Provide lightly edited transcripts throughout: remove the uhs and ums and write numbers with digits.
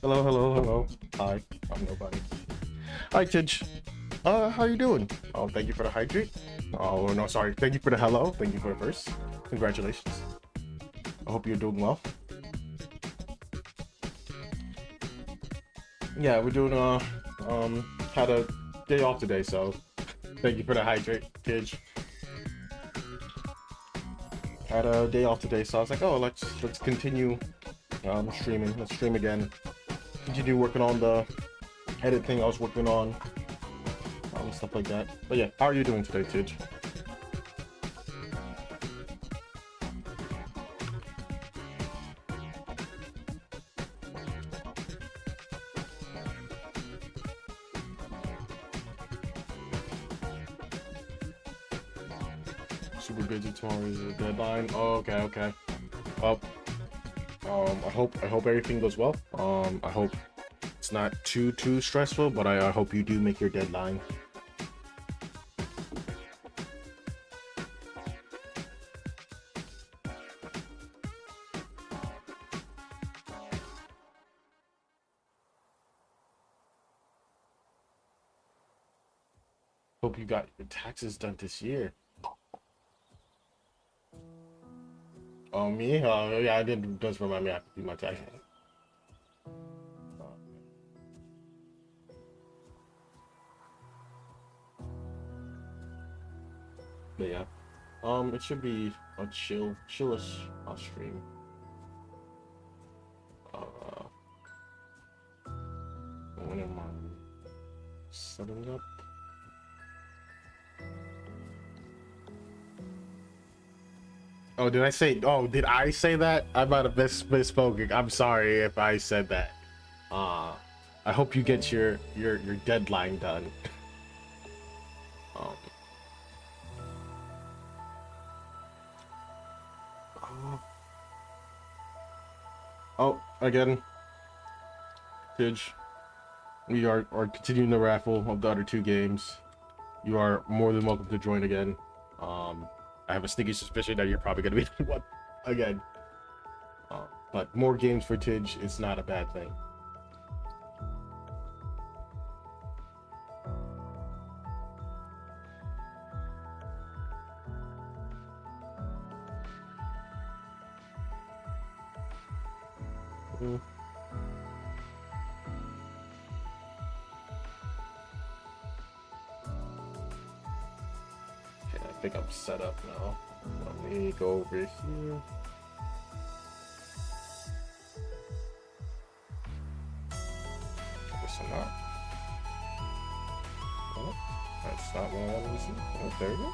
Hello, hello, hello. Hi, I'm nobody. Hi, Tidge. How you doing? Oh, thank you for the hydrate. Oh, no, sorry. Thank you for the hello. Thank you for the verse. Congratulations. I hope you're doing well. Yeah, we're doing, had a day off today, so thank you for the hydrate, Tidge. Had a day off today, so I was like, oh, let's continue streaming. Let's stream again. Continue working on the edit thing I was working on, stuff like that. But yeah, how are you doing today, Tidge? Super busy tomorrow is a deadline. Oh, okay. Well, I hope everything goes well. I hope it's not too stressful, but I hope you do make your deadline. Hope you got your taxes done this year. Oh, me? Yeah, I did. Just remind me I have to do my taxes. But yeah, it should be a chillish stream. When am I setting up? Oh, did I say? Oh, did I say that? I might have misspoken. I'm sorry if I said that. I hope you get your deadline done. Oh, again, Tidge, we are continuing the raffle of the other 2 games. You are more than welcome to join again. I have a sneaky suspicion that you're probably going to be the one again. But more games for Tidge is not a bad thing. Okay, I think I'm set up now. Let me go over here. Guess I'm not. Oh, that's not what I wanted to see. Oh, there we go.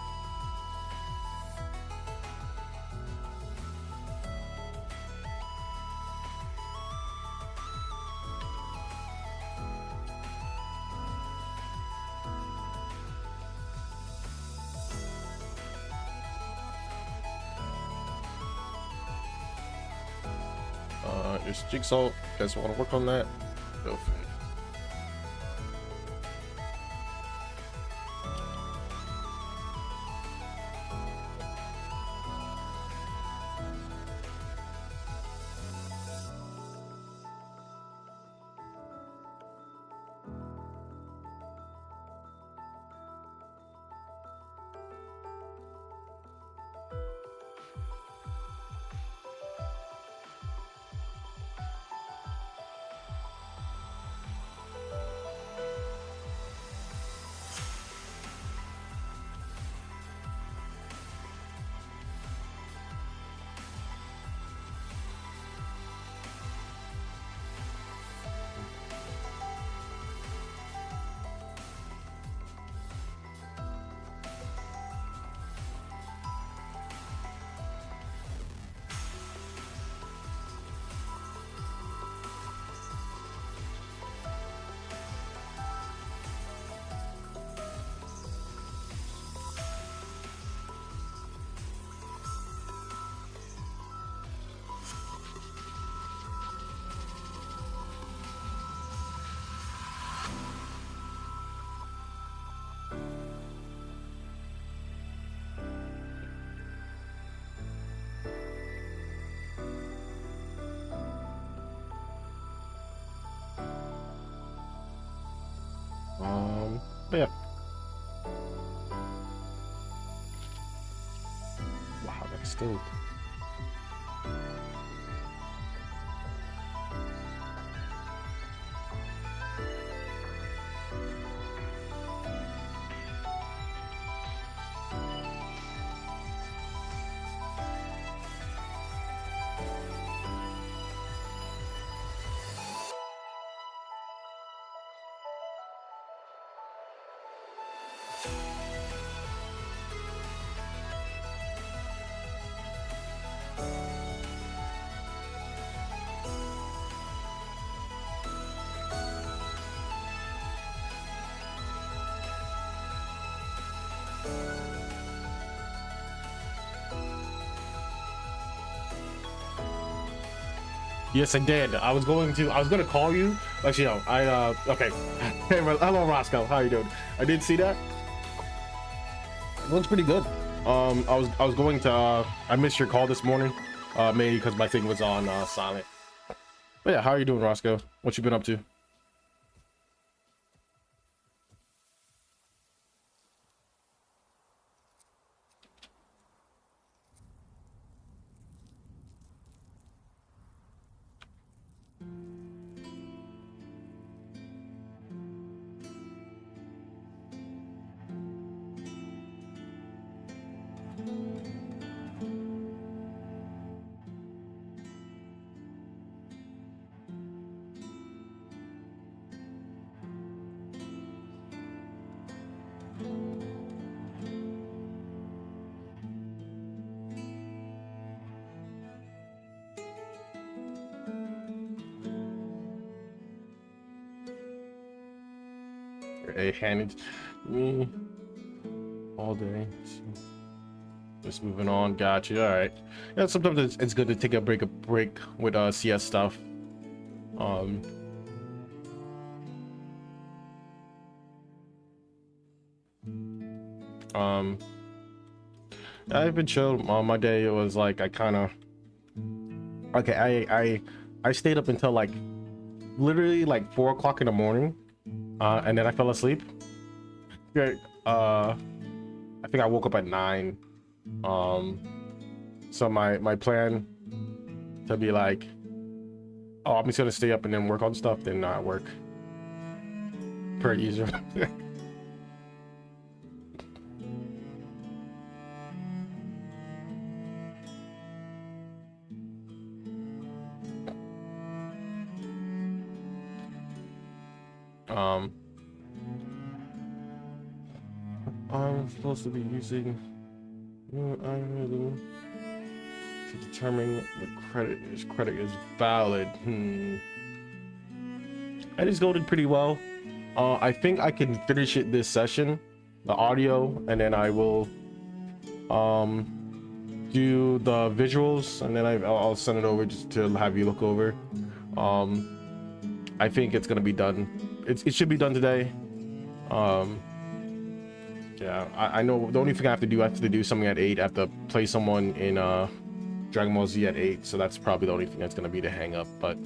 Is Jigsaw, you guys want to work on that? Go for it. But yeah. Wow, that's still. Yes, I did. I was gonna call you, Actually, no. Okay. Hey, hello, Roscoe. How you doing? I did see that. It looks pretty good. I was going to. I missed your call this morning. Maybe because my thing was on silent. But yeah, how are you doing, Roscoe? What you been up to? A handed me all day. Just moving on. Gotcha. All right. Yeah. Sometimes it's good to take a break with CS stuff. Um. I've been chill. My day was like I kind of. Okay. I stayed up until like literally like 4 o'clock in the morning. And then I fell asleep. Okay. I think I woke up at 9. So my plan to be like, oh, I'm just gonna stay up and then work on stuff, did not work. Pretty easy. I'm supposed to be using to determine the credit is valid. I just voted pretty well. I think I can finish it this session, the audio, and then I will do the visuals, and then I'll send it over just to have you look over. I think it's gonna be done. It should be done today. Yeah, I know the only thing I have to do something at 8. I have to play someone in Dragon Ball Z at 8, so that's probably the only thing that's gonna be the hang up. But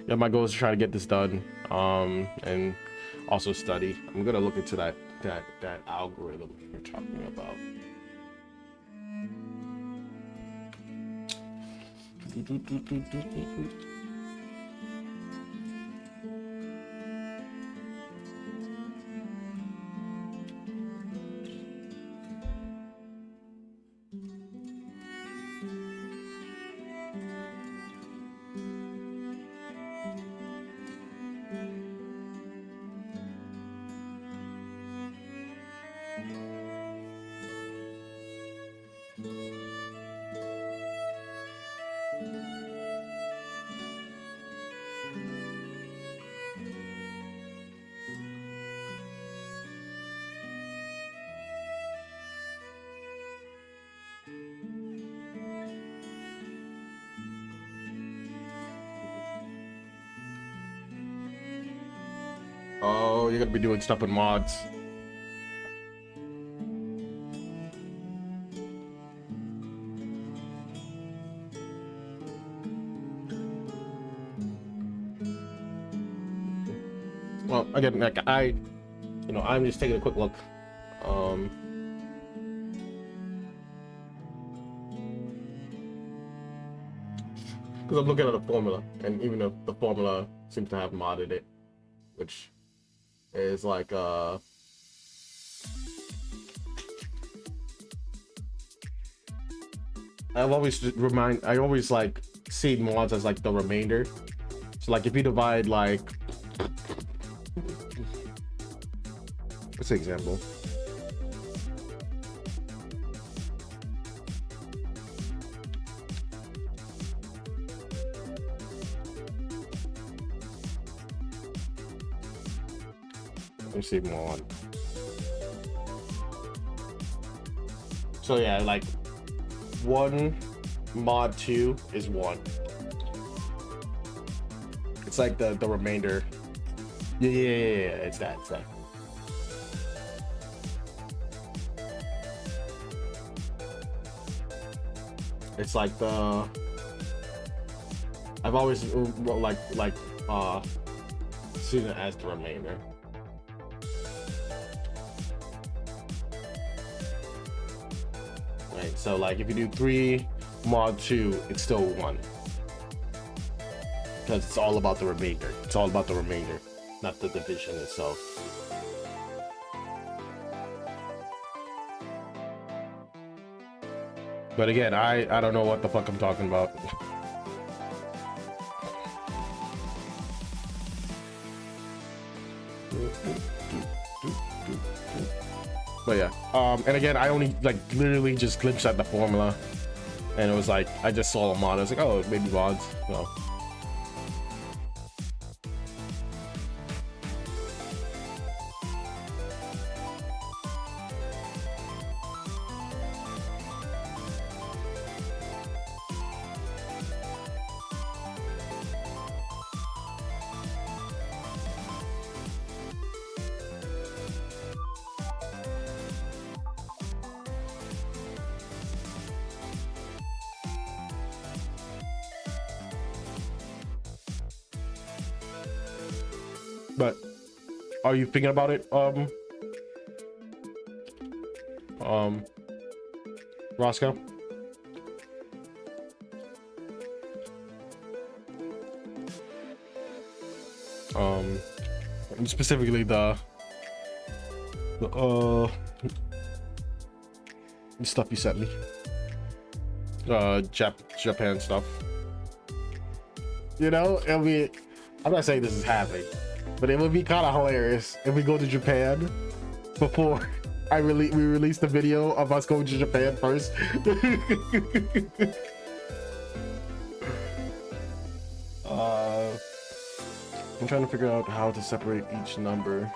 yeah, my goal is to try to get this done, and also study. I'm gonna look into that algorithm you're talking about. Oh, you're gonna be doing stuff with mods. Well, again, like I'm just taking a quick look. Because I'm looking at the formula, and even if the formula seems to have modded it, which is like I always like see mods as like the remainder. So like if you divide like, what's the example? Let me see mod. So yeah, like 1 mod 2 is 1. It's like the remainder Yeah, it's that, it's like the, I've always seen it as the remainder. Right, so like if you do 3 mod 2, it's still 1. Because it's all about the remainder. It's all about the remainder, not the division itself. But again, I don't know what the fuck I'm talking about. But yeah, and again, I only like literally just glimpsed at the formula, and it was like I just saw a mod. I was like, oh, maybe mods. No. But are you thinking about it, Roscoe? Specifically the stuff you sent me, Japan stuff. You know, it'll be, I'm not saying this is happening, but it would be kind of hilarious if we go to Japan before we release the video of us going to Japan first. I'm trying to figure out how to separate each number.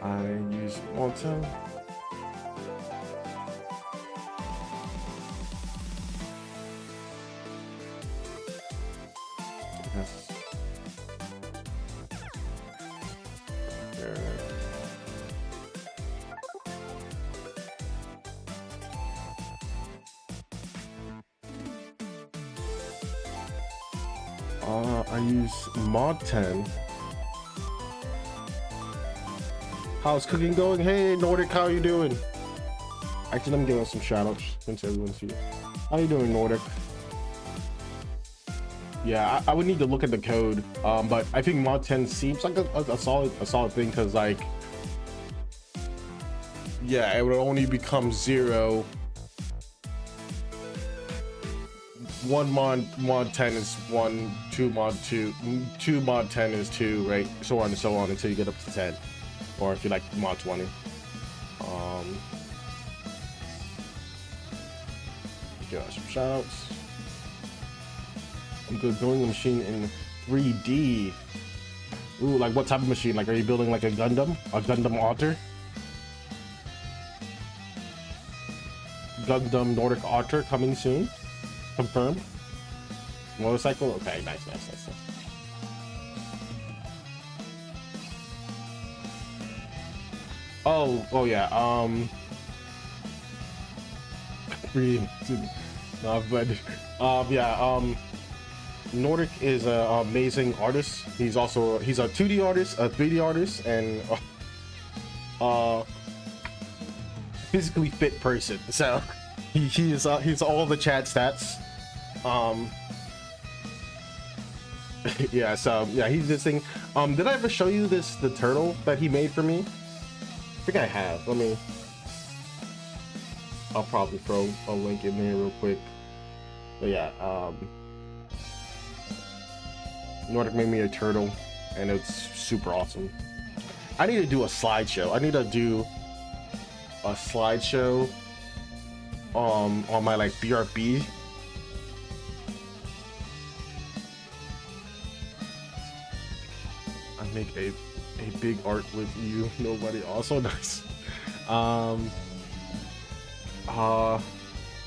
I use Malta. Yes. I use mod 10. How's cooking going? Hey Nordic, how you doing? Actually, I'm giving some shout outs since everyone's here. How you doing, Nordic? Yeah, I would need to look at the code, but I think mod 10 seems like a solid thing, because like, yeah, it would only become 0. One mod 10 is 1, 2 mod 2, 2 mod 10 is 2, right? So on and so on until you get up to 10, or if you like mod 20. Give us some shout outs. I'm good building a machine in 3D. Ooh, like what type of machine? Like, are you building like a Gundam Otter? Gundam Nordic Otter coming soon. Confirmed. Motorcycle. Okay, nice. Oh yeah. Nordic is an amazing artist. He's a 2D artist, a 3D artist, and physically fit person. So he's all the chat stats. Yeah, so yeah, he's this thing. Did I ever show you the turtle that he made for me? I think I have. I'll probably throw a link in there real quick. But yeah, Nordic made me a turtle, and it's super awesome. I need to do a slideshow. I need to do a slideshow on my like BRB. I make a big art with you. Nobody. Also nice.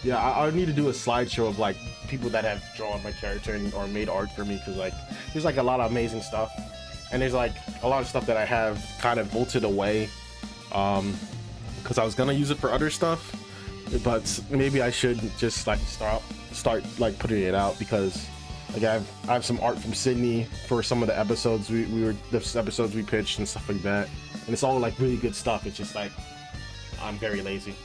Yeah, I need to do a slideshow of like people that have drawn my character or made art for me, because like there's like a lot of amazing stuff, and there's like a lot of stuff that I have kind of bolted away, because I was gonna use it for other stuff, but maybe I should just like start like putting it out, because like I have some art from Sydney for some of the episodes the episodes we pitched and stuff like that, and it's all like really good stuff. It's just like I'm very lazy.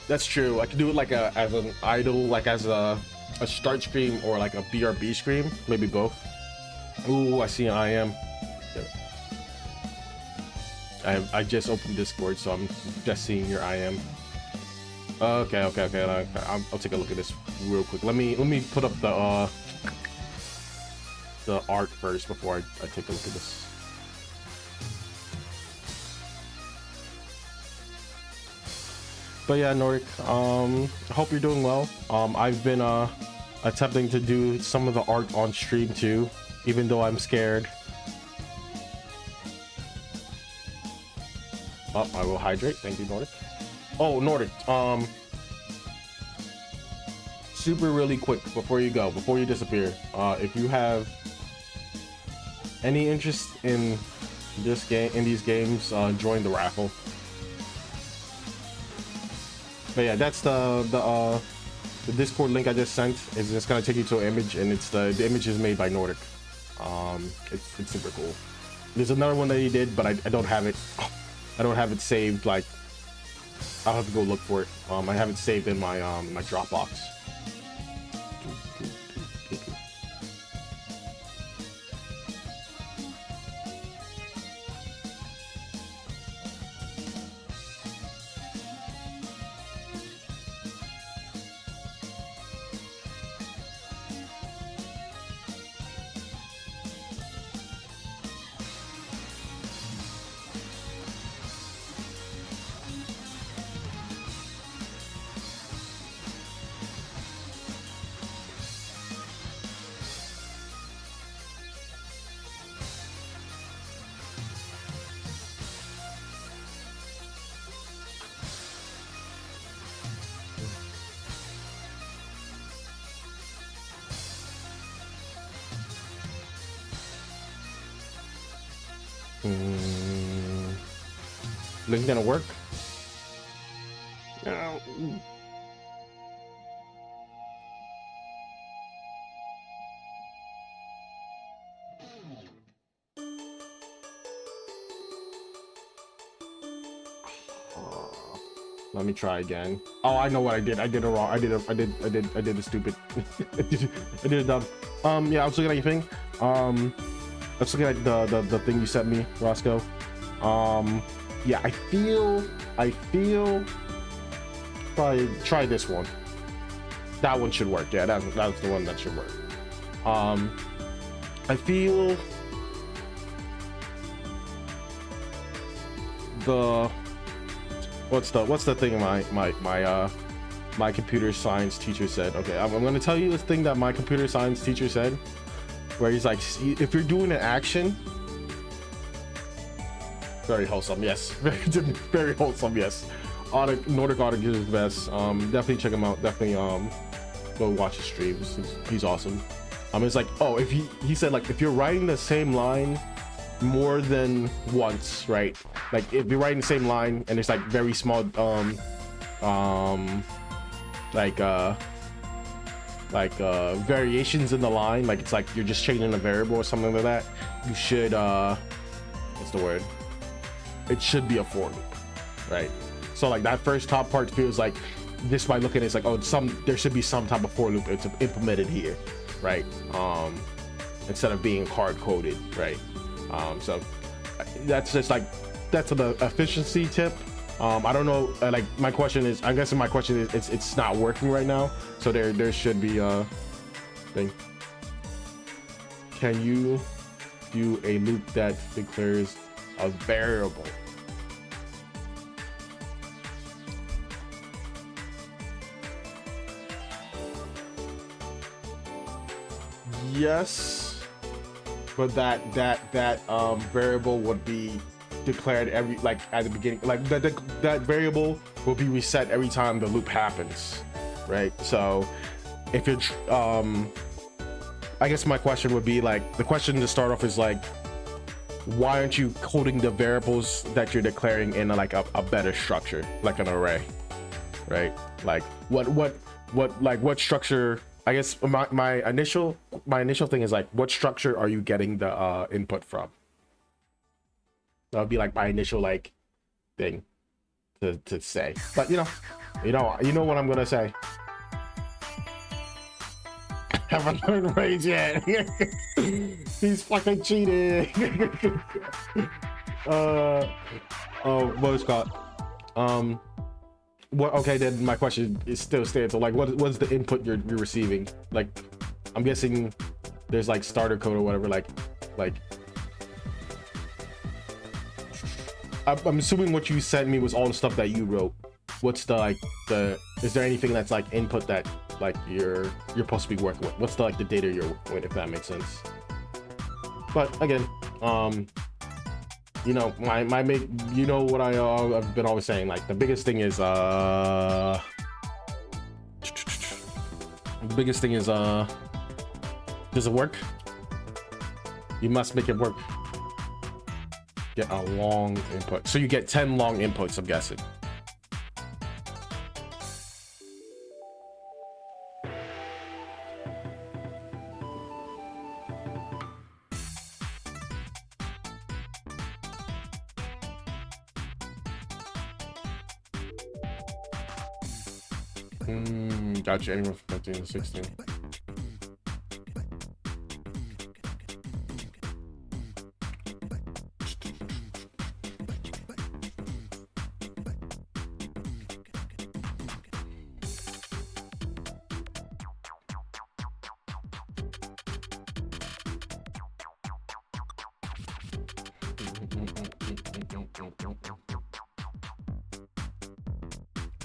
That's true. I could do it like as an idol, like as a start screen or like a BRB screen, maybe both. Ooh, I see an IM. I just opened Discord, so I'm just seeing your IM. Okay. I'll take a look at this real quick. Let me put up the art first before I take a look at this. But yeah, Nordic, I hope you're doing well. I've been attempting to do some of the art on stream too, even though I'm scared. Oh, I will hydrate. Thank you, Nordic. Oh, Nordic, super really quick before you go, before you disappear, if you have any interest in this game, in these games, join the raffle. But yeah, that's the Discord link I just sent. Is just gonna take you to an image, and it's the image is made by Nordic. It's super cool. There's another one that he did, but I don't have it. I don't have it saved. Like, I'll have to go look for it. I have it saved in my my Dropbox. Link gonna work? No. Let me try again. Oh, I know what I did. I did it wrong. I did it stupid. I did it dumb. Yeah, I was looking at your thing. I was looking at the thing you sent me, Roscoe. Yeah, I feel probably try this one. That one should work. Yeah, that's the one that should work. I feel the what's the thing my computer science teacher said. Okay, I'm gonna tell you the thing that my computer science teacher said, where he's like, if you're doing an action, very wholesome, yes. Very wholesome, yes. Nordic Audic is the best. Definitely check him out. Definitely go watch his streams. He's awesome. It's like, oh, if he said, like, if you're writing the same line more than once, right? Like, if you're writing the same line and it's like very small variations in the line, like it's like you're just changing a variable or something like that, you should what's the word? It should be a for loop, right? So like that first top part feels like, this by looking at it's like, oh, there should be some type of for loop it's implemented here, right? Instead of being hard coded, right? So that's just like, that's the efficiency tip. I don't know, like my question is, I'm guessing my question is, it's not working right now, so there should be a thing. Can you do a loop that declares a variable? Yes, but that variable would be declared every, like at the beginning, like that variable will be reset every time the loop happens, right? So if you're I guess my question would be like, the question to start off is like, why aren't you coding the variables that you're declaring in like a better structure, like an array, right? Like what structure? I guess my initial thing is like, what structure are you getting the input from? That would be like my initial like thing to say. But you know what I'm gonna say. Haven't learned rage yet. He's fucking cheating. Oh, what is called? What? Okay, then my question is still stands. So like, what's the input you're receiving? Like, I'm guessing there's like starter code or whatever. Like, I'm assuming what you sent me was all the stuff that you wrote. What's the is there anything that's like input that like you're supposed to be working with? What's the data you're working with, if that makes sense? But again, you know, my you know what I've been always saying, like the biggest thing is does it work? You must make it work. Get a long input, so you get 10 long inputs, I'm guessing. Gotcha. Anywhere from 15 to 16.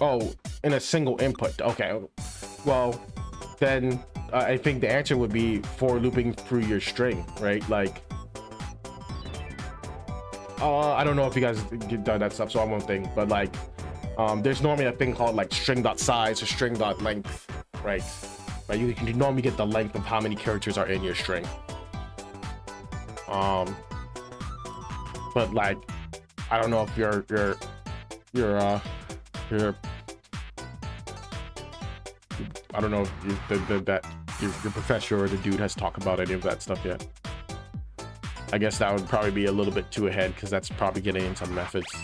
Oh, in a single input. Okay. Well, then I think the answer would be for looping through your string, right? Like, I don't know if you guys done that stuff, so I won't think. But like, there's normally a thing called like string.size or string.length, right? Right. You can normally get the length of how many characters are in your string. But like, I don't know if your I don't know if that your professor or the dude has talked about any of that stuff yet. I guess that would probably be a little bit too ahead, because that's probably getting into methods.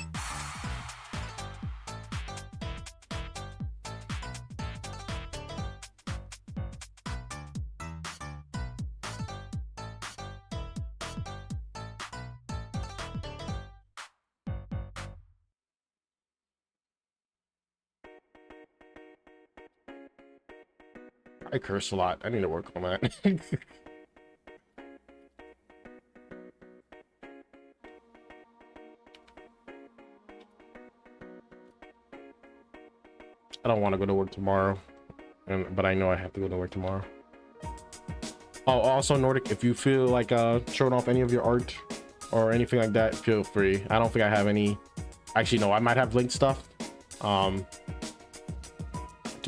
I curse a lot. I need to work on that. I don't want to go to work tomorrow, but I know I have to go to work tomorrow. Oh, also Nordic, if you feel like showing off any of your art or anything like that, feel free. I don't think I have any. Actually, no, I might have linked stuff. Do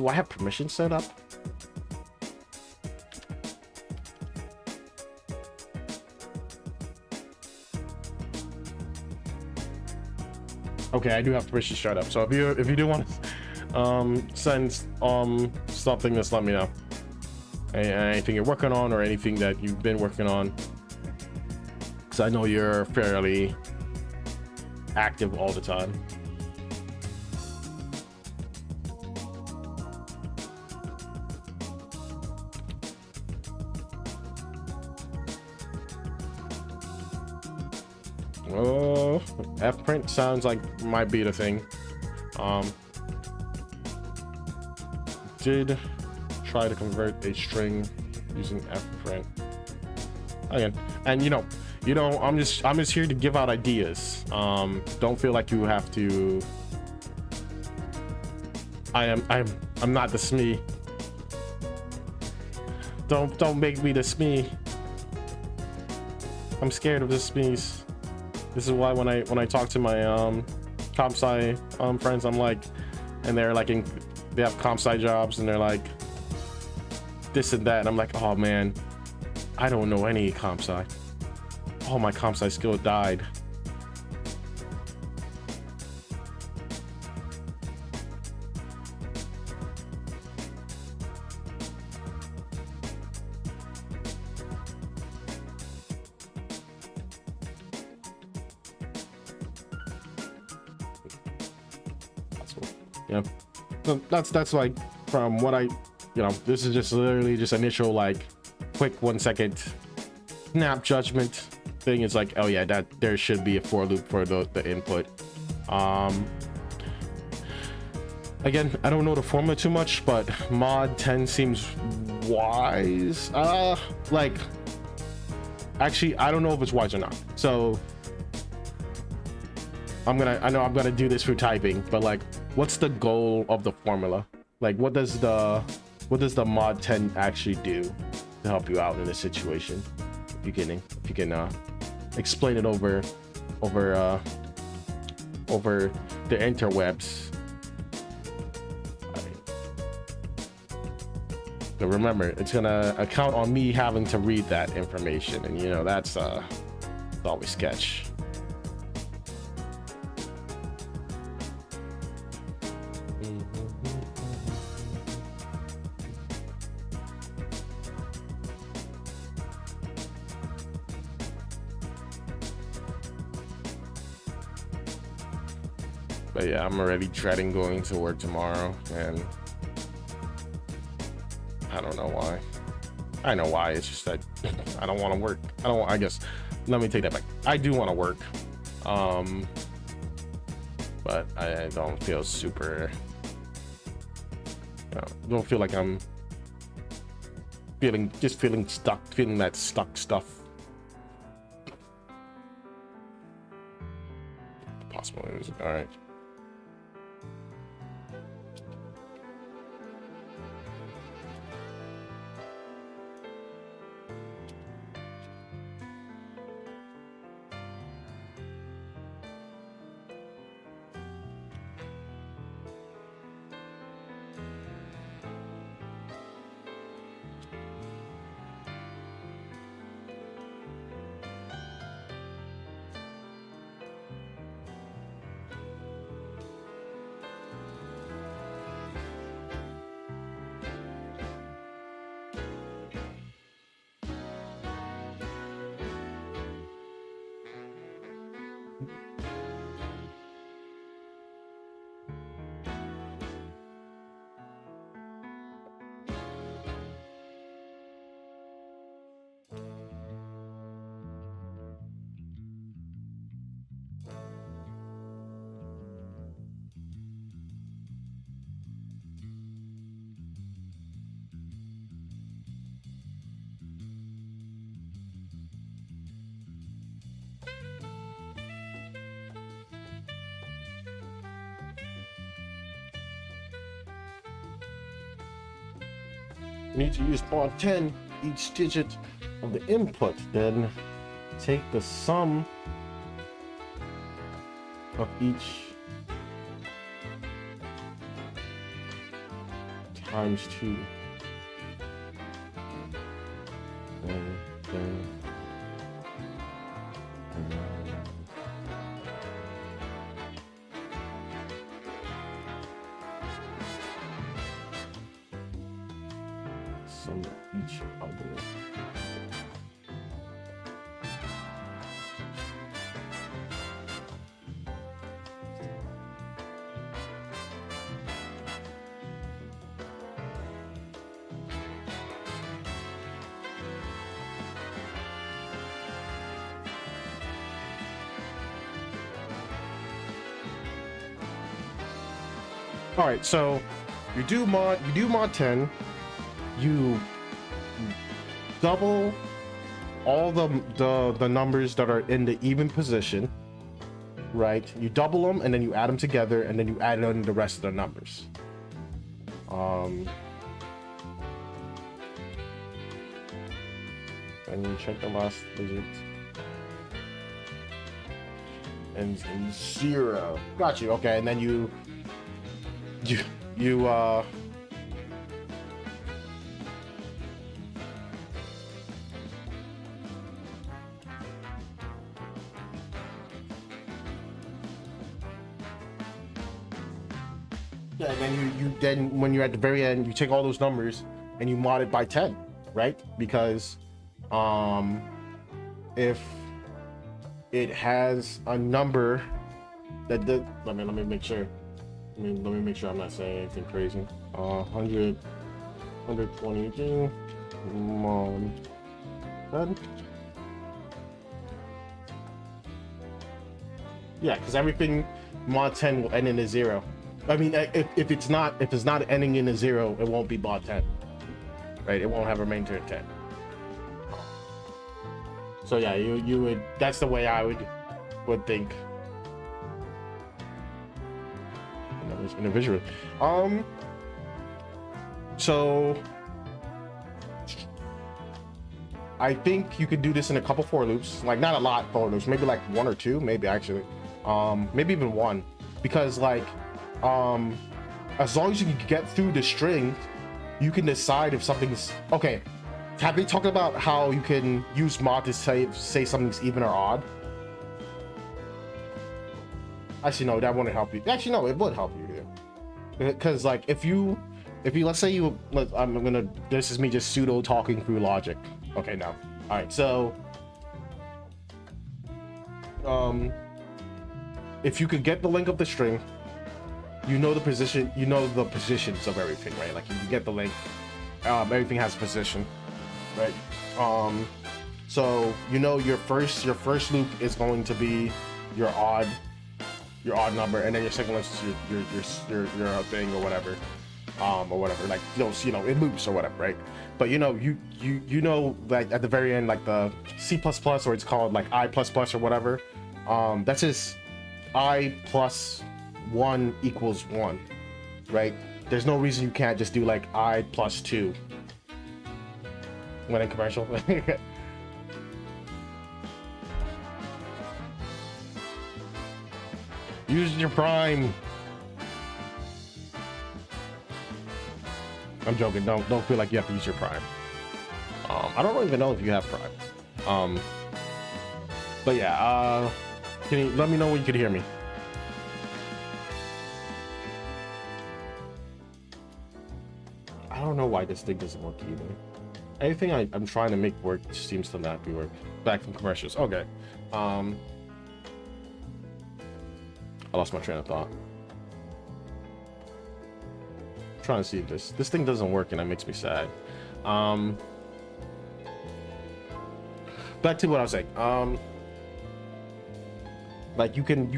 I have permission set up? Okay, I do have permission shut up. So if you do want to send something, just let me know. Anything you're working on or anything that you've been working on, because I know you're fairly active all the time. Fprint sounds like might be the thing. Did try to convert a string using fprint again, and you know I'm just here to give out ideas. Don't feel like you have to. I'm not the SME. Don't make me the SME. I'm scared of the SMEs. This is why when I talk to my comp sci friends, I'm like, and they're like they have comp sci jobs and they're like this and that, and I'm like, oh man, I don't know any comp sci. All my comp sci skill died. Yeah, so that's like from what I, this is just literally just initial like quick 1 second snap judgment thing. It's like, oh yeah, that there should be a for loop for the input. Again, I don't know the formula too much, but mod 10 seems wise. Like, actually, I don't know if it's wise or not. So I know I'm gonna do this through typing, but like, what's the goal of the formula? Like, what does the mod 10 actually do to help you out in this situation? If you can explain it over the interwebs. But remember, it's gonna account on me having to read that information, and that's always sketch. But yeah, I'm already dreading going to work tomorrow, and I don't know why. I know why. It's just that I don't want to work. I guess, let me take that back. I do want to work, but I don't feel super. Don't feel like I'm feeling stuck. Feeling that stuck stuff. Possible music. All right. You need to use mod 10 each digit of the input, then take the sum of each times 2, and then sum of each other. All right, so you do mod 10, you double all the numbers that are in the even position, right? You double them and then you add them together, and then you add in the rest of the numbers. And you check the last digit. and 0. Got you. Okay, and then you yeah, and then you then when you're at the very end, you take all those numbers and you mod it by 10, right? Because if it has a number that the let me make sure. Let me make sure I'm not saying anything crazy. 100, 122, mod 10. Yeah, because everything mod 10 will end in a 0. I mean, if it's not ending in a 0, it won't be mod 10, right? It won't have a remainder of 10. So yeah, you would. That's the way I would think. Individually. So I think you could do this in a couple for loops, like not a lot for loops, maybe like 1 or 2, maybe actually, maybe even 1, because like as long as you can get through the string, you can decide if something's okay. Have they talked about how you can use mod to say something's even or odd? Actually, no, that wouldn't help you. Actually, no, it would help you here. Because, like, if you, let's say this is me just pseudo talking through logic. Okay, no. All right, so, if you could get the length of the string, you know the positions of everything, right? Like, you can get the length, everything has a position, right? So, you know your first loop is going to be your odd number, and then your second one is your thing or whatever, like it loops or whatever, right? But you know like at the very end, like the C++, or it's called like I++ or whatever, that's just I plus 1 equals 1, right? There's no reason you can't just do like I plus 2 when in commercial. Use your prime. I'm joking. Don't feel like you have to use your prime. I don't even know if you have prime. But yeah. Can you let me know when you can hear me? I don't know why this thing doesn't work either. Anything I'm trying to make work seems to not be working. Back from commercials. Okay. I lost my train of thought. I'm trying to see if this thing doesn't work, and that makes me sad. Back to what I was saying. Like you can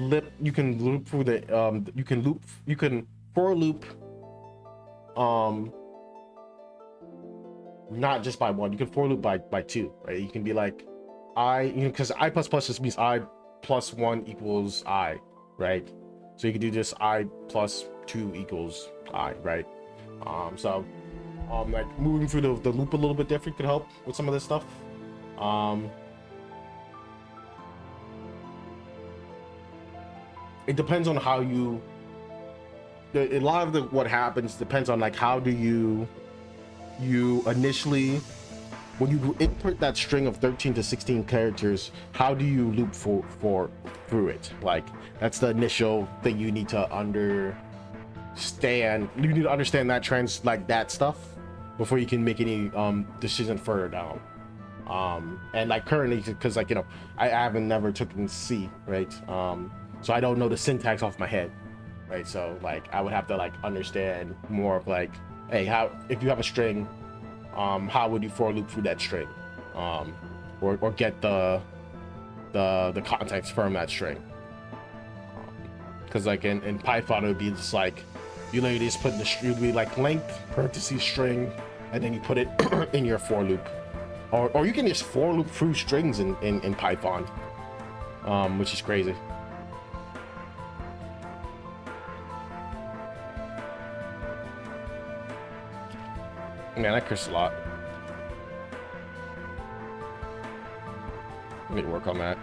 loop through the you can for loop not just by 1, you can for loop by 2, right? You can be like because I++ just means I plus 1 equals I, right? So you can do just I plus 2 equals I, right? So like moving through the loop a little bit different could help with some of this stuff. It depends on how you a lot of what happens depends on like how do you initially, when you input that string of 13 to 16 characters, how do you loop through it? Like that's the initial thing you need to understand. You need to understand that that stuff before you can make any decision further down. And like currently, because like I haven't never taken C, right? So I don't know the syntax off my head, right? So like I would have to like understand more of like, hey, how if you have a string, how would you for loop through that string, or get the context from that string? Because like in Python it would be just like you literally just put you'd be like length parentheses string, and then you put it in your for loop, or you can just for loop through strings in Python, which is crazy. Man, that cursed a lot. I need to work on that.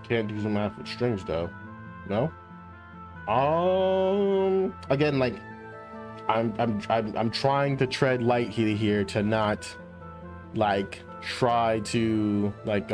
Can't do math with strings though. No. Again, like I'm trying to tread light here to not like try to like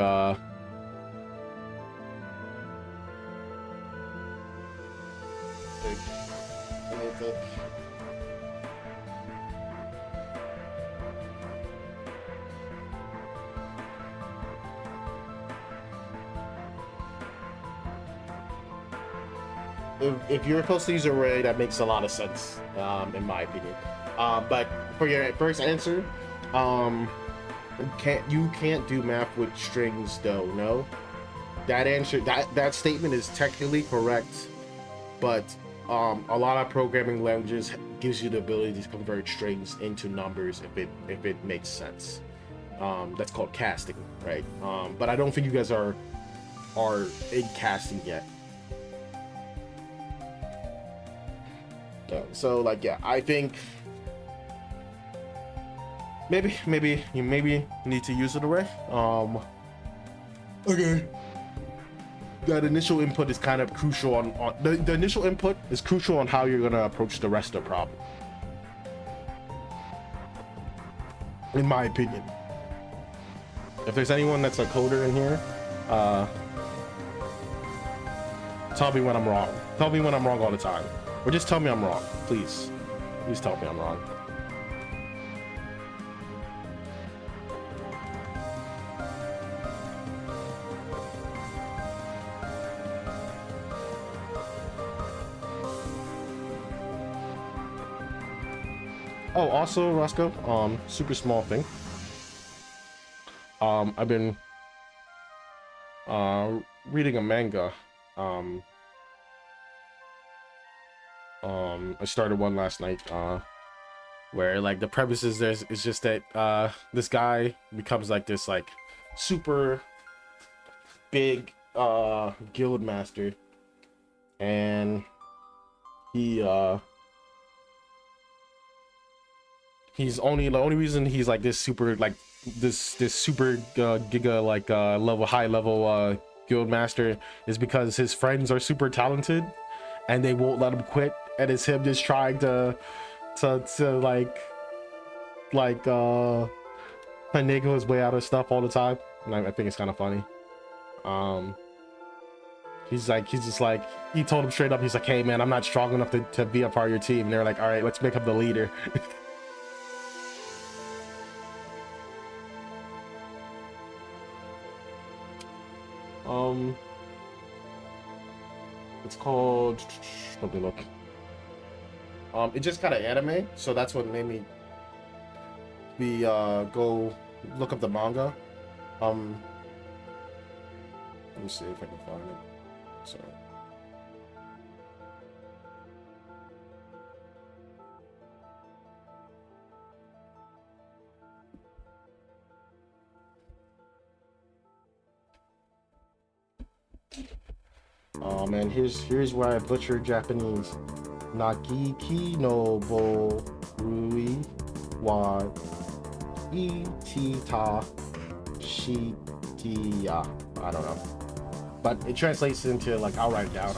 if you're supposed to use array, that makes a lot of sense, in my opinion. But for your first answer, you can't do math with strings though. No, that answer, that statement is technically correct, but a lot of programming languages gives you the ability to convert strings into numbers if it makes sense. That's called casting, right? But I don't think you guys are in casting yet. So like, yeah, I think maybe you need to use an array. Okay. That initial input is kind of crucial on the initial input is crucial on how you're gonna approach the rest of the problem, in my opinion. If there's anyone that's a coder in here, tell me when I'm wrong. Tell me when I'm wrong all the time. Or just tell me I'm wrong, please. Please tell me I'm wrong. Oh, also, Roscoe, super small thing. I've been reading a manga. I started one last night, where like the premise is it's just that this guy becomes like this like super big guild master, and he's only the only reason he's like this super like this super giga like high level guild master is because his friends are super talented and they won't let him quit, and it's him just trying to finagle his way out of stuff all the time. And I think it's kind of funny. He's just like, he told him straight up, he's like, hey man, I'm not strong enough to be a part of your team. And they're like, all right, let's make him the leader. It's called, let me look. It just got an anime, so that's what made me go look up the manga. Let me see if I can find it. Sorry. Oh man, here's where I butcher Japanese. Nagiki no bo rui wa itita shitiya. I don't know, but it translates into like, I'll write it down.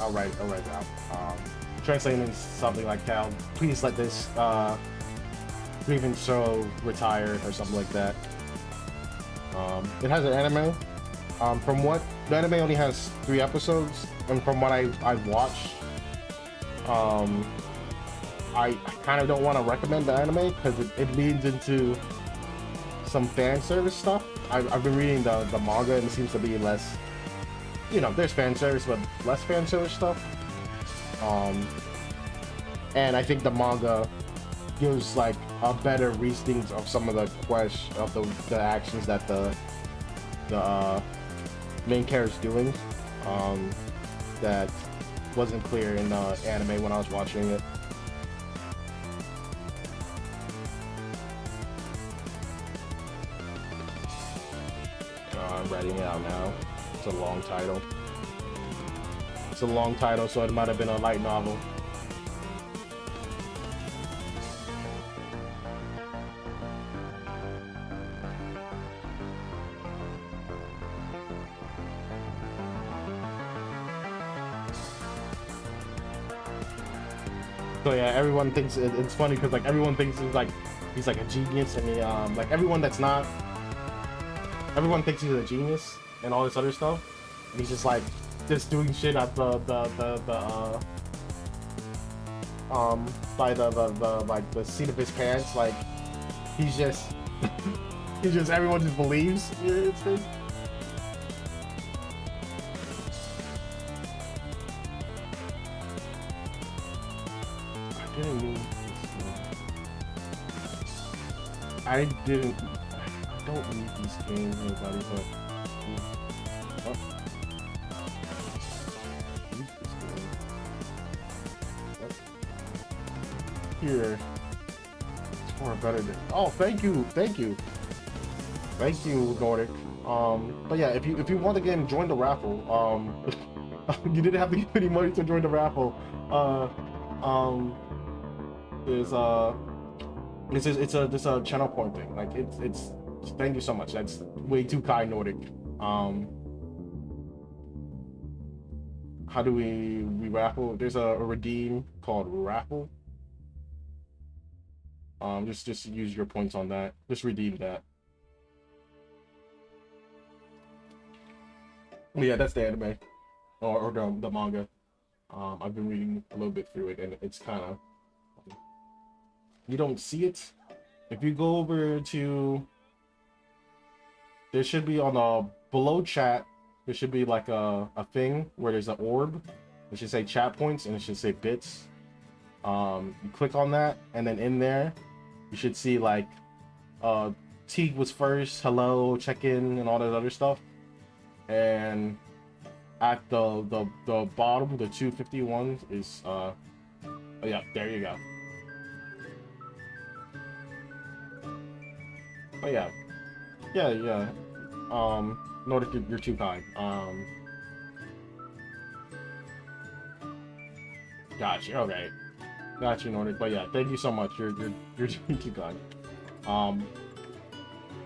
Translating into something like, "Cal, please let this grievance show retire," or something like that. It has an anime. From what the anime only has 3 episodes, and from what I've watched, I kind of don't want to recommend the anime because it leads into some fan service stuff. I've been reading the manga, and it seems to be less, you know, there's fan service but less fan service stuff. And I think the manga gives like a better readings of some of the actions that the main character's doing, that wasn't clear in the anime when I was watching it. I'm writing it out now. It's a long title. So it might have been a light novel. So yeah, everyone thinks it's funny because like everyone thinks he's like a genius, and he like everyone that's not, everyone thinks he's a genius and all this other stuff, and he's just doing shit at the by the like the seat of his pants. Like he's just he's just everyone just believes it's his. I didn't mean I didn't. I don't need these games, anybody, but oh, use this game. What? Here. For a better day. Oh, thank you, thank you, Nordic. But yeah, if you want the game, join the raffle. You didn't have to give any money to join the raffle. Is it's a channel point thing. Like it's. Thank you so much. That's way too kind, Nordic. How do we raffle? There's a redeem called raffle. Just use your points on that. Just redeem that. But yeah, that's the anime or the manga. I've been reading a little bit through it, and it's kind of, you don't see it. If you go over to, there should be on the below chat, there should be like a thing where there's an orb. It should say chat points and it should say bits. You click on that, and then in there you should see like Teague was first, hello, check in, and all that other stuff. And at the bottom, the 251 is oh yeah, there you go. Oh yeah, yeah. Nordic, you're too kind. Got you. Okay, got you, Nordic. But yeah, thank you so much. You're too kind.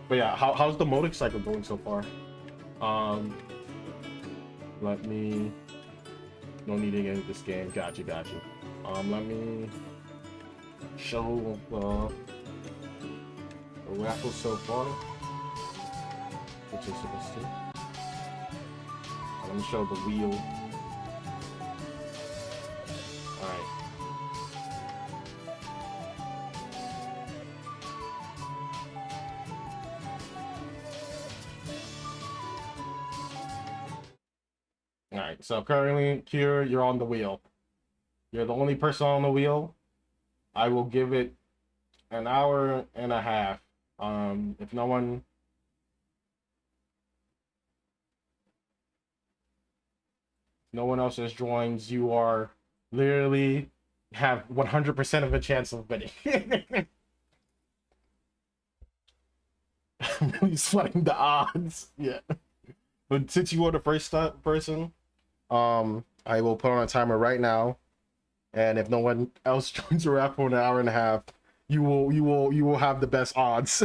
But yeah, how's the motorcycle going so far? Let me. No need to get into this game. Got you. Let me show the raffle so far, which is supposed to. Let me show the wheel. Alright. Alright, so currently, Cure, you're on the wheel. You're the only person on the wheel. I will give it an hour and a half. If no one else has joined, you are literally have 100% of a chance of winning. I'm really sweating the odds. Yeah. But since you were the first person, I will put on a timer right now. And if no one else joins the rap for an hour and a half, you will have the best odds.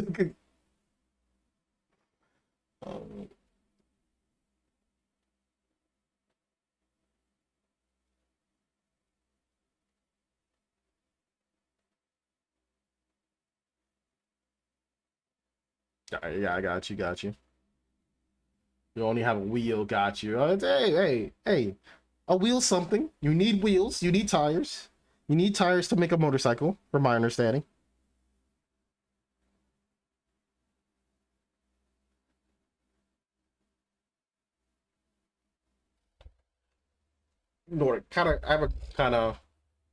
Yeah, I got you. You only have a wheel, got you. Hey. A wheel's something. You need wheels, you need tires. You need tires to make a motorcycle, from my understanding. Nordic, I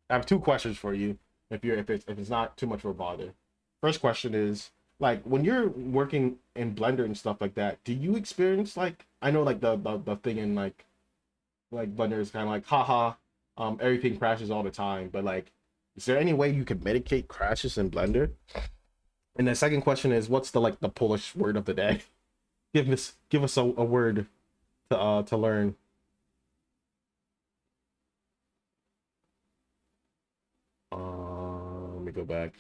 have two questions for you if it's not too much of a bother. First question is, like, when you're working in Blender and stuff like that, do you experience, like, I know like the thing in like Blender is kind of like haha, everything crashes all the time, but like, is there any way you can mitigate crashes in Blender? And the second question is, what's the Polish word of the day? Give us a word to learn. Let me go back.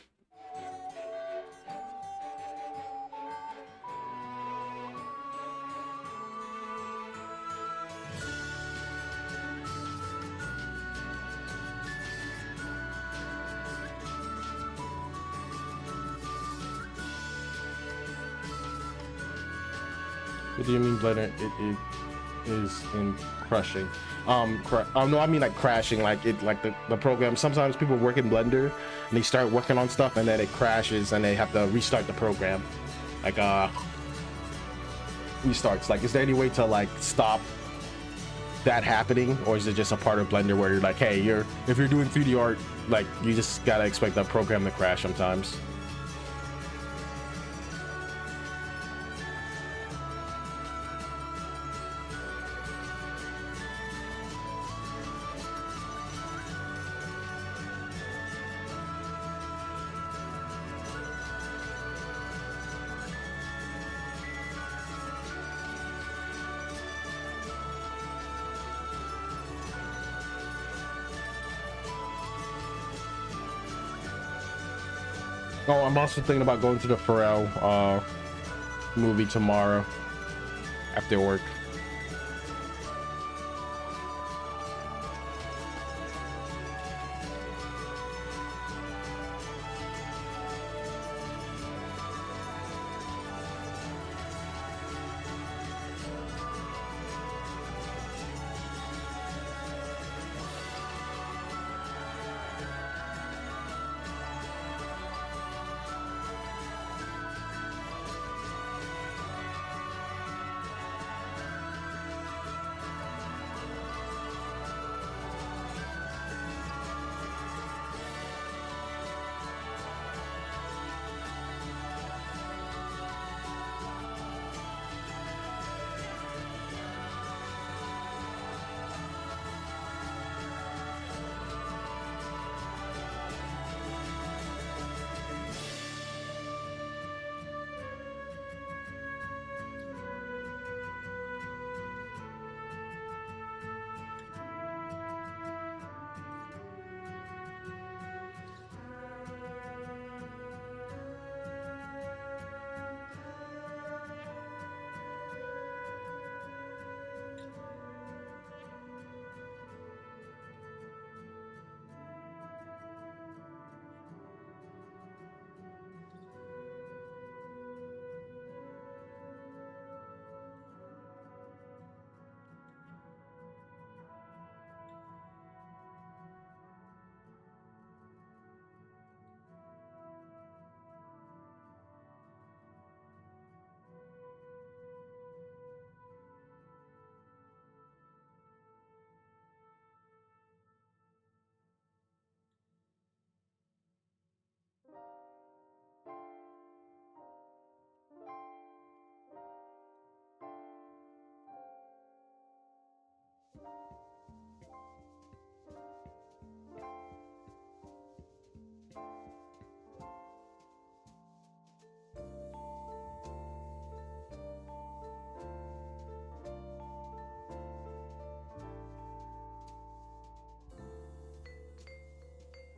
What do you mean Blender? It is in crushing. No, I mean like crashing. Like it, like the program. Sometimes people work in Blender and they start working on stuff and then it crashes and they have to restart the program. Like restarts. Like, is there any way to like stop that happening, or is it just a part of Blender where you're like, hey, if you're doing 3D art, like you just gotta expect that program to crash sometimes? Oh, I'm also thinking about going to the Pharrell movie tomorrow after work.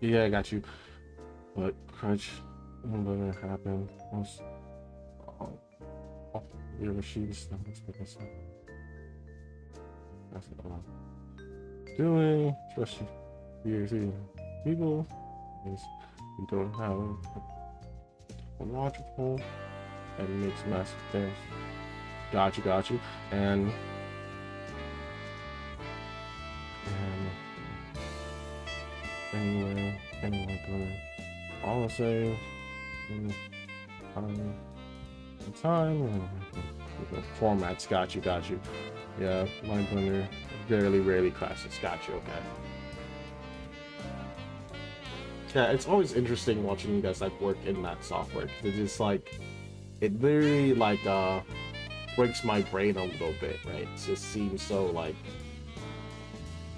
Yeah, I got you. But crunch, when it happened, once you ever see this stuff, that's doing, especially you people is you don't have a logical and makes massive things. Got you. And anyway, but all I say time and formats. Got you. Yeah, my Blender rarely classes. Got you. Okay. Yeah, it's always interesting watching you guys like work in that software. It's just like it literally like breaks my brain a little bit, right? It just seems so like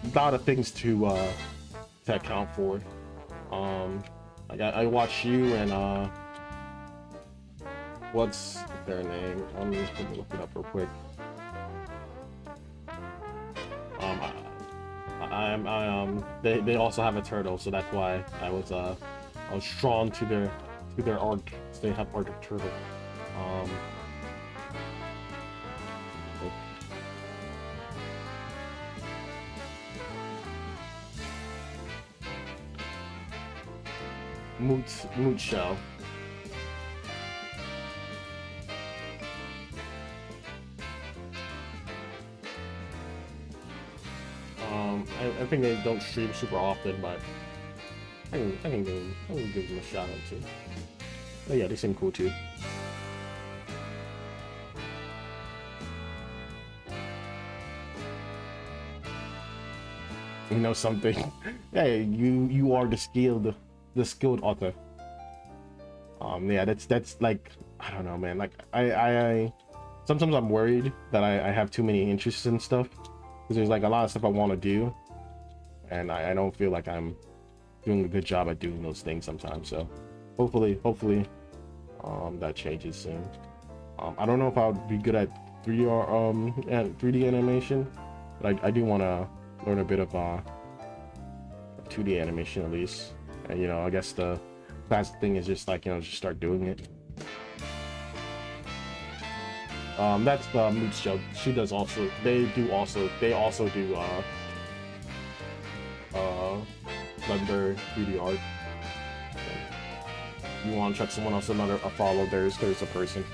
a lot of things to account for. Like I watch you and what's their name? Let me just look it up real quick. They also have a turtle, so that's why I was drawn to their art. They have art of turtle. Mood shell. I think they don't stream super often, but I can give them a shout out too. But yeah, they seem cool too. You know something? Hey, you are the skilled author. Yeah, that's like, I don't know, man. Like I sometimes I'm worried that I have too many interests in stuff because there's like a lot of stuff I want to do, and I don't feel like I'm doing a good job at doing those things sometimes. So hopefully that changes soon. I don't know if I'll be good at 3D animation, but I do want to learn a bit of 2D animation at least. And you know, I guess the best thing is just like, you know, just start doing it. That's the Moots joke. She does also. They also do Blender 3D art. You want to check someone else a follow? There's a person.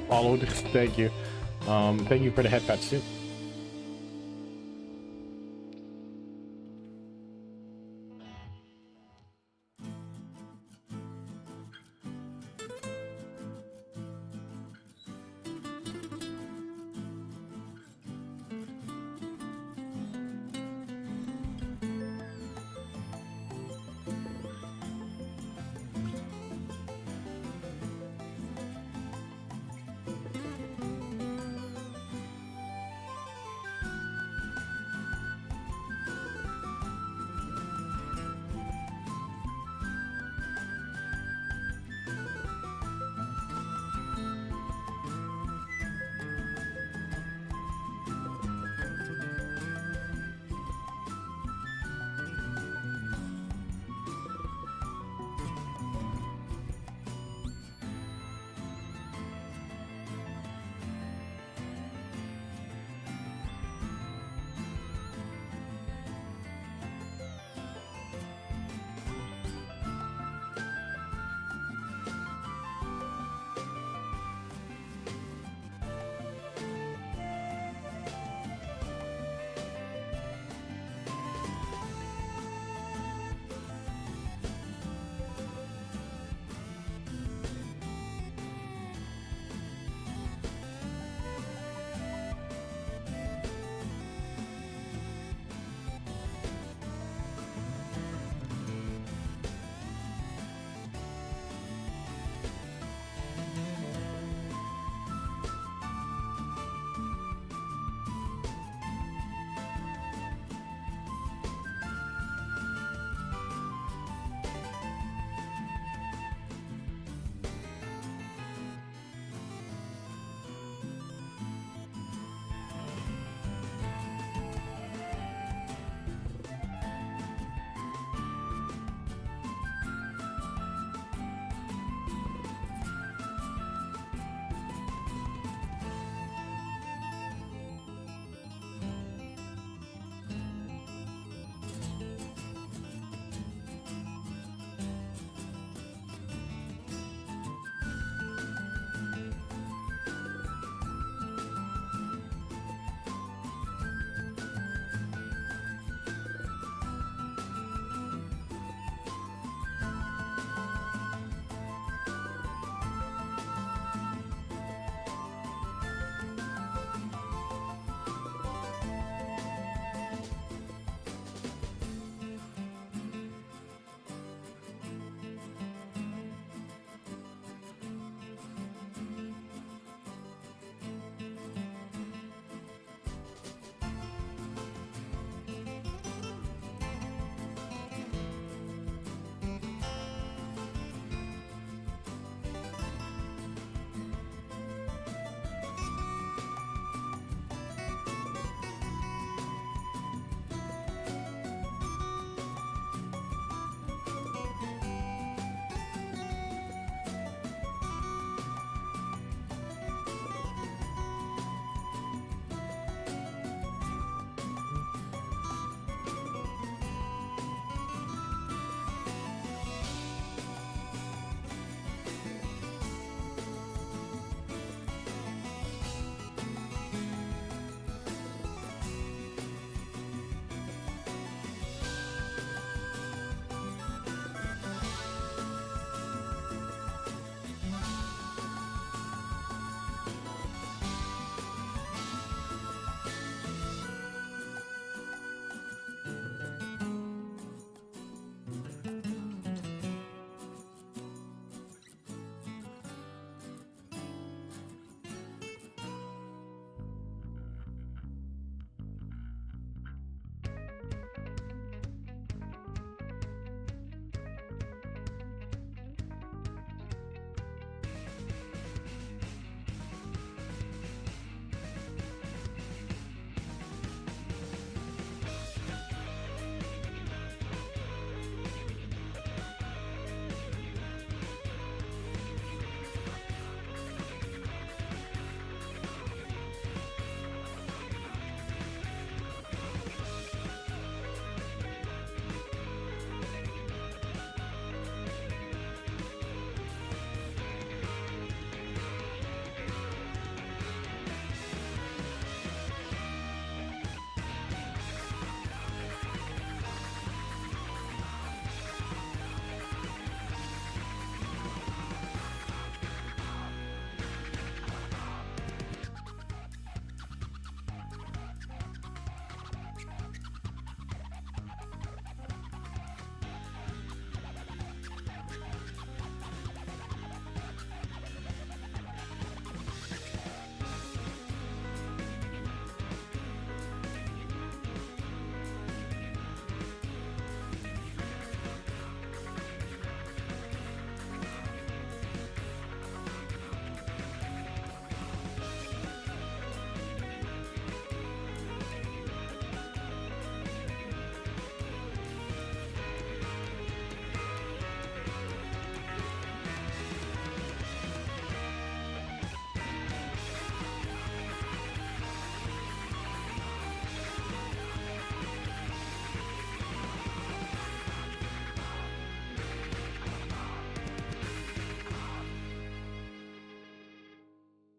Followed. Thank you. Thank you for the head pats too.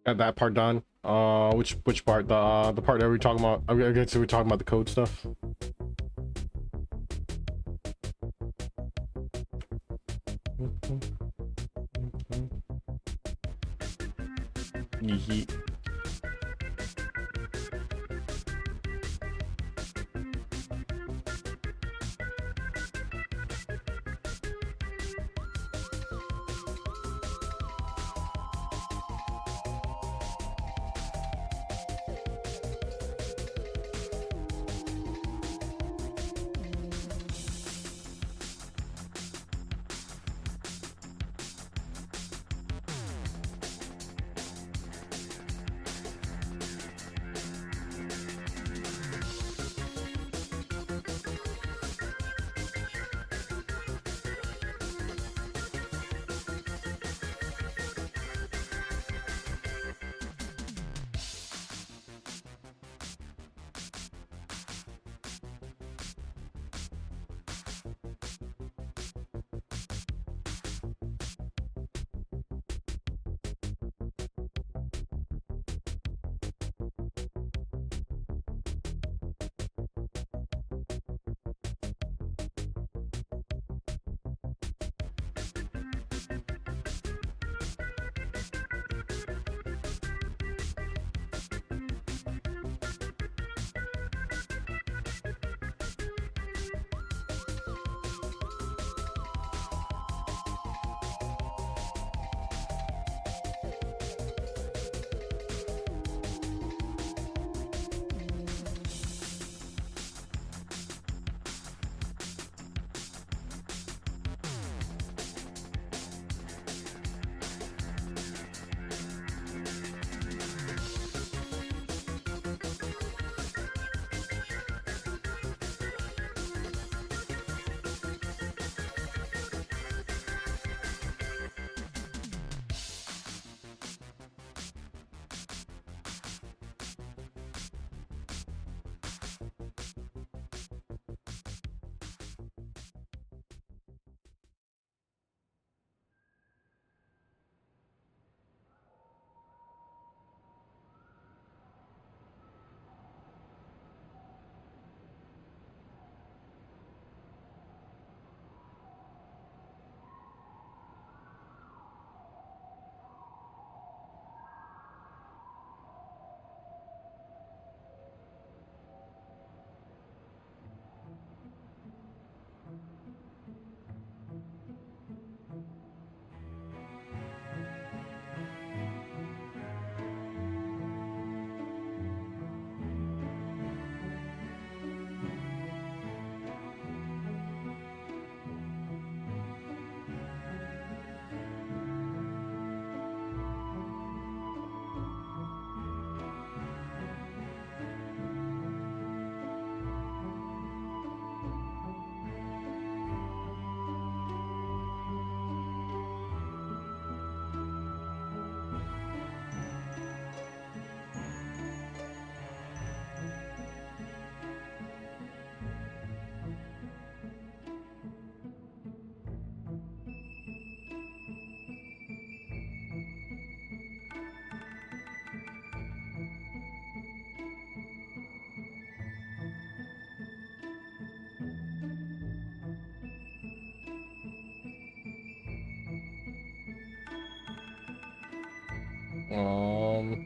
Got that part done. Which part? The part that we're talking about. I guess we're talking about the code stuff. Yeet. Um.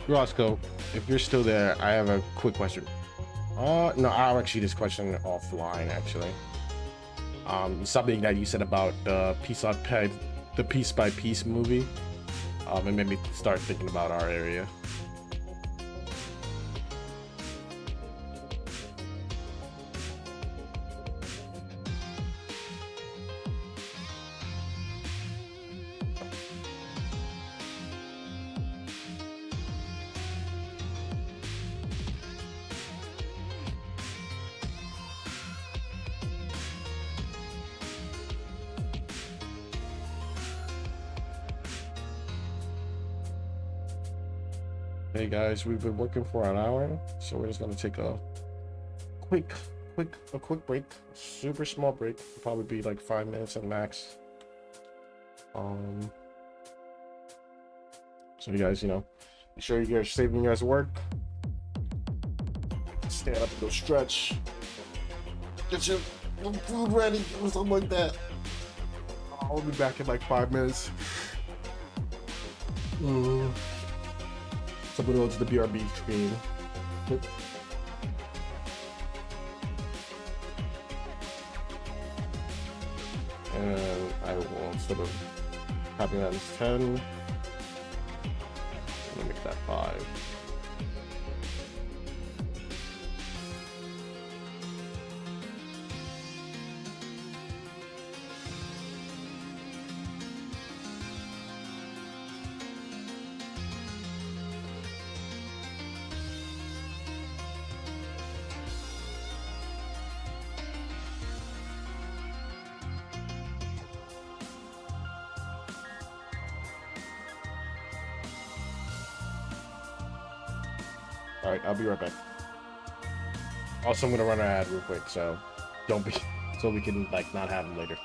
Roscoe, if you're still there, I have a quick question. No, I'll actually this question offline, actually. Something that you said about the the piece by piece movie, it made me start thinking about our area. Hey guys, we've been working for an hour, so we're just gonna take a quick break, super small break, probably be like 5 minutes at max. So you guys, make sure you're saving your guys' work. Stand up and go stretch. Get your food ready or something like that. I'll be back in like 5 minutes. So I'm gonna go to the BRB screen. And I will, instead of having that as 10, I'm gonna make that 5. All right, I'll be right back. Also, I'm gonna run an ad real quick, so so we can like not have them later.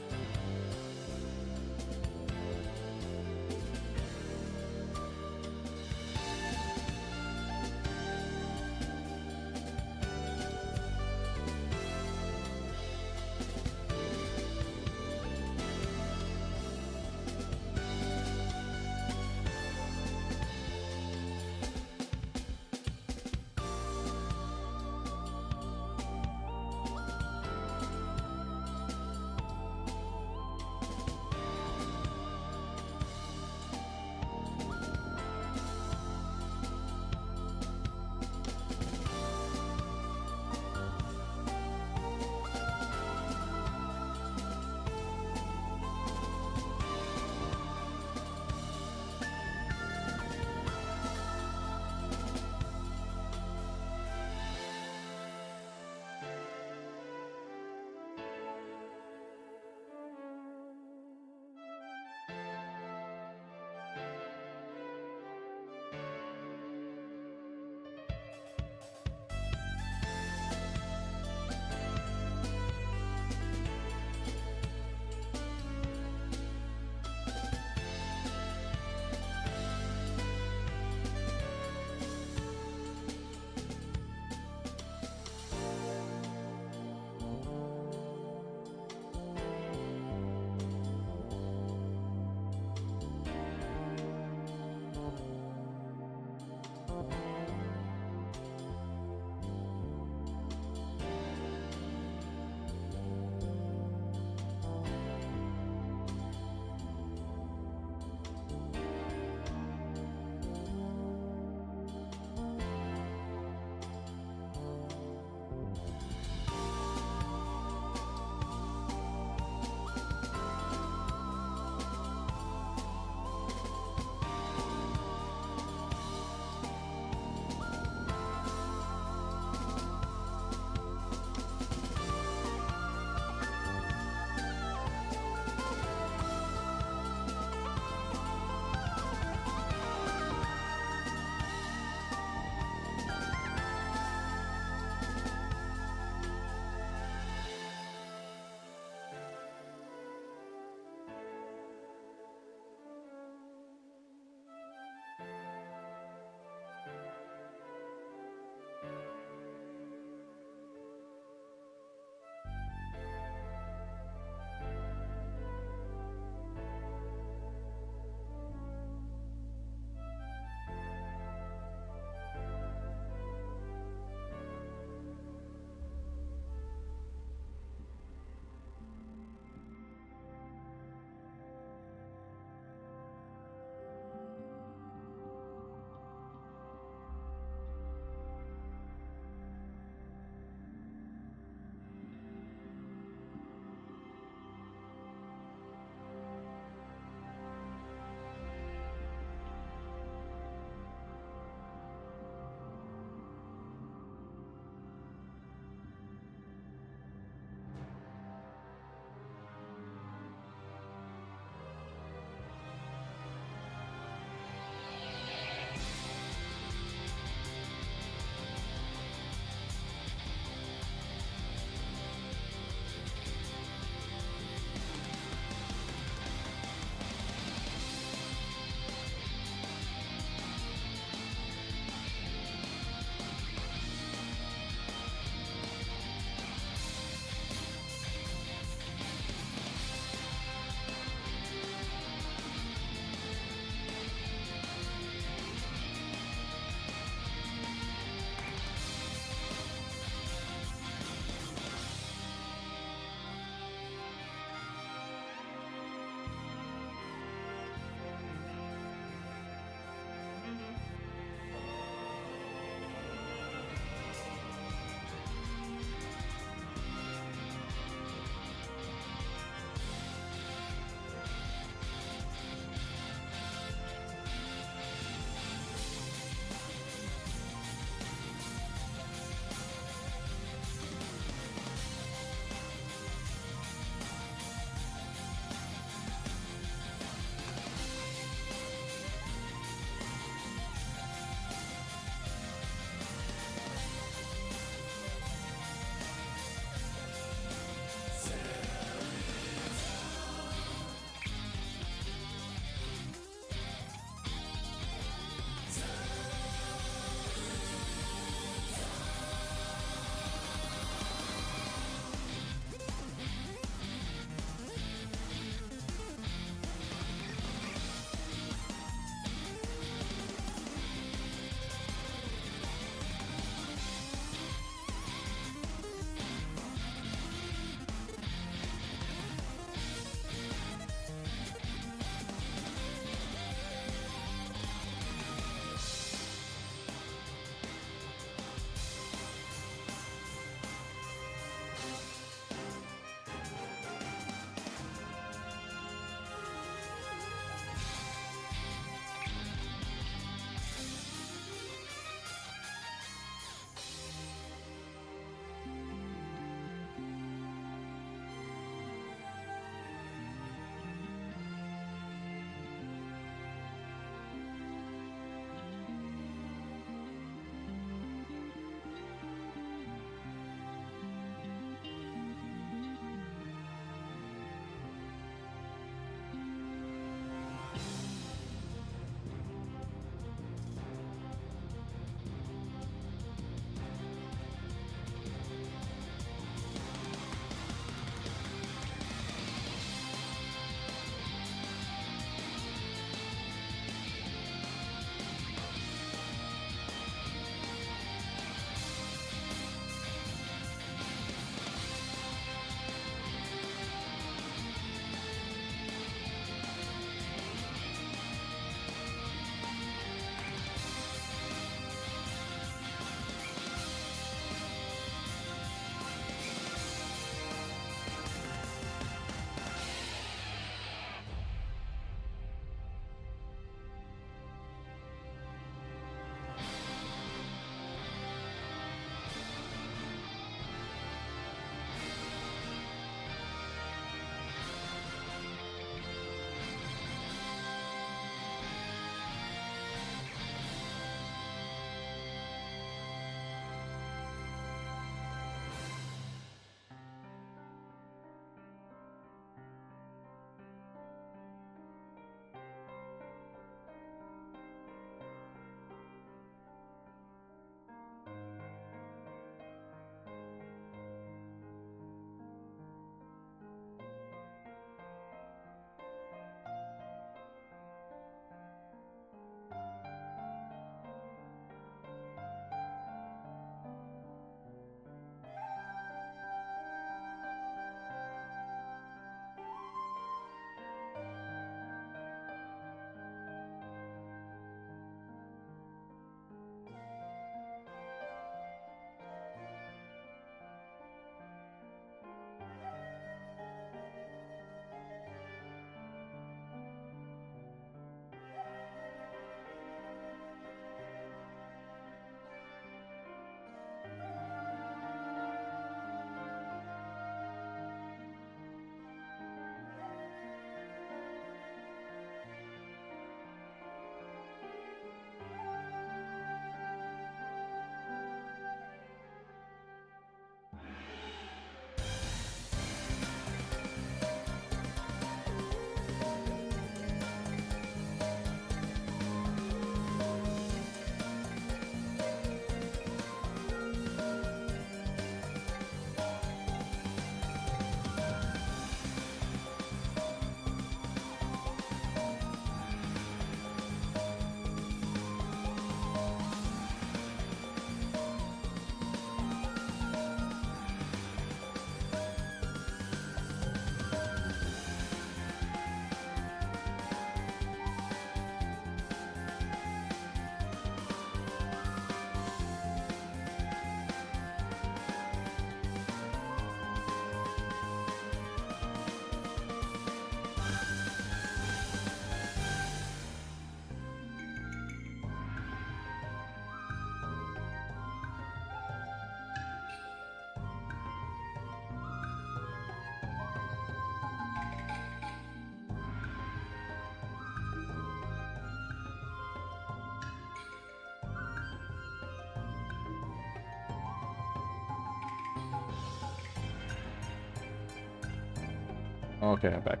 Okay, I'm back.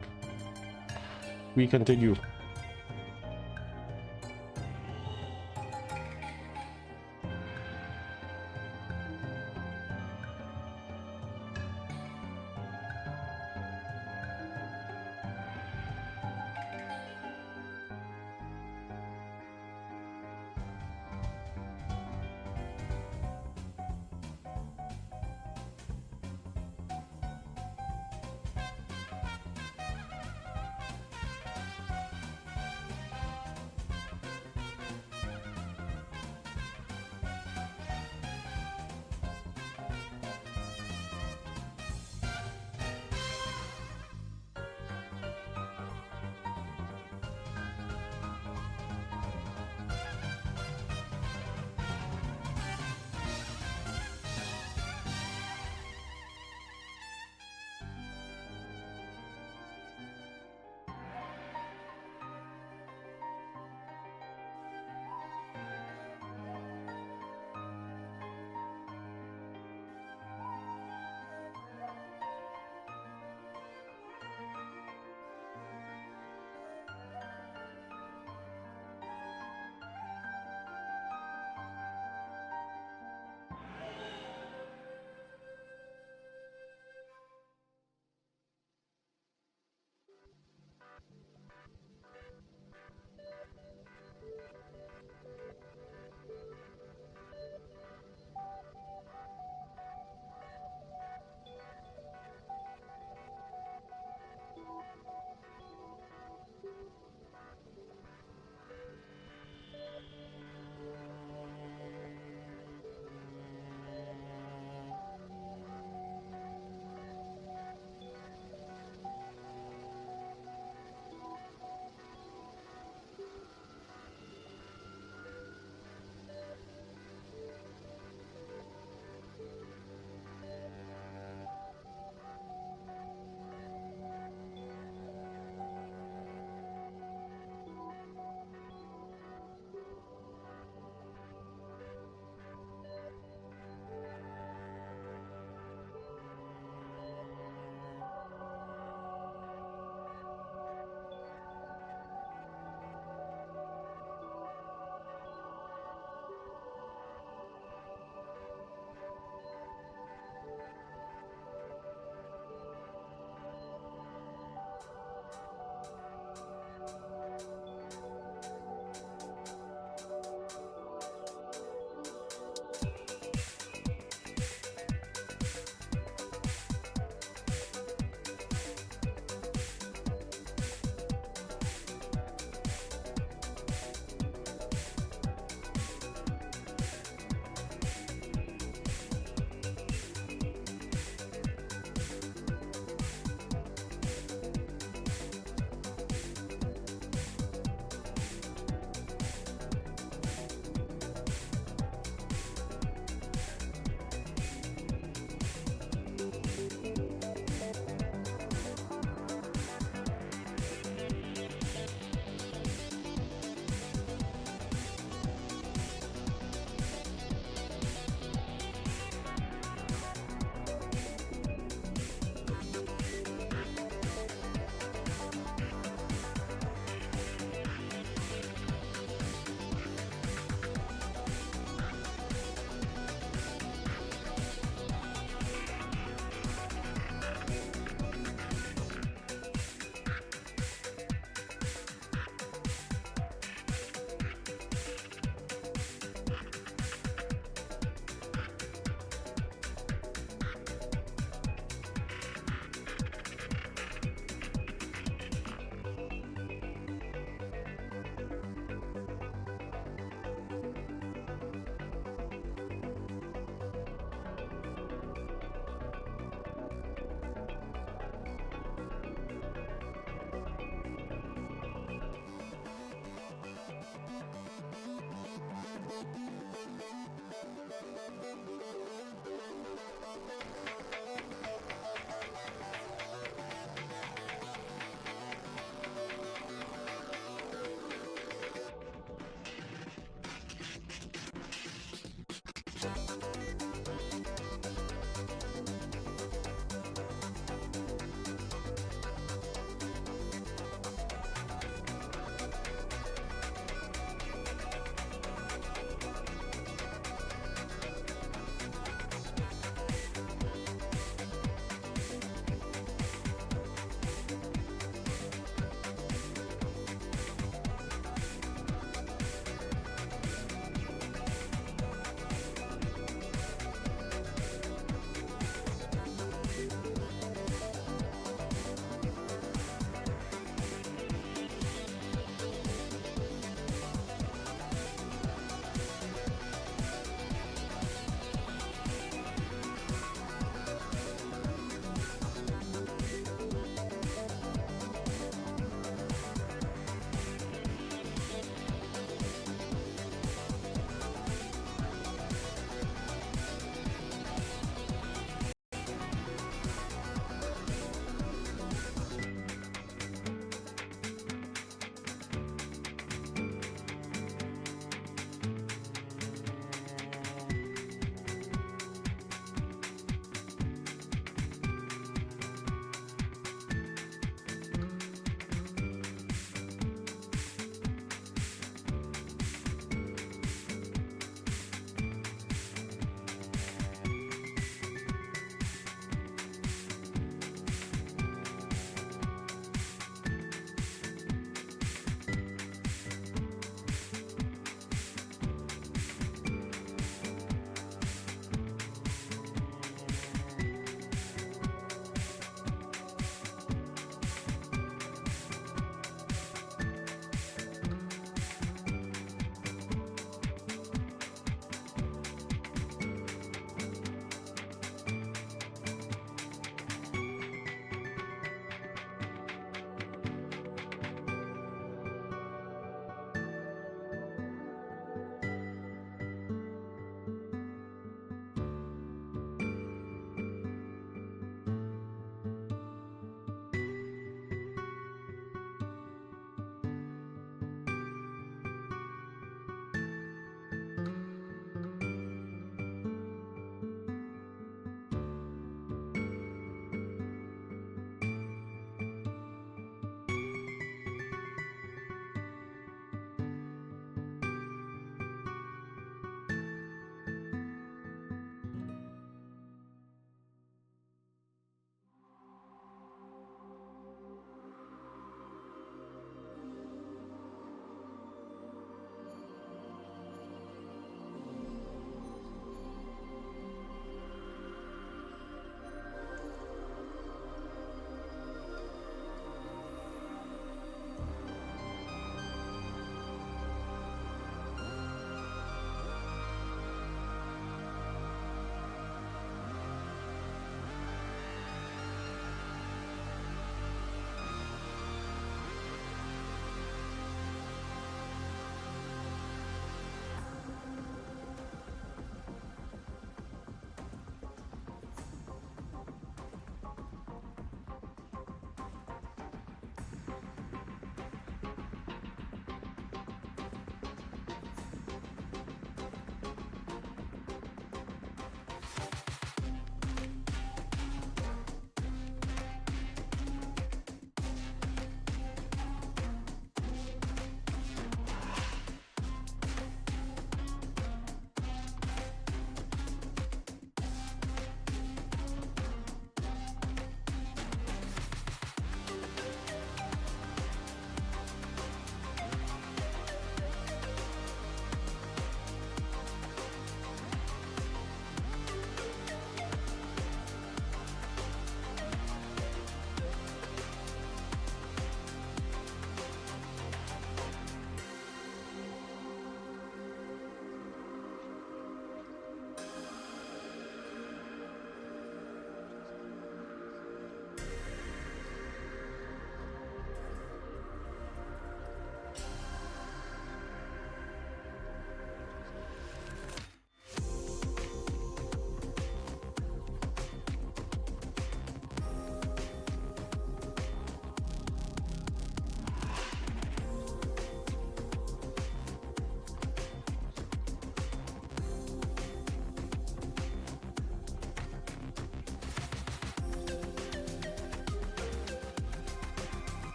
We continue.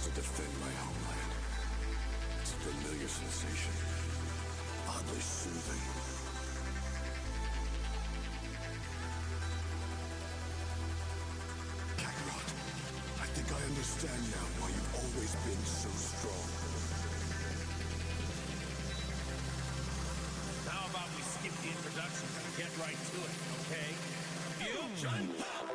to defend my homeland. It's a familiar sensation, oddly soothing. Kakarot, I think I understand now why you've always been so strong. How about we skip the introduction and get right to it, okay? Fusion Pop!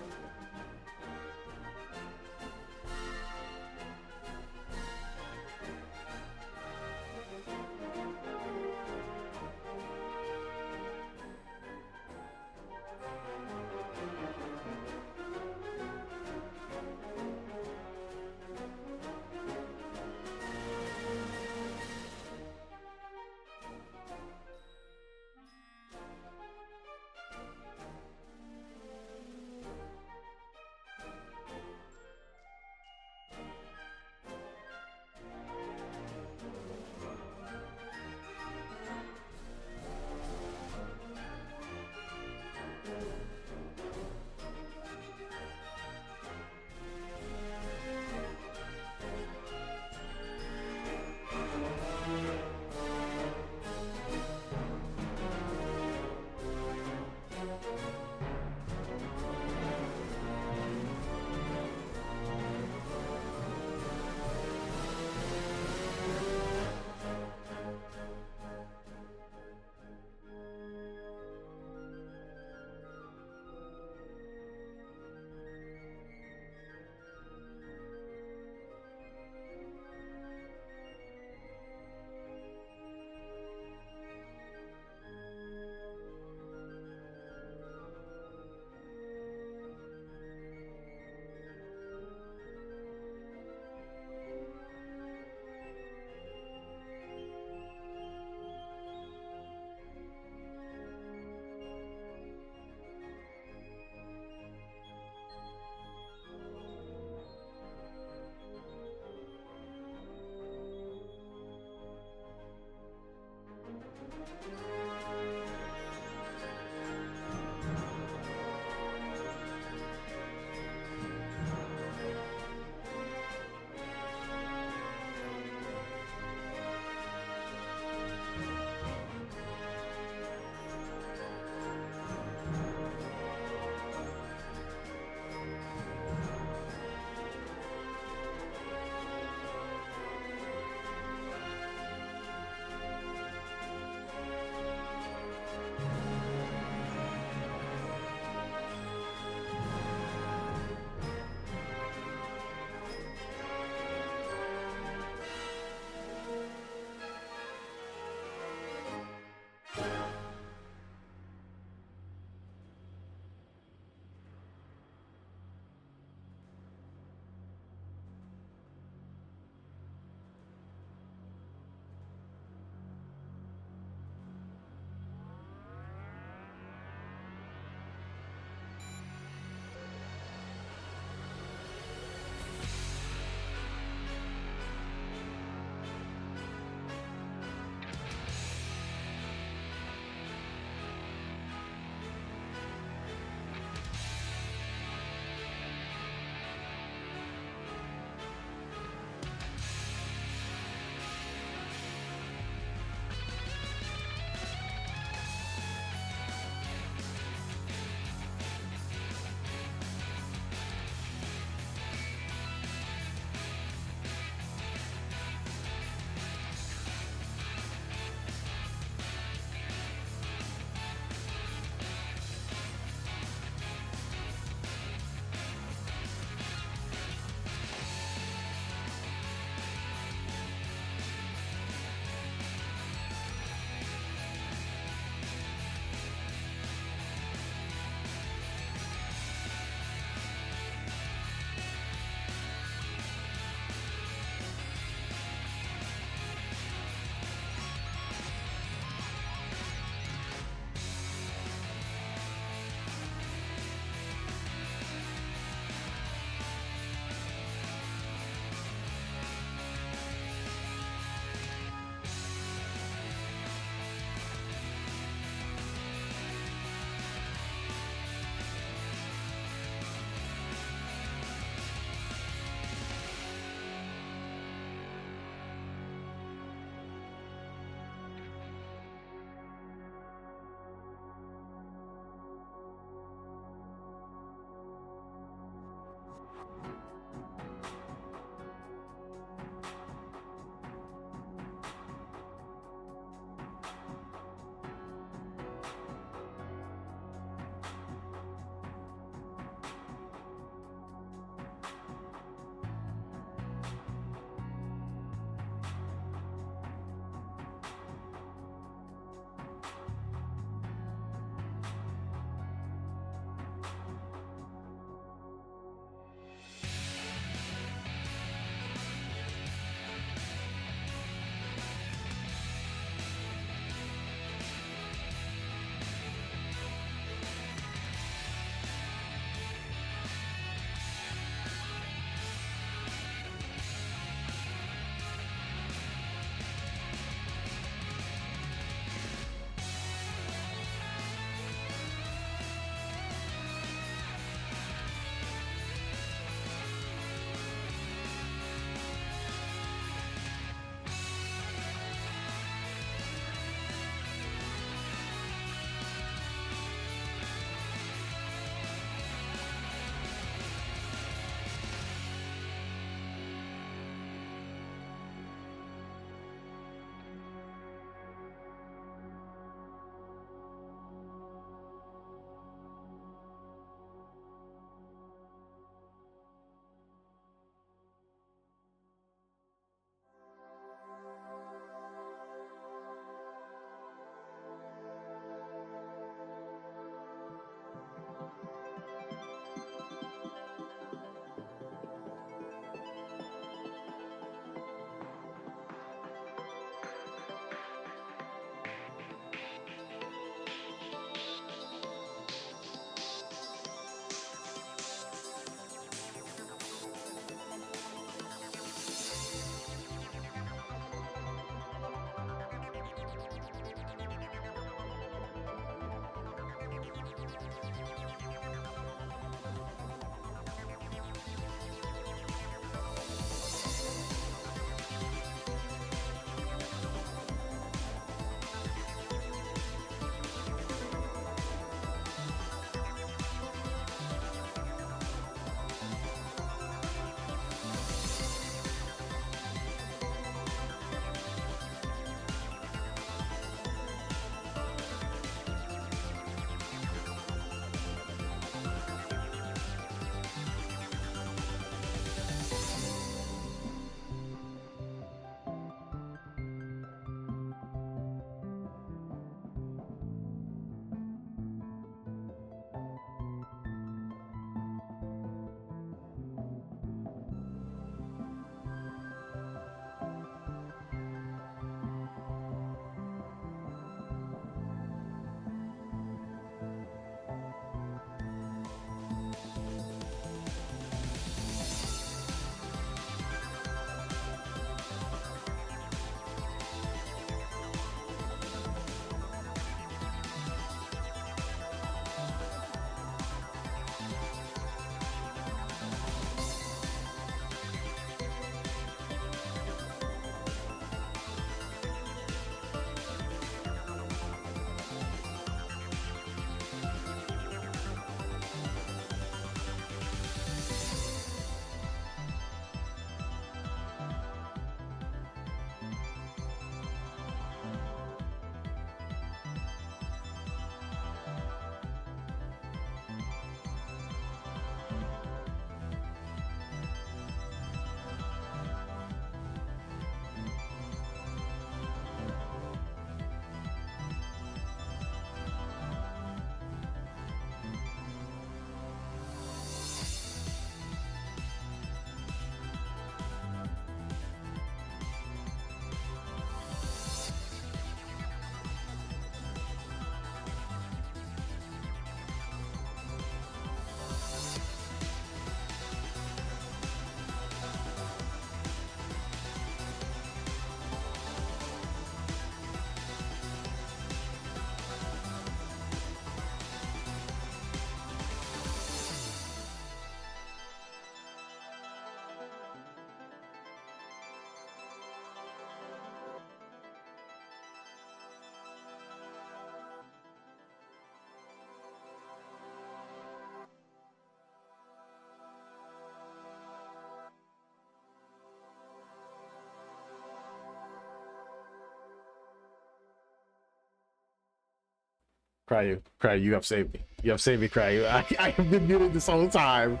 Cry, you have saved me. You have saved me, Cry. I have been muted this whole time.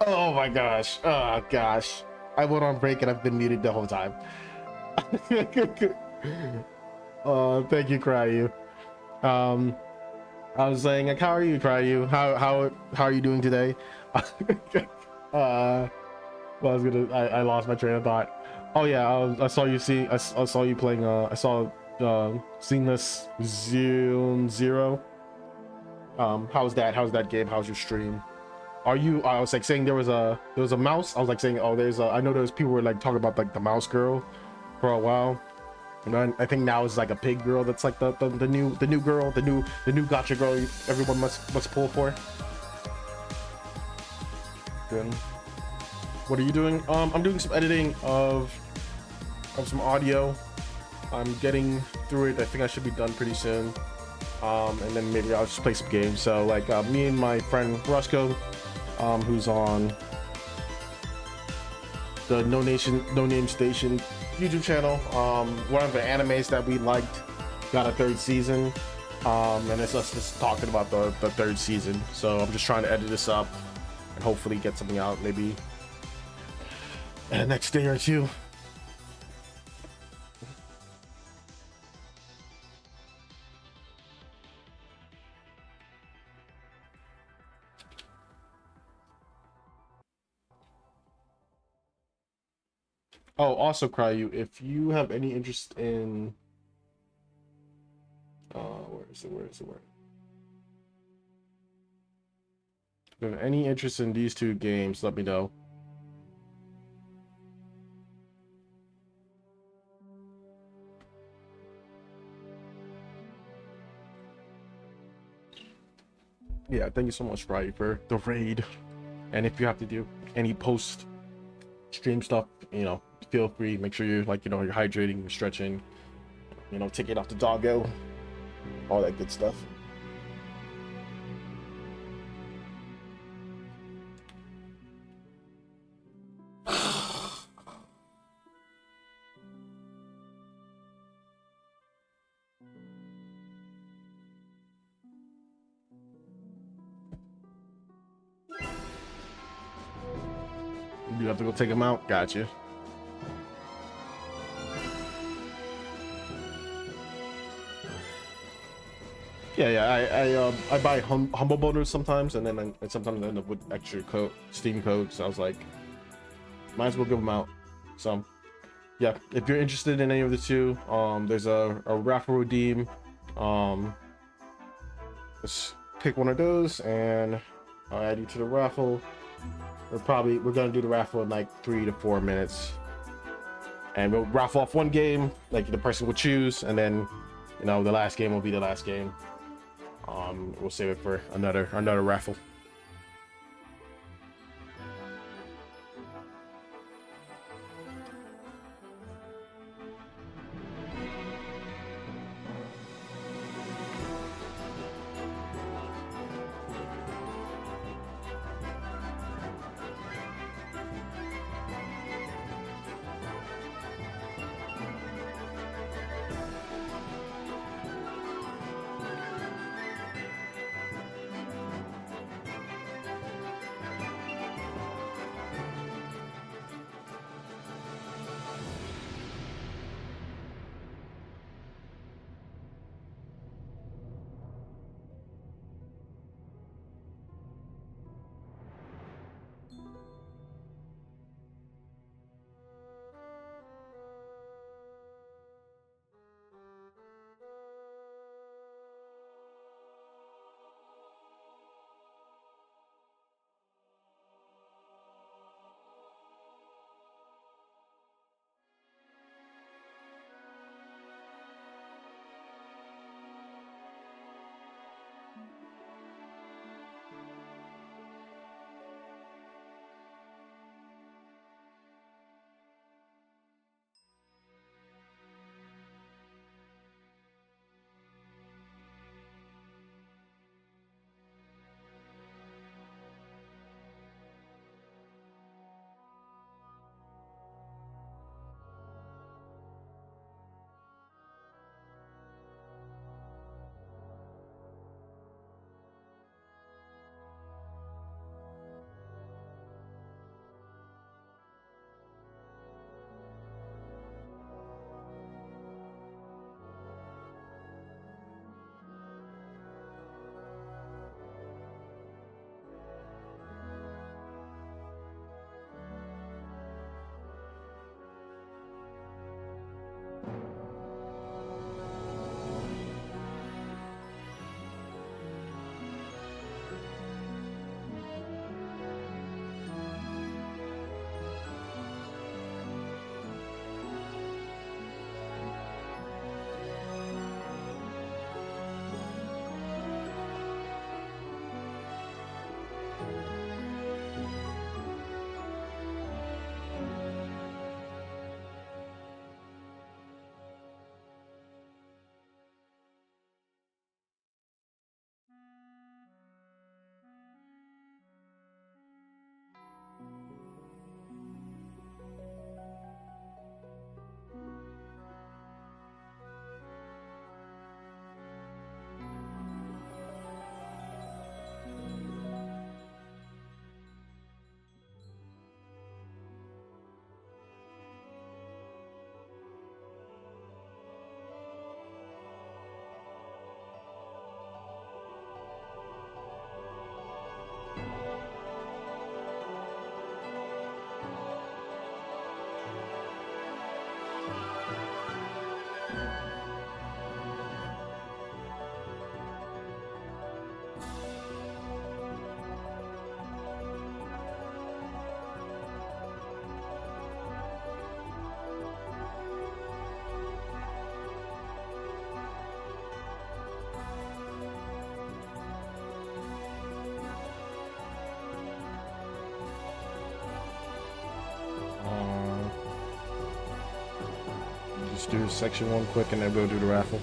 Oh my gosh. Oh gosh. I went on break and I've been muted the whole time. Thank you, Cry. I was saying, like, how are you, Cry? How are you doing today? Well, I lost my train of thought. Oh yeah, I saw you I saw you playing. I saw Seamless Zero. How's that game? How's your stream? Are you? I was like saying there was a mouse. I was like saying, oh, I know there's people were like talking about like the mouse girl for a while. And then I think now it's like a pig girl that's like the new girl, the new gotcha girl everyone must pull for. Good. What are you doing? I'm doing some editing of some audio. I'm getting through it. I think I should be done pretty soon. And then maybe I'll just play some games. So like me and my friend Roscoe, who's on the No Name Station YouTube channel. One of the animes that we liked got a 3rd season. And it's us just talking about the 3rd season. So I'm just trying to edit this up and hopefully get something out maybe in the next day or two. Oh, also, Cryu, if you have any interest in where is it? If you have any interest in these 2 games, let me know. Yeah, thank you so much, Cryu, for the raid. And if you have to do any post stream stuff, you know, feel free. Make sure you're like, you know, you're hydrating, you're stretching, you know, taking off the doggo, all that good stuff. You have to go take him out. Gotcha. Yeah. I buy humble bundles sometimes, and then I sometimes end up with extra Steam codes. So I was like, might as well give them out. So yeah, if you're interested in any of the 2, there's a raffle redeem. Let's pick one of those, and I'll add you to the raffle. We're gonna do the raffle in like 3 to 4 minutes, and we'll raffle off one game, like the person will choose, and then, you know, the last game will be the last game. We'll save it for another raffle. just do section 1 quick and then we'll do the raffle.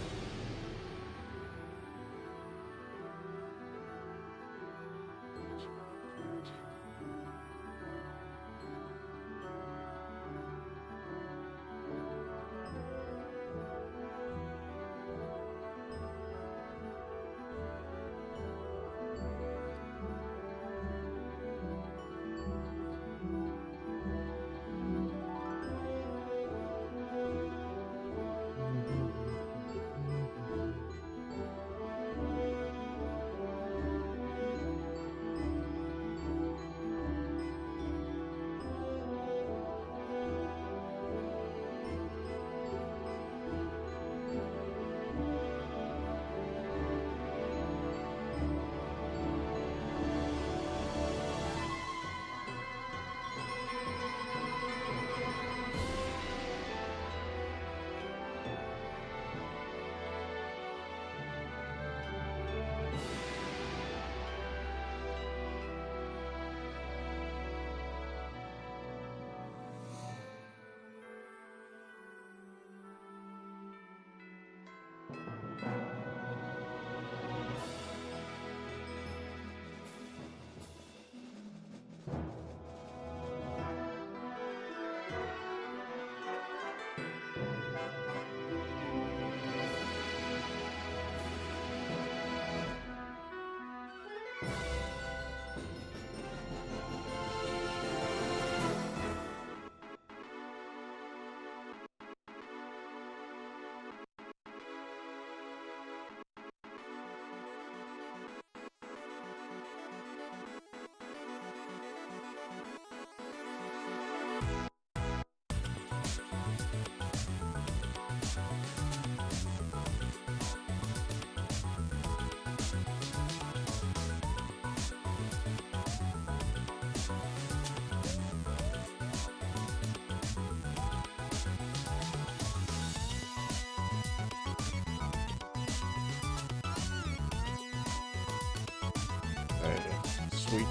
Sweet.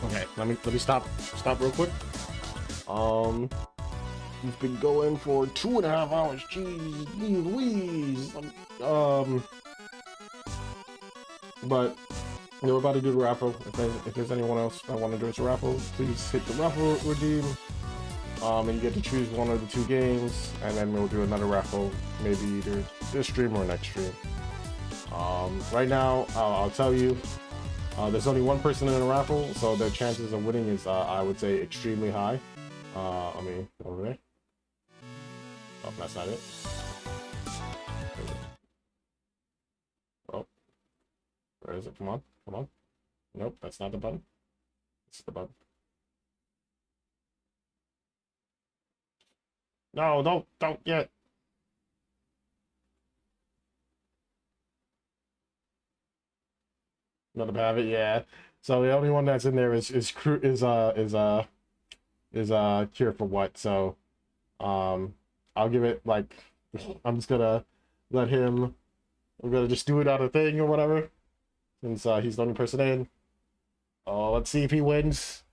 Okay, let me stop real quick. We've been going for 2.5 hours. Jeez Louise. But yeah, we're about to do the raffle. If there's anyone else that want to do this raffle, please hit the raffle redeem. And you get to choose one of the 2 games, and then we'll do another raffle, maybe either this stream or next stream. Right now, I'll tell you, there's only 1 person in the raffle, so the chances of winning is, I would say, extremely high. I mean, over there. Oh, that's not it. Oh, where is it? Come on, come on. Nope, that's not the button. It's the button. No, don't yet. Another have it, yeah. So the only one that's in there is Cure for What. So I'll give it like I'm just gonna let him. I'm gonna just do it out of thing or whatever, since he's the only person in. Oh, let's see if he wins.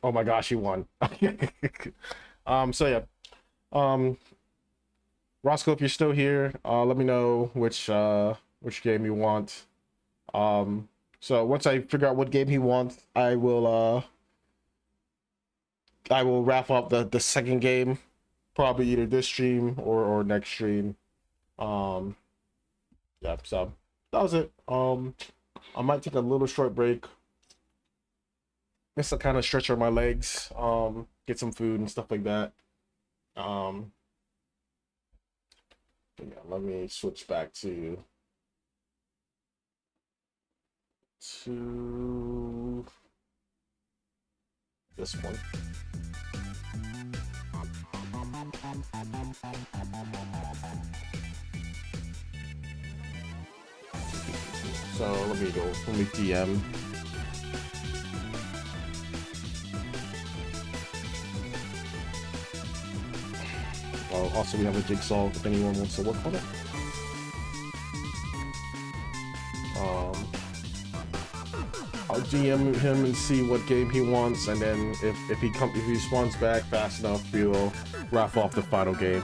Oh my gosh, he won. So yeah. Roscoe, if you're still here, let me know which game you want. So once I figure out what game he wants, I will wrap up the second game, probably either this stream or next stream. Yeah, so that was it. I might take a little short break. Just to kind of stretch out my legs, get some food and stuff like that. Yeah, let me switch back to this one. So let me DM. Also, we have a jigsaw if anyone wants to work on it. I'll DM him and see what game he wants, and then if he responds back fast enough, we will wrap off the final game.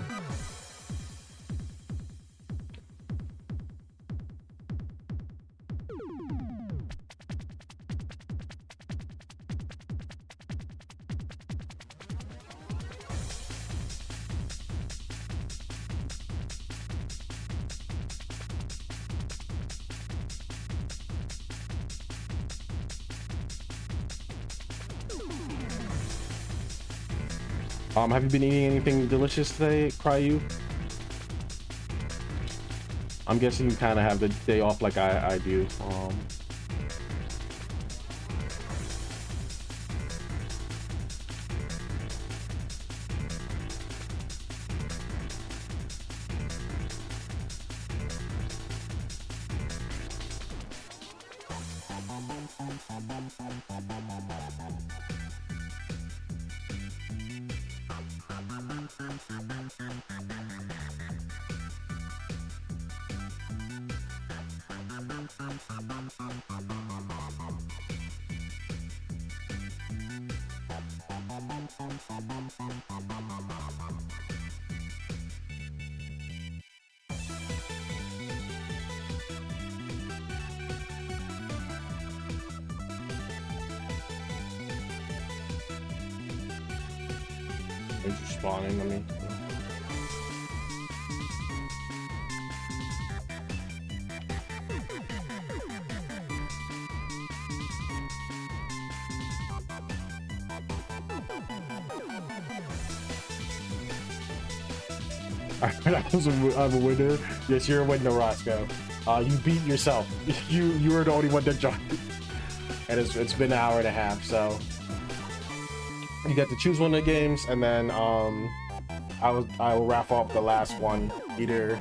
Have you been eating anything delicious today, Cryu? I'm guessing you kind of have the day off like I do. It's respawning, I mean. I'm a winner. Yes, you're a winner, Roscoe. You beat yourself. You were the only one that joined. And it's been an hour and a half, so you get to choose one of the games, and then I will wrap up the last one either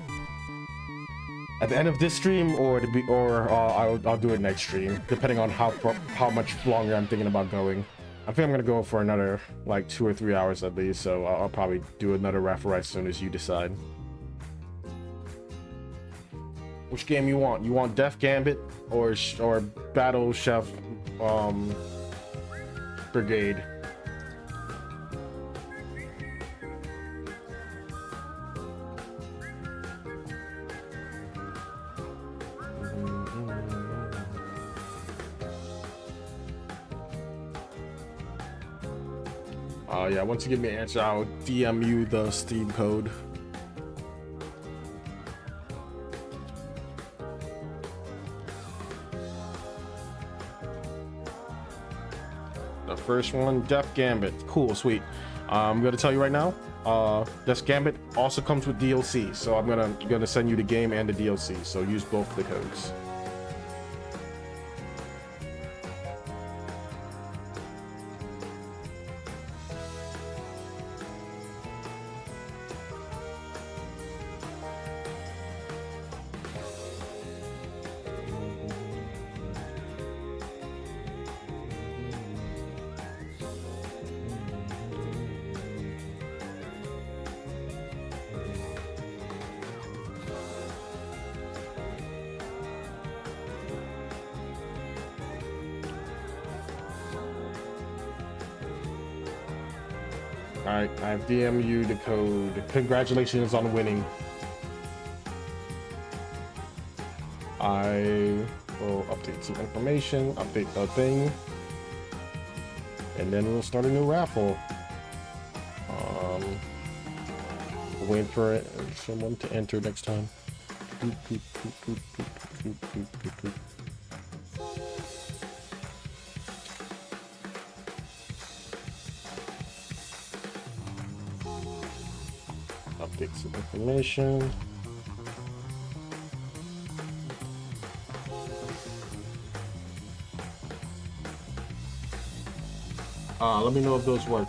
at the end of this stream or I'll do it next stream, depending on how much longer I'm thinking about going. I think I'm gonna go for another like 2 or 3 hours at least, so I'll probably do another raffle as soon as you decide. Which game you want? You want Death Gambit or Battle Chef Brigade? Yeah, once you give me an answer, I'll DM you the Steam code. The first one, Death Gambit. Cool, sweet. I'm gonna tell you right now, Death Gambit also comes with DLC, so I'm gonna send you the game and the DLC, so use both the codes. Alright, I have DMU the code. Congratulations on winning. I will update some information, update the thing, and then we'll start a new raffle. Wait for someone to enter next time. Update some information. Let me know if those work.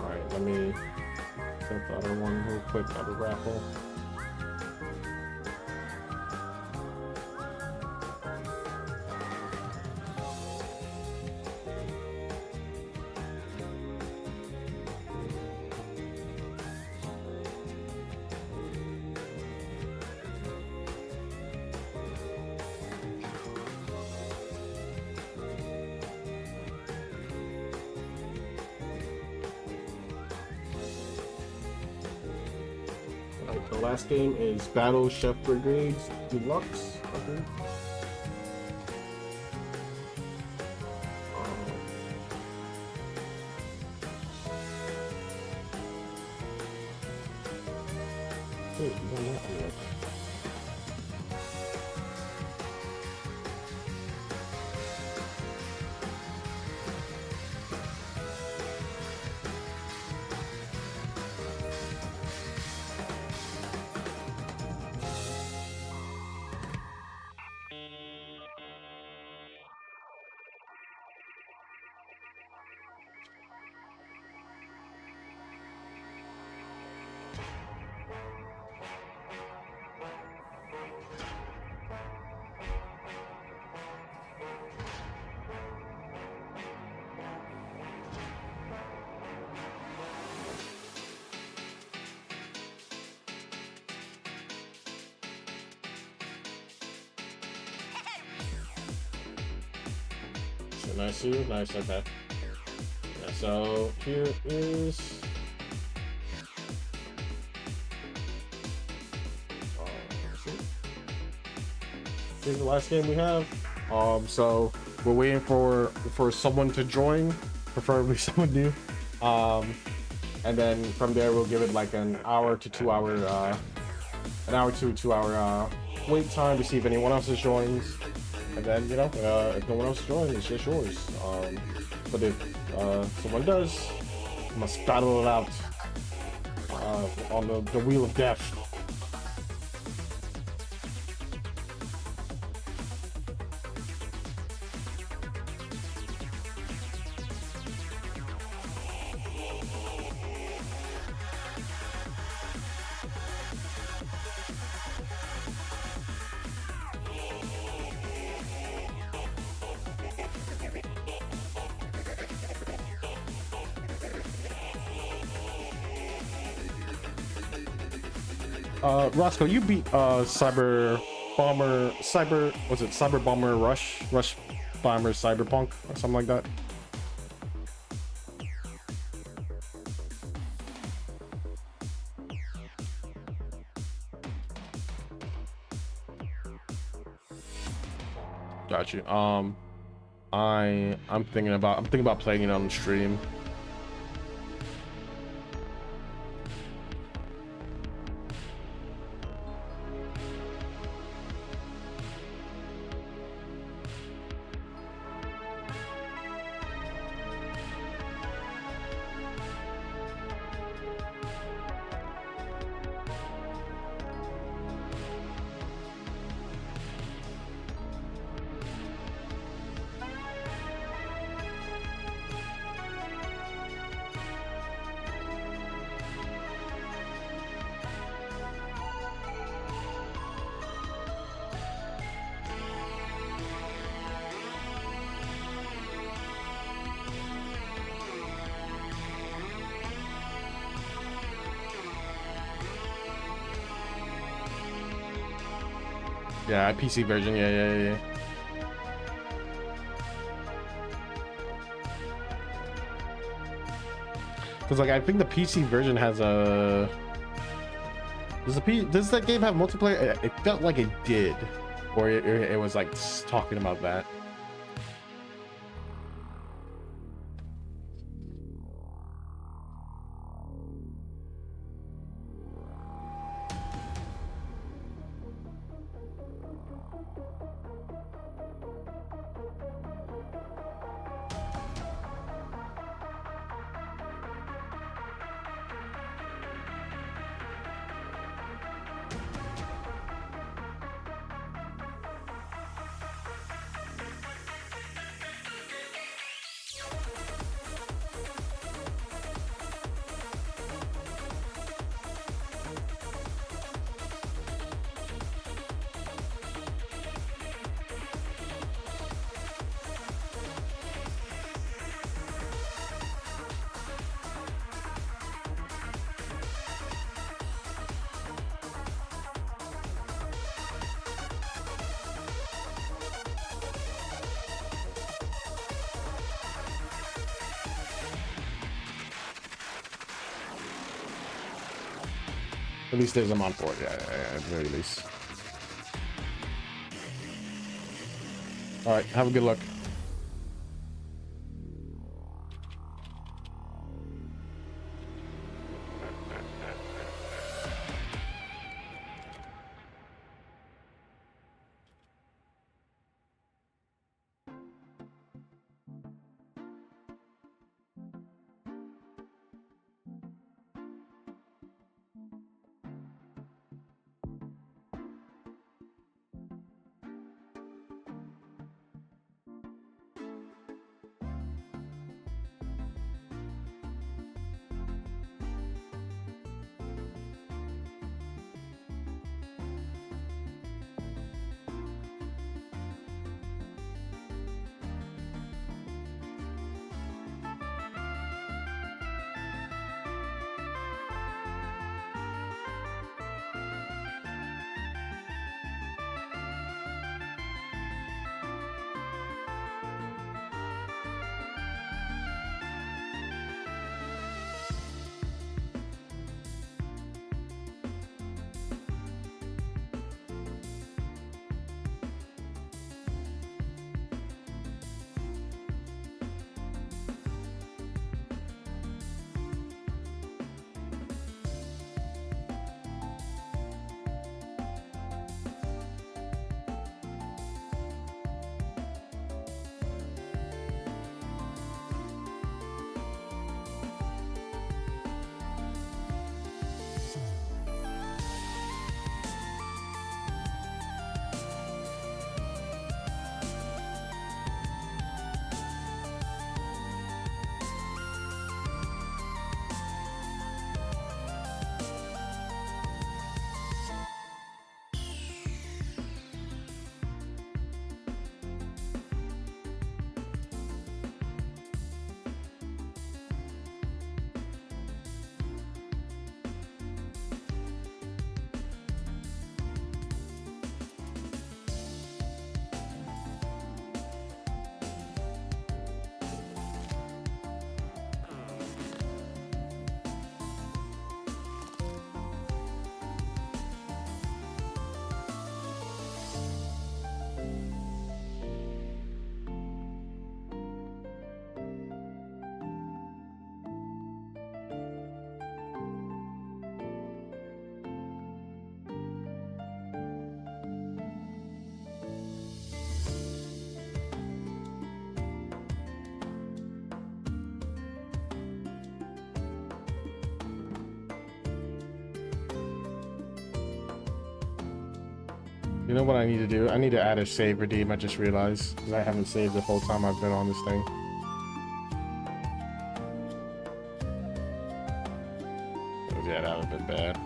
Alright, let me set the other one real quick, other raffle. The last game is Battle Chef Brigades Deluxe, I think. Wait, no, not yet. Nice, you. Nice, okay. Yeah, so here is. Here's the last game we have. So we're waiting for someone to join, preferably someone new. And then from there we'll give it like an hour to 2 hour, wait time to see if anyone else has joined. And then, you know, if no one else joins, it's just yours. But if someone does, you must battle it out on the wheel of death. Roscoe, you beat Cyber Bomber Rush Bomber Cyberpunk or something like that. Got you. I'm thinking about playing it on the stream. Yeah, PC version. Yeah. Because like I think the PC version has a. Does that game have multiplayer? It felt like it did, or it was like talking about that. At least there's a mod for it, yeah, at the very least. All right, have a good luck. You know what I need to do? I need to add a save redeem, I just realized. Because I haven't saved the whole time I've been on this thing. Yeah, that would have been bad.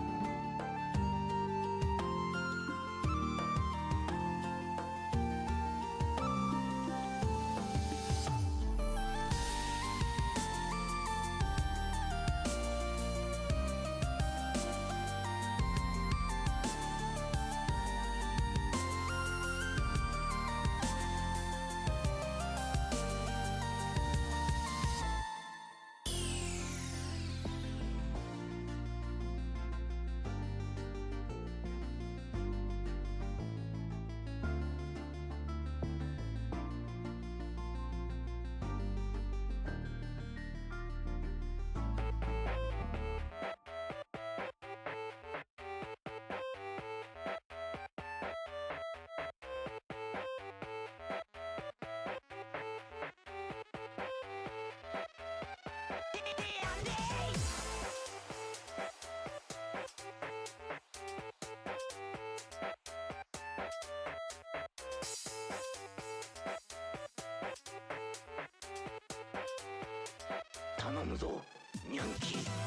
頼むぞニャンキー。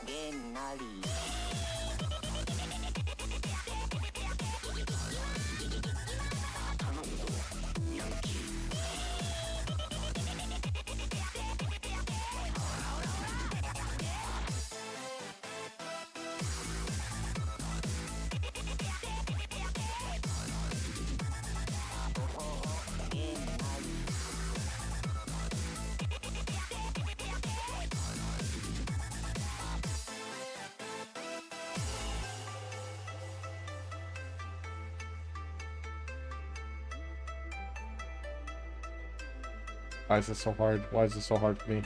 げんなり。頼むぞニャンキー。Why is this so hard? Why is this so hard for me?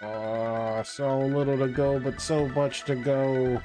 So little to go, but so much to go.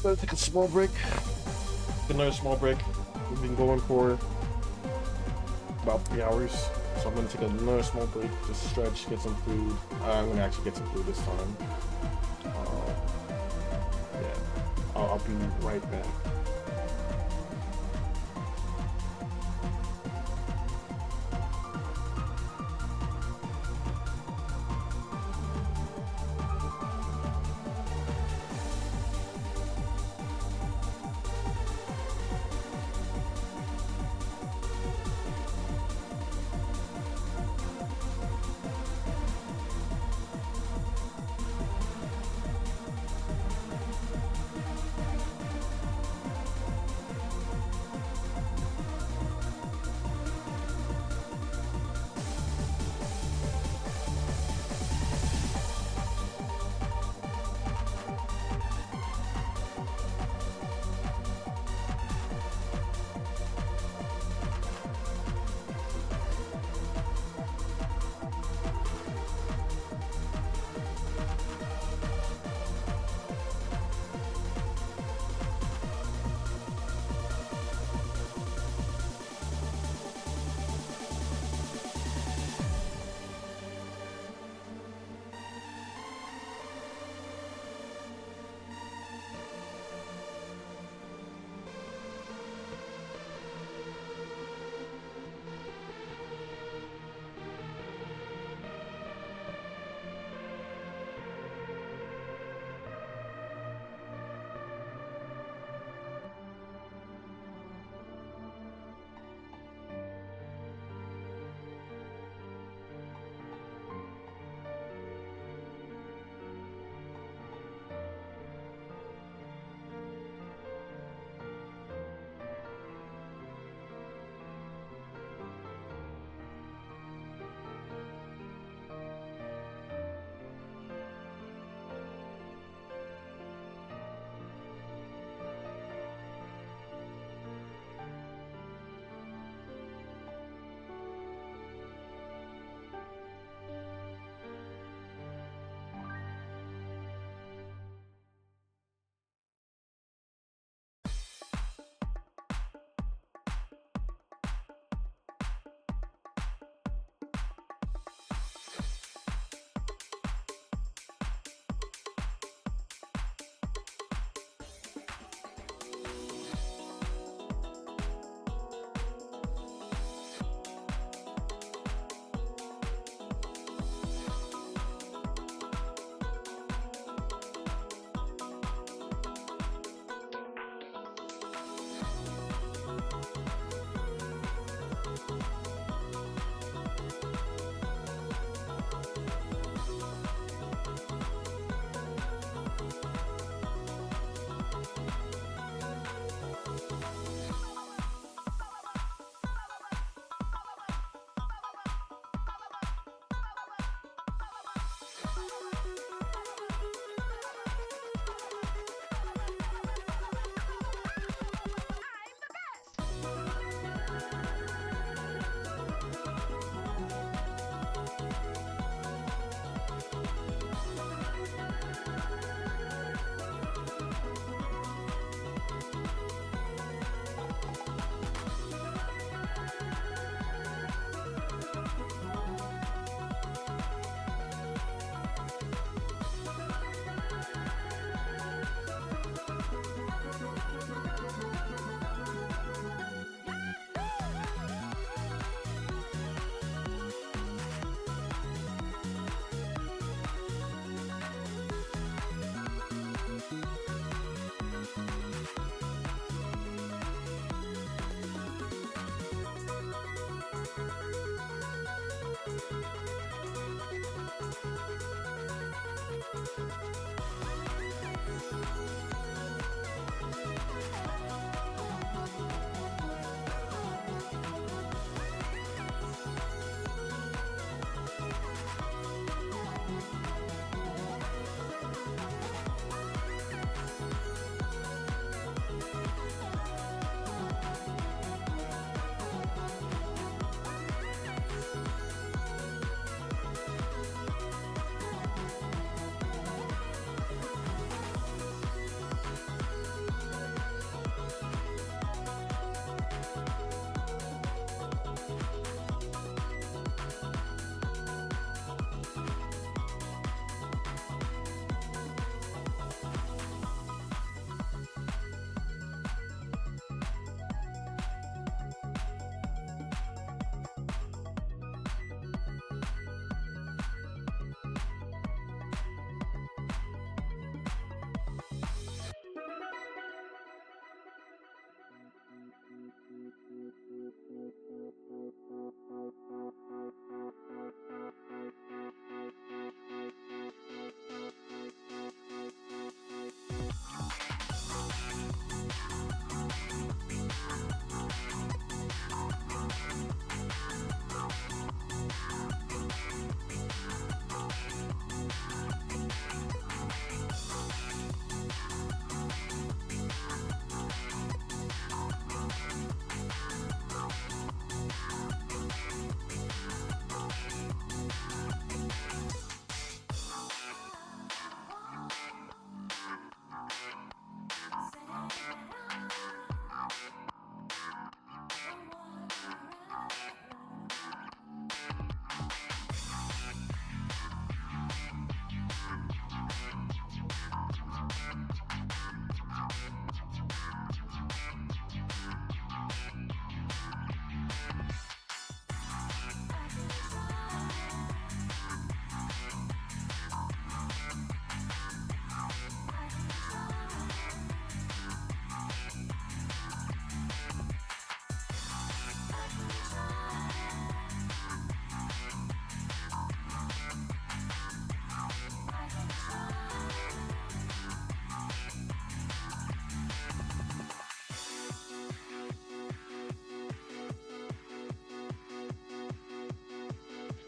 Gonna take a small break. Another small break. We've been going for about 3 hours. So I'm gonna take another small break, just stretch, get some food. I'm gonna actually get some food this time. Yeah, I'll be right back.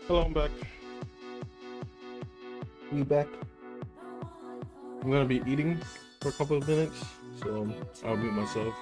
Hello, I'm back. We back. I'm gonna be eating for a couple of minutes, so I'll mute myself.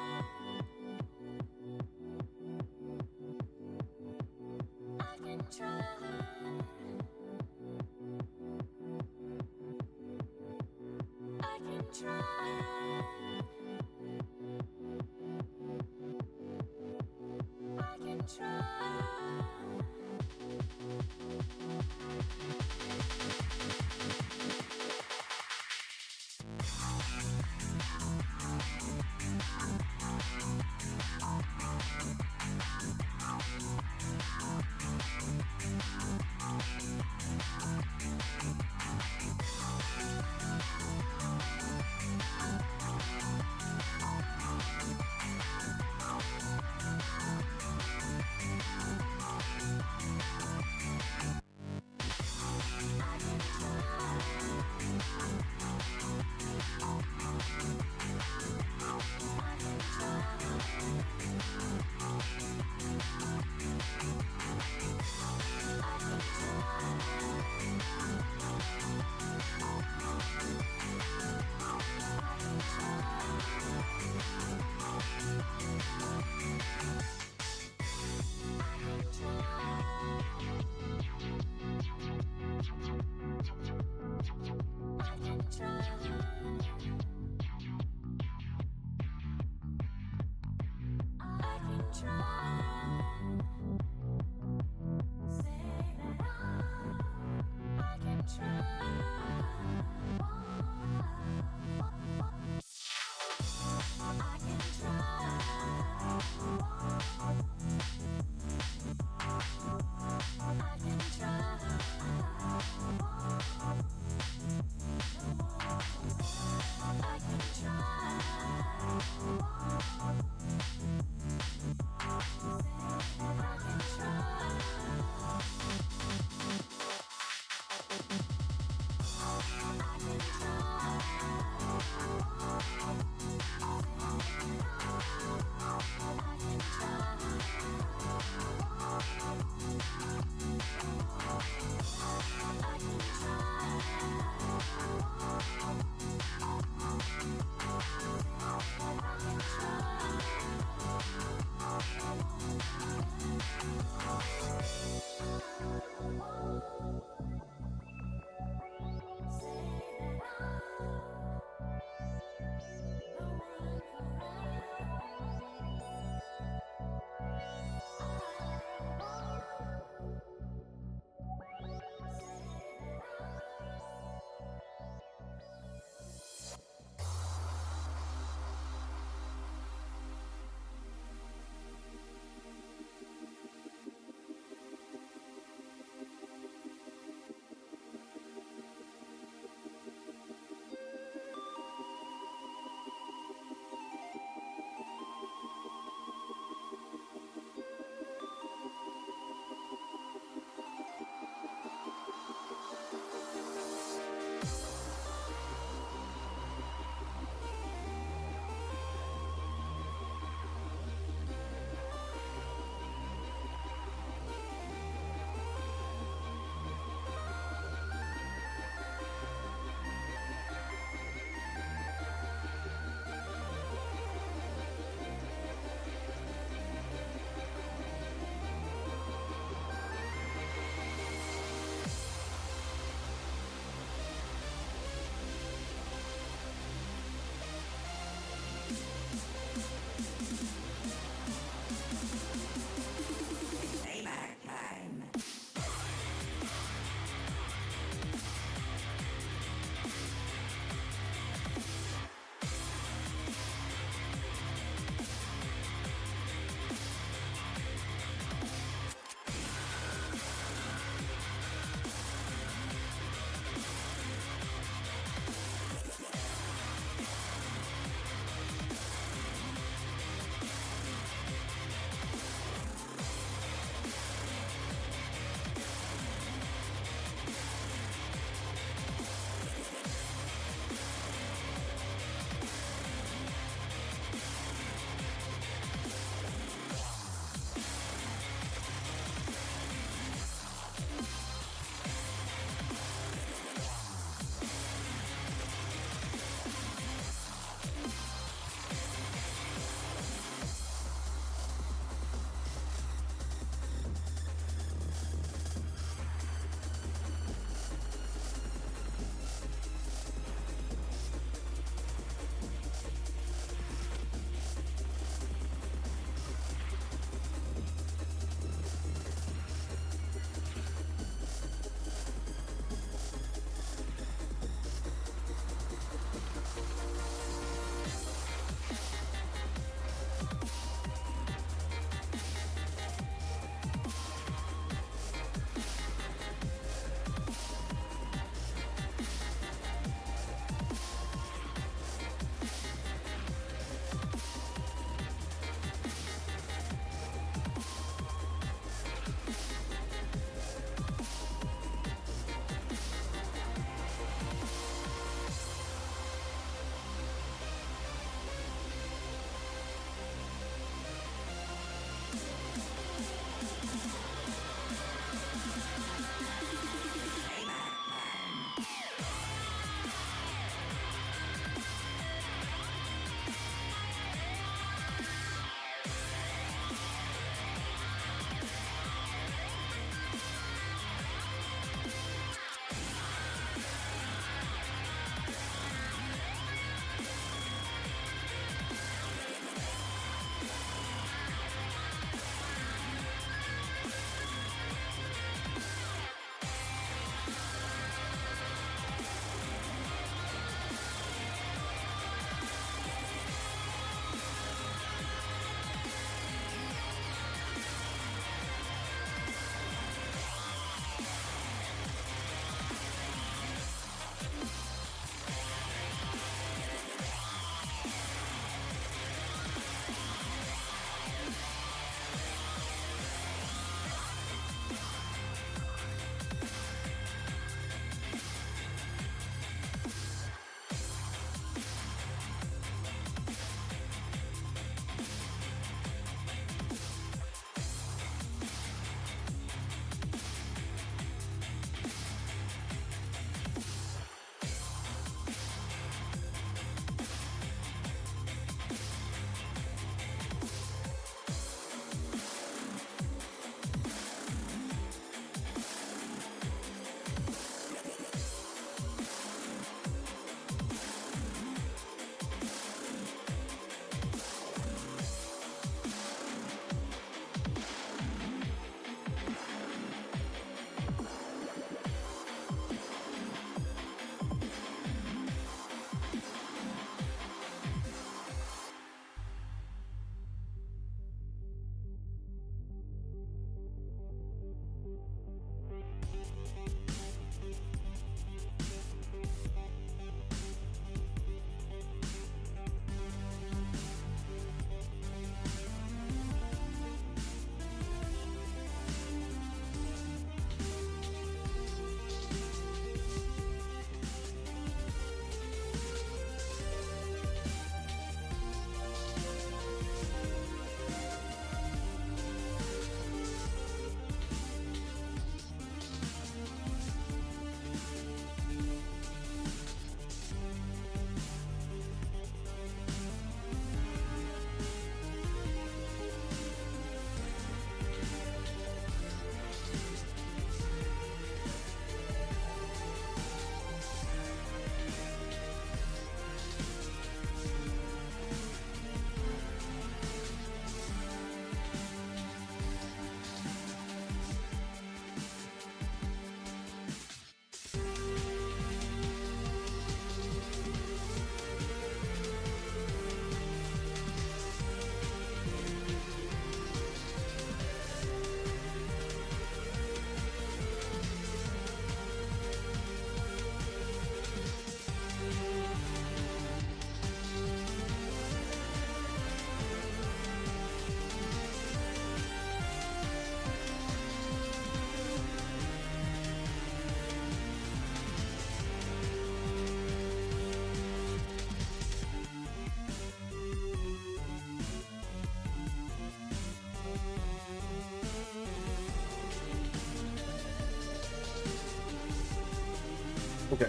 Okay,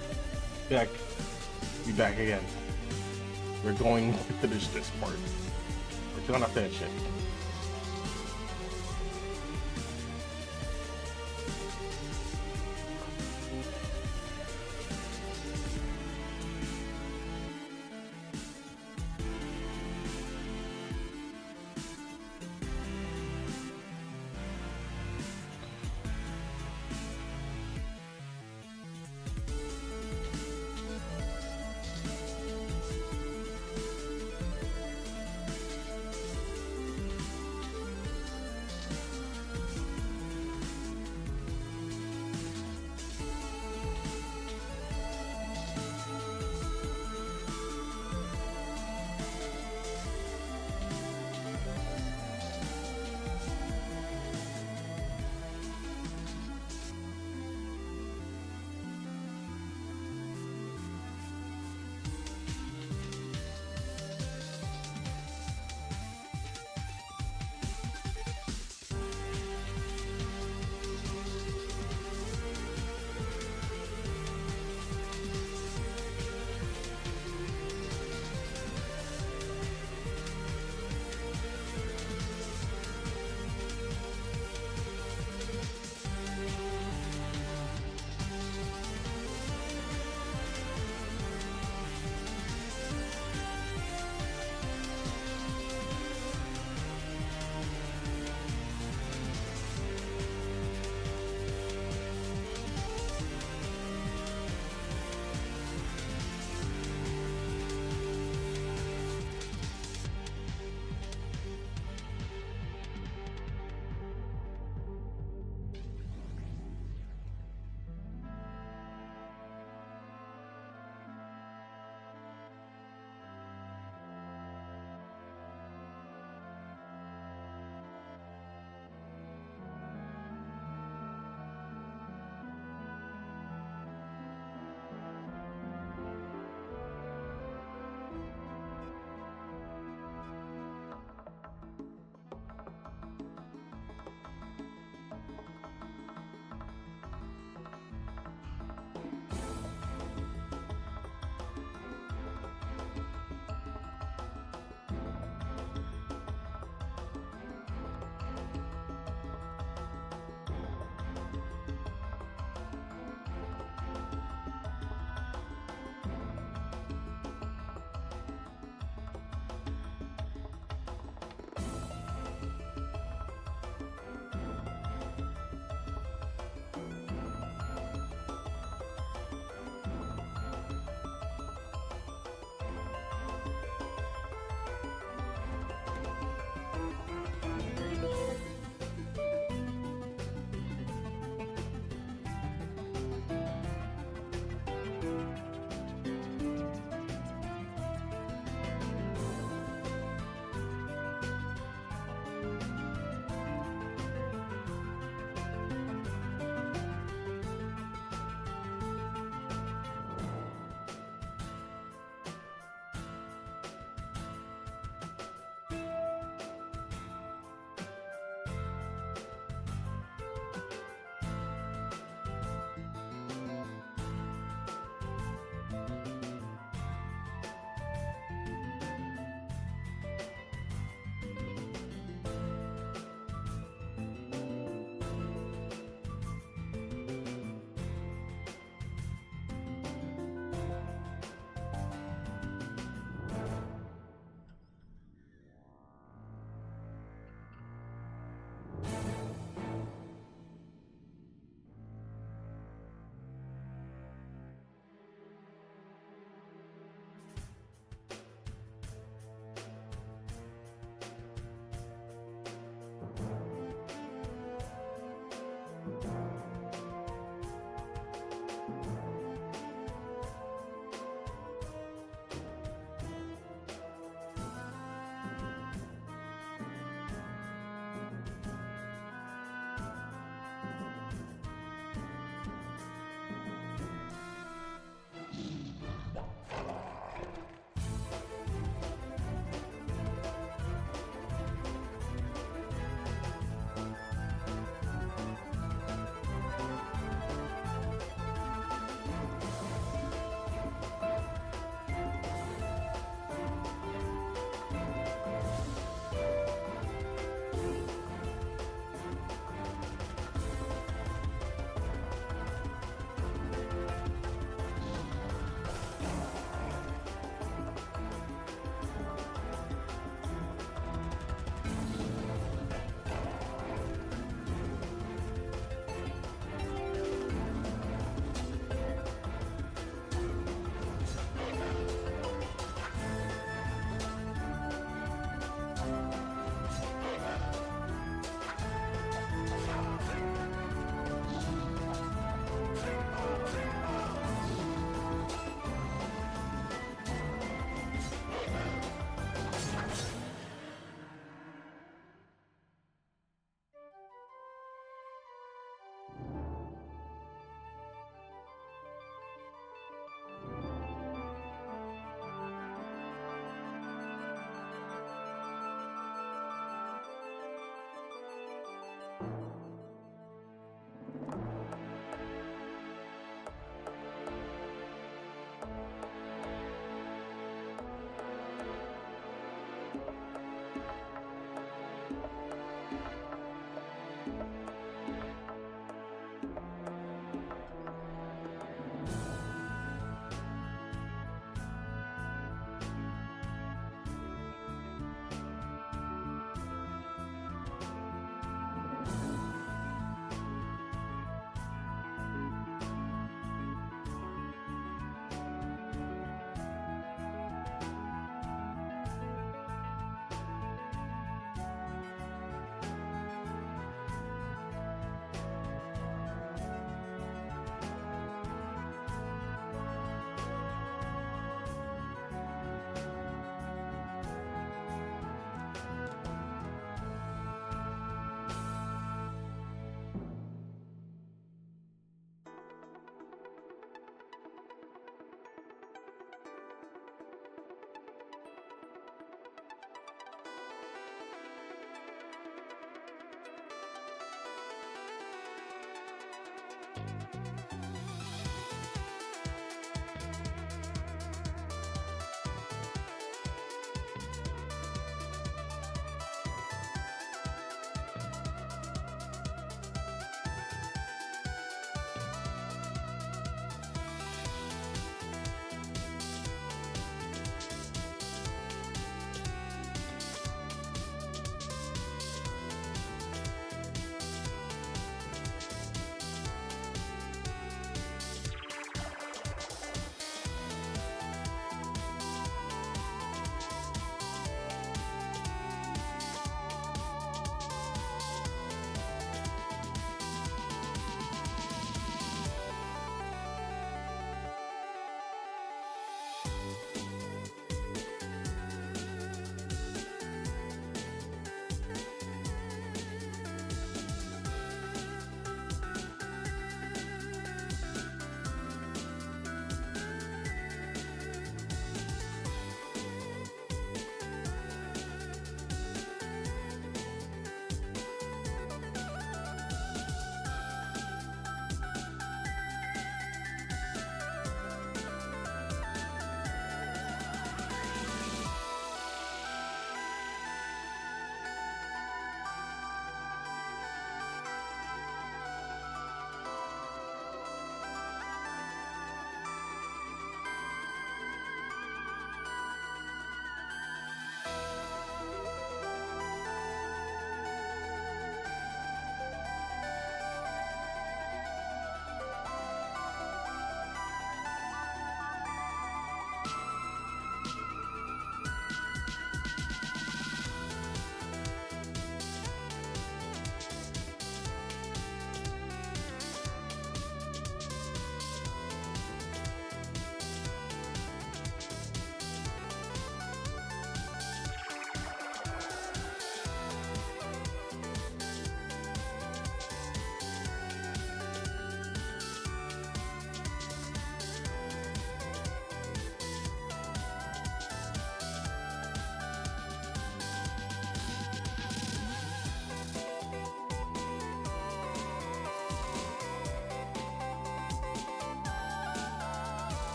back. Be back again. We're going to finish this part. We're gonna finish it.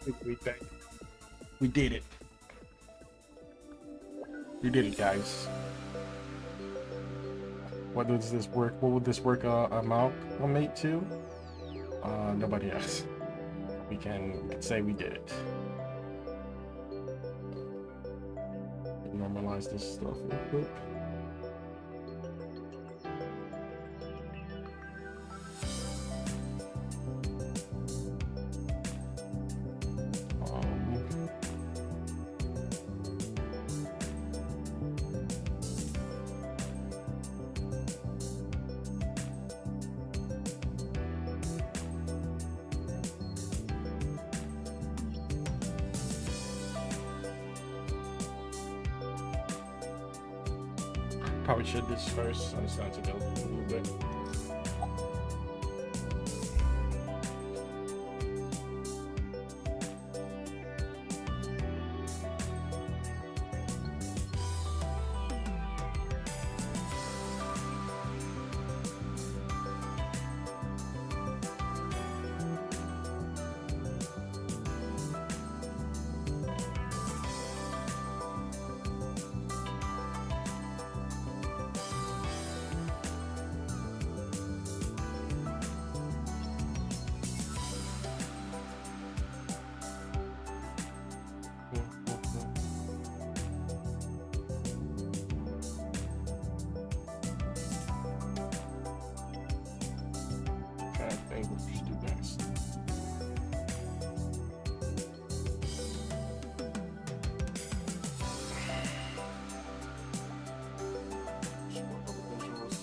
We did it. We did it, guys. What does this work? What would this work amalgamate to? Nobody knows. We can say we did it. Normalize this stuff real quick. Probably should this first. I'm starting to go a little bit. I think we should do next. Just work on the visuals.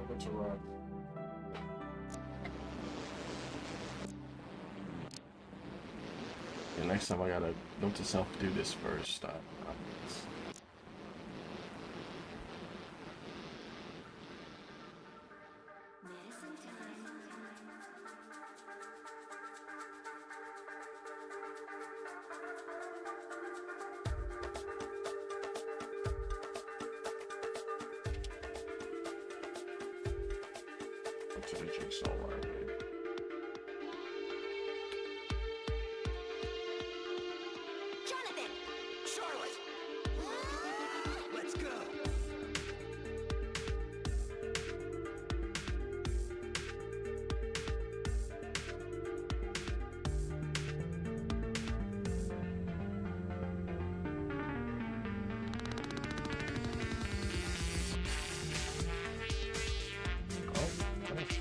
That's a wrap. Yeah, next time I gotta note to self do this first. Medicine time. To the jigsaw I did. Jonathan! Charlotte! Let's go! Oh, nice.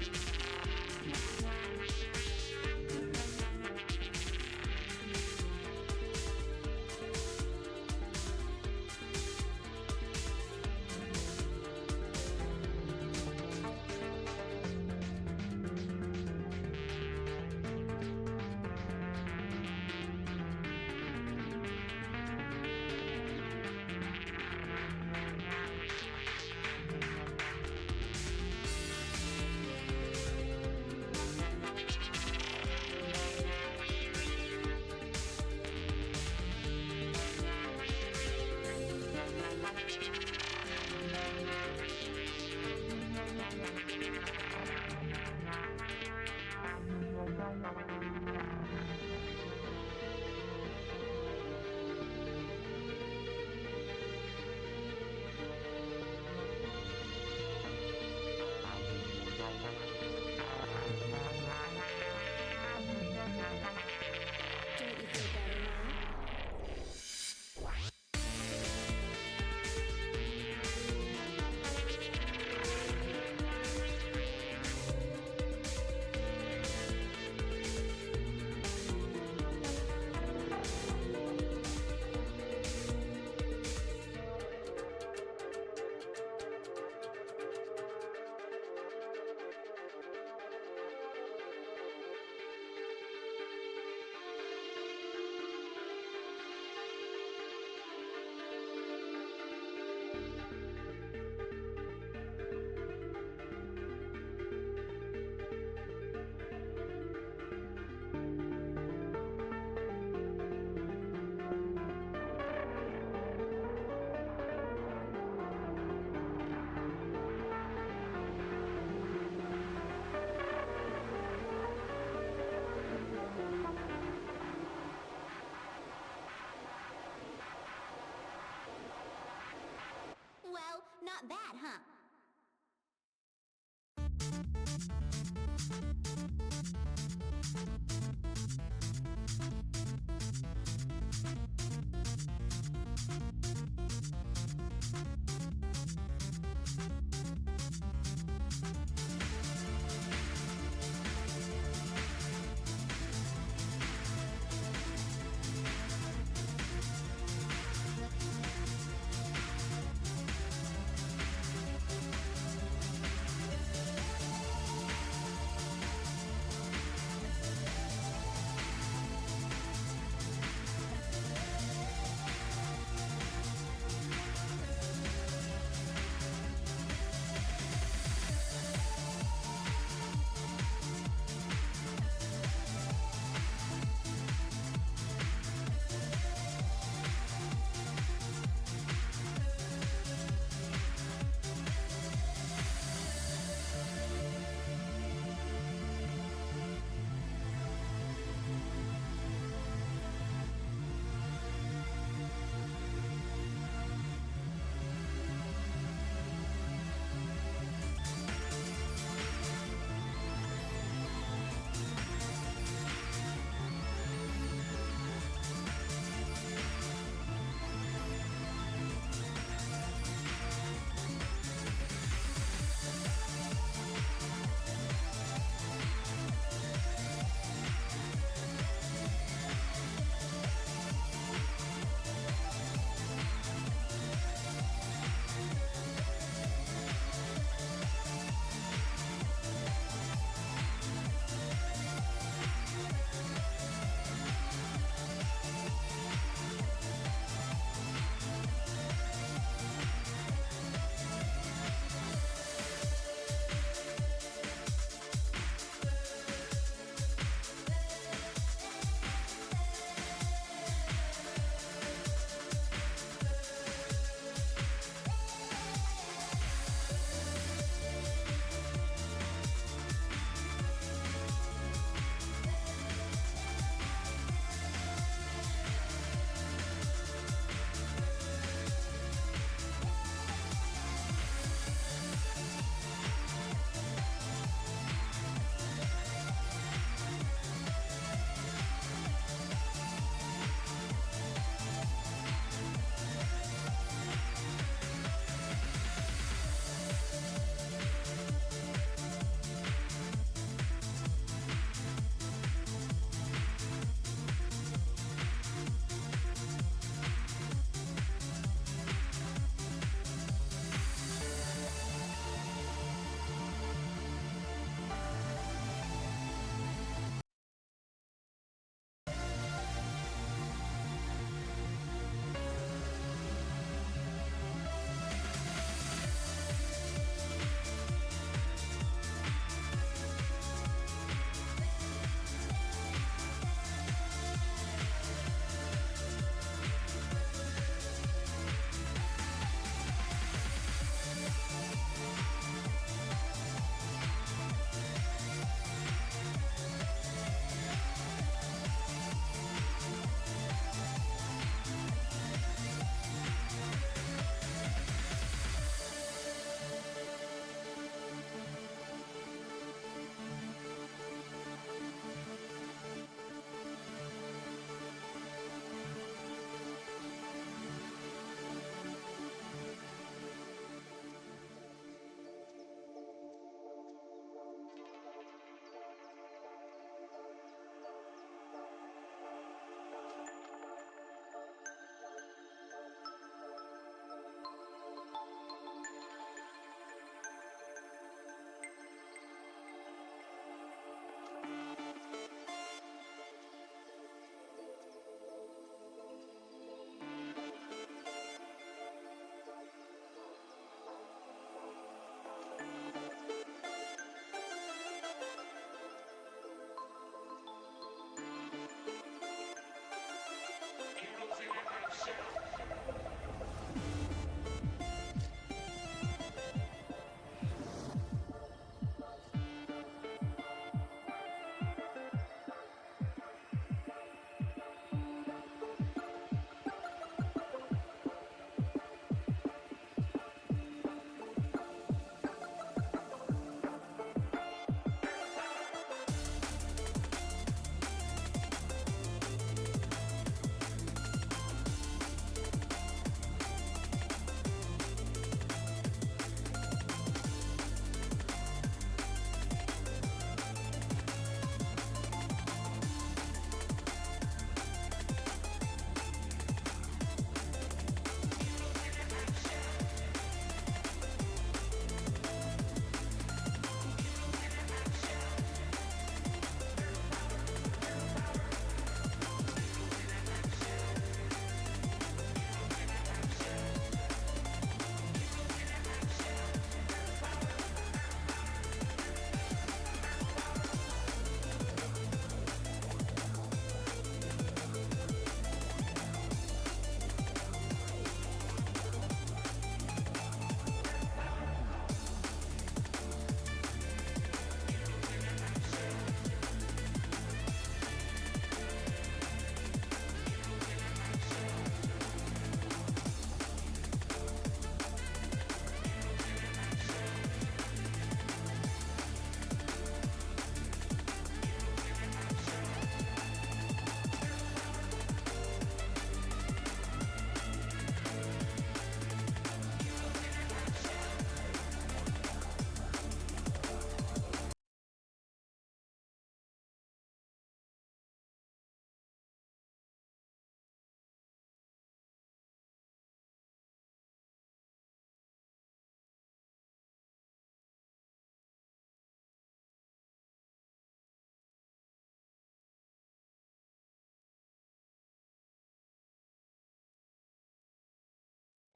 Don't you feel better now?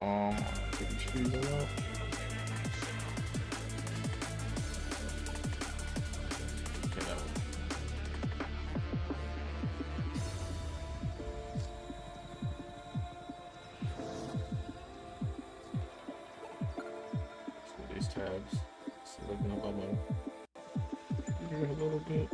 Take these trees out. Okay, that one. So these tabs. Selecting up on my here a little bit.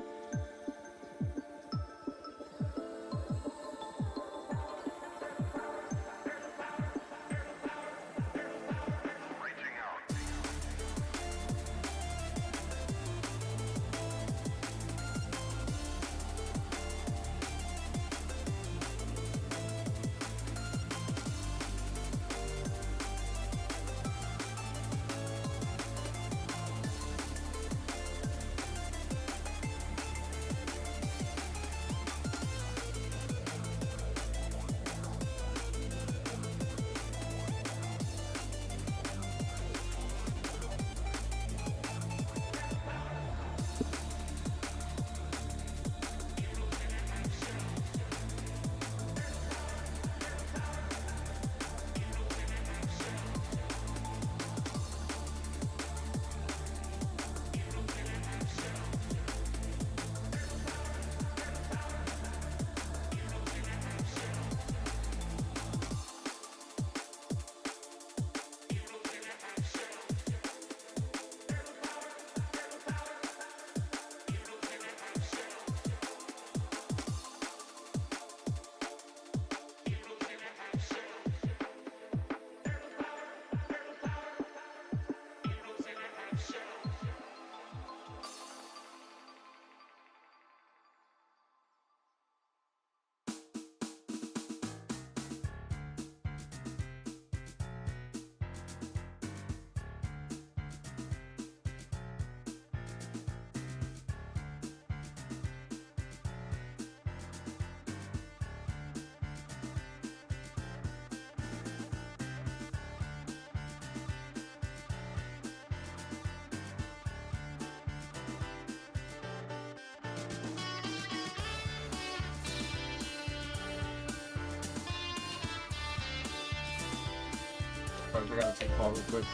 Alright, we gotta take a call real quick.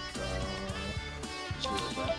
Just be right back.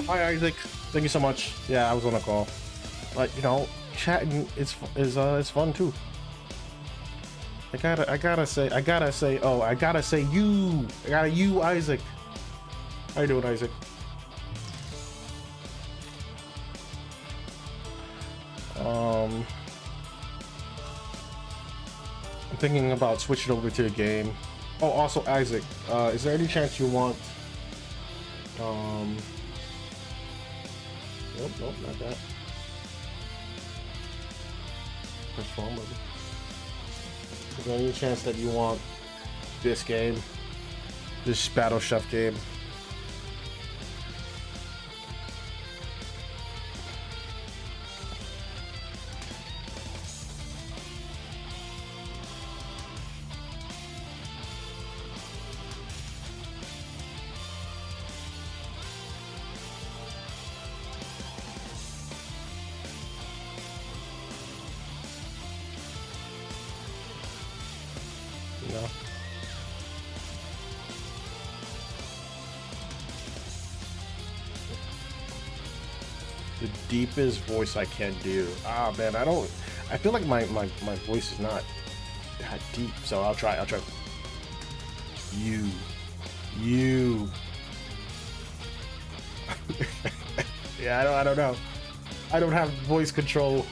Hi Isaac, thank you so much. Yeah, I was on a call, but you know, chatting is fun too. I gotta say, oh, I gotta say you, Isaac. How you doing, Isaac? I'm thinking about switching over to the game. Oh, also Isaac, is there any chance you want, nope, not that. What's wrong with it? Is there any chance that you want this game? This Battle Chef game? No. The deepest voice I can do. Ah man, I feel like my voice is not that deep, so I'll try. You. Yeah, I don't know. I don't have voice control.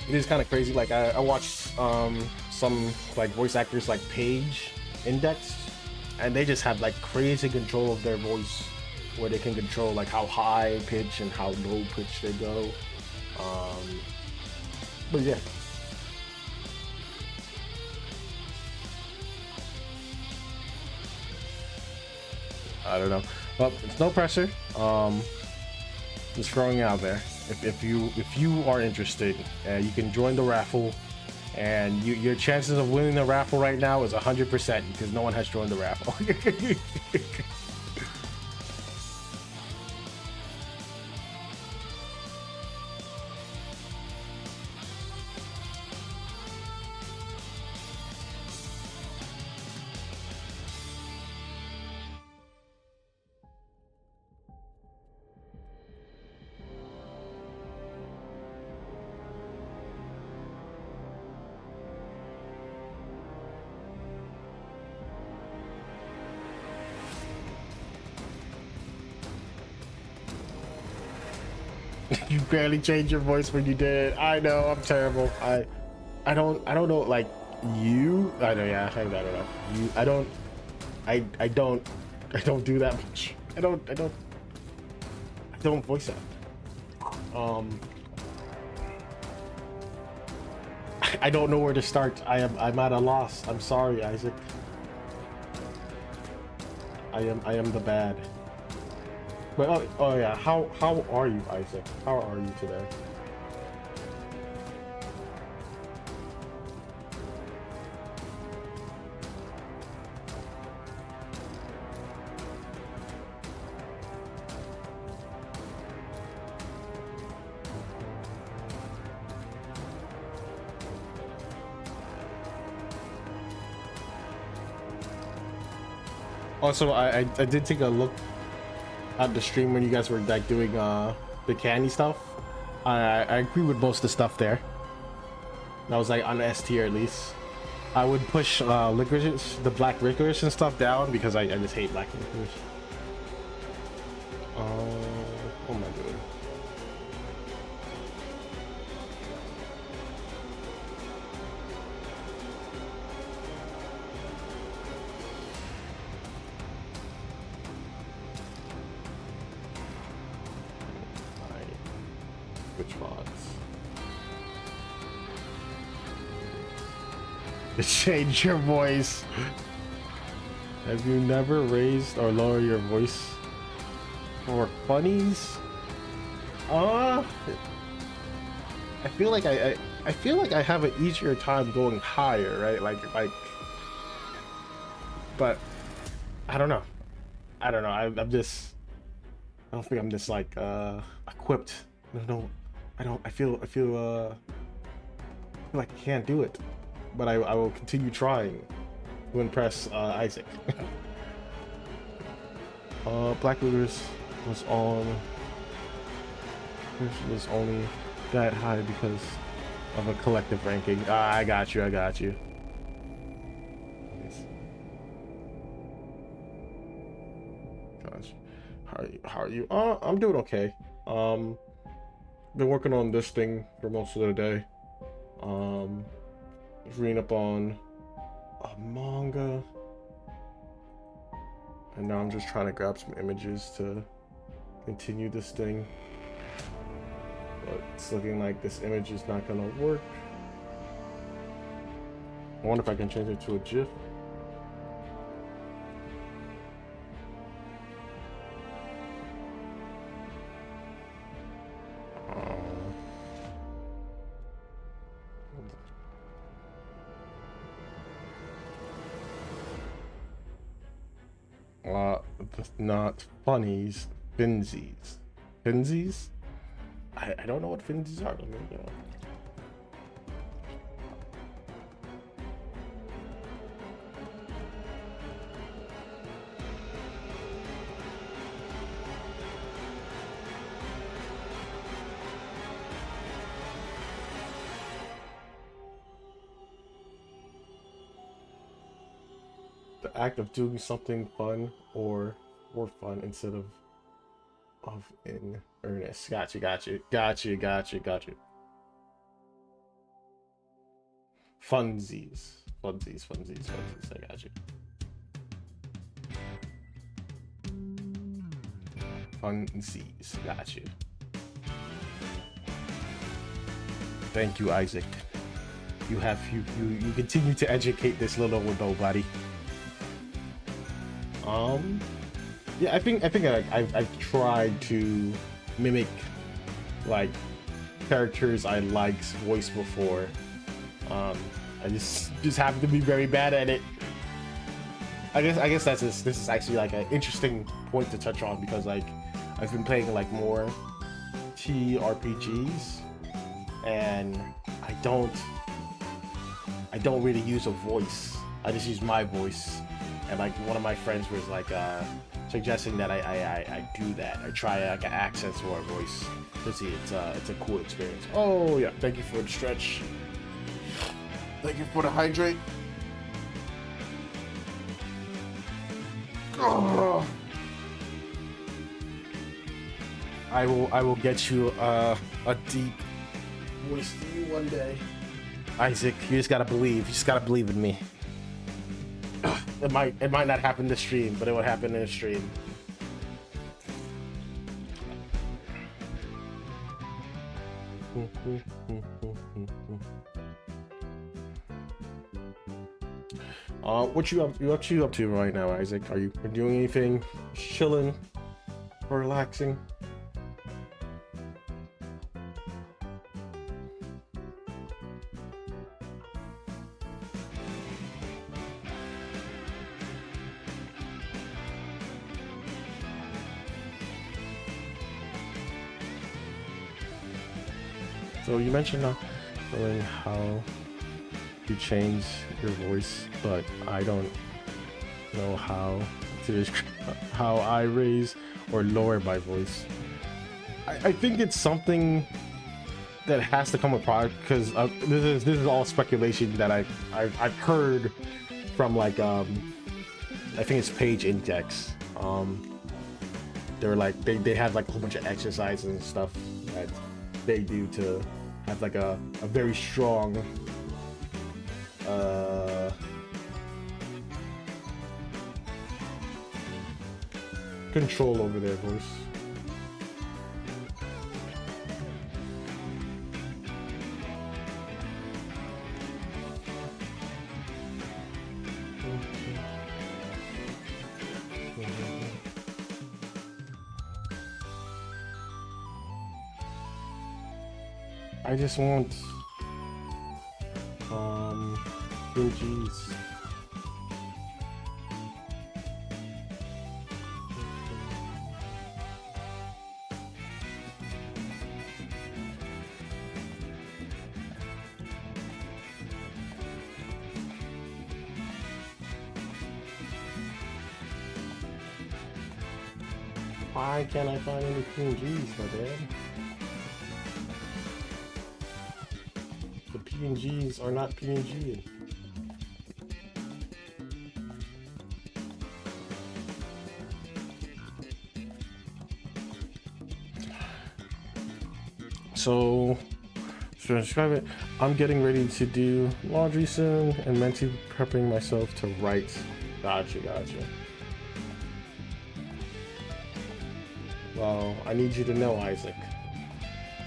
It is kind of crazy. Like I watched some like voice actors like Paige Index, and they just have like crazy control of their voice, where they can control like how high pitch and how low pitch they go. But yeah. I don't know. Well, it's no pressure. Just throwing it out there. If you are interested, you can join the raffle, and your chances of winning the raffle right now is 100% because no one has joined the raffle. You barely changed your voice when you did. I know, I'm terrible. I don't know, like you. I know, yeah, I don't know. You, I don't do that much. I don't voice act. I don't know where to start. I'm at a loss. I'm sorry, Isaac. I am the bad. But oh yeah, how are you, Isaac? How are you today? Also, I did take a look at the stream when you guys were like doing the candy stuff. I agree with most of the stuff there. That was like on S tier at least. I would push licorice, the black licorice and stuff down because I just hate black licorice. What am I doing? Which fonts? Change your voice. Have you never raised or lowered your voice for funnies? I feel like I feel like I have an easier time going higher, right? Like, but I don't know. I'm just. I don't think I'm just like equipped. No, I feel like I can't do it, but I will continue trying to impress Isaac. Black Looters was only that high because of a collective ranking. Ah, I got you. Gosh, how are you? I'm doing okay. Been working on this thing for most of the day. Reading up on a manga, and now I'm just trying to grab some images to continue this thing. But it's looking like this image is not gonna work. I wonder if I can change it to a GIF. Not funnies, finsies. Finsies? I don't know what finsies are. Let me, the act of doing something fun or for fun instead of in earnest. Got you. Funsies. I got you. Funsies. Got you. Thank you, Isaac. You continue to educate this little nobody. Yeah, I think I've tried to mimic like characters I like's voice before. I just happen to be very bad at it. I guess this is actually like an interesting point to touch on, because like I've been playing like more TRPGs, and I don't really use a voice. I just use my voice. And like one of my friends was like suggesting that I do that. I try like an accent to our voice. Let's see, it's a cool experience. Oh yeah, thank you for the stretch. Thank you for the hydrate. Oh. I will get you a deep voice to you one day. Isaac, you just gotta believe. You just gotta believe in me. It might not happen this stream, but it will happen in a stream. What you up to right now, Isaac? Are you doing anything? Chilling or relaxing? So you mentioned knowing how you change your voice, but I don't know how I raise or lower my voice. I think it's something that has to come apart, because this is all speculation that I've heard from like I think it's Page Index. They're like they have like a whole bunch of exercises and stuff that they do to have like a very strong control over their voice. I just want Fuji's. Why can't I find any PNGs, my man? The PNGs are not PNG. So, should I describe it? I'm getting ready to do laundry soon and mentally prepping myself to write. Gotcha. Well, I need you to know, Isaac,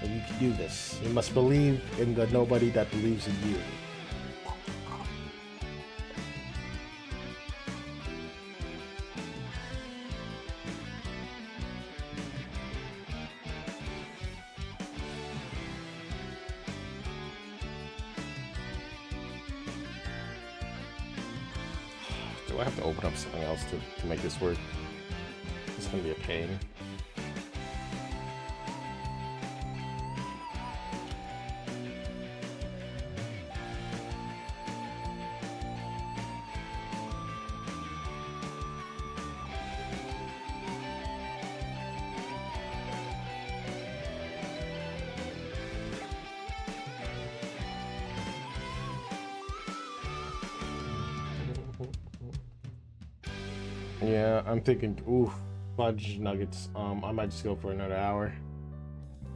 that you can do this. You must believe in the nobody that believes in you. Do I have to open up something else to make this work? It's gonna be a pain. Yeah, I'm thinking, ooh, fudge nuggets. I might just go for another hour.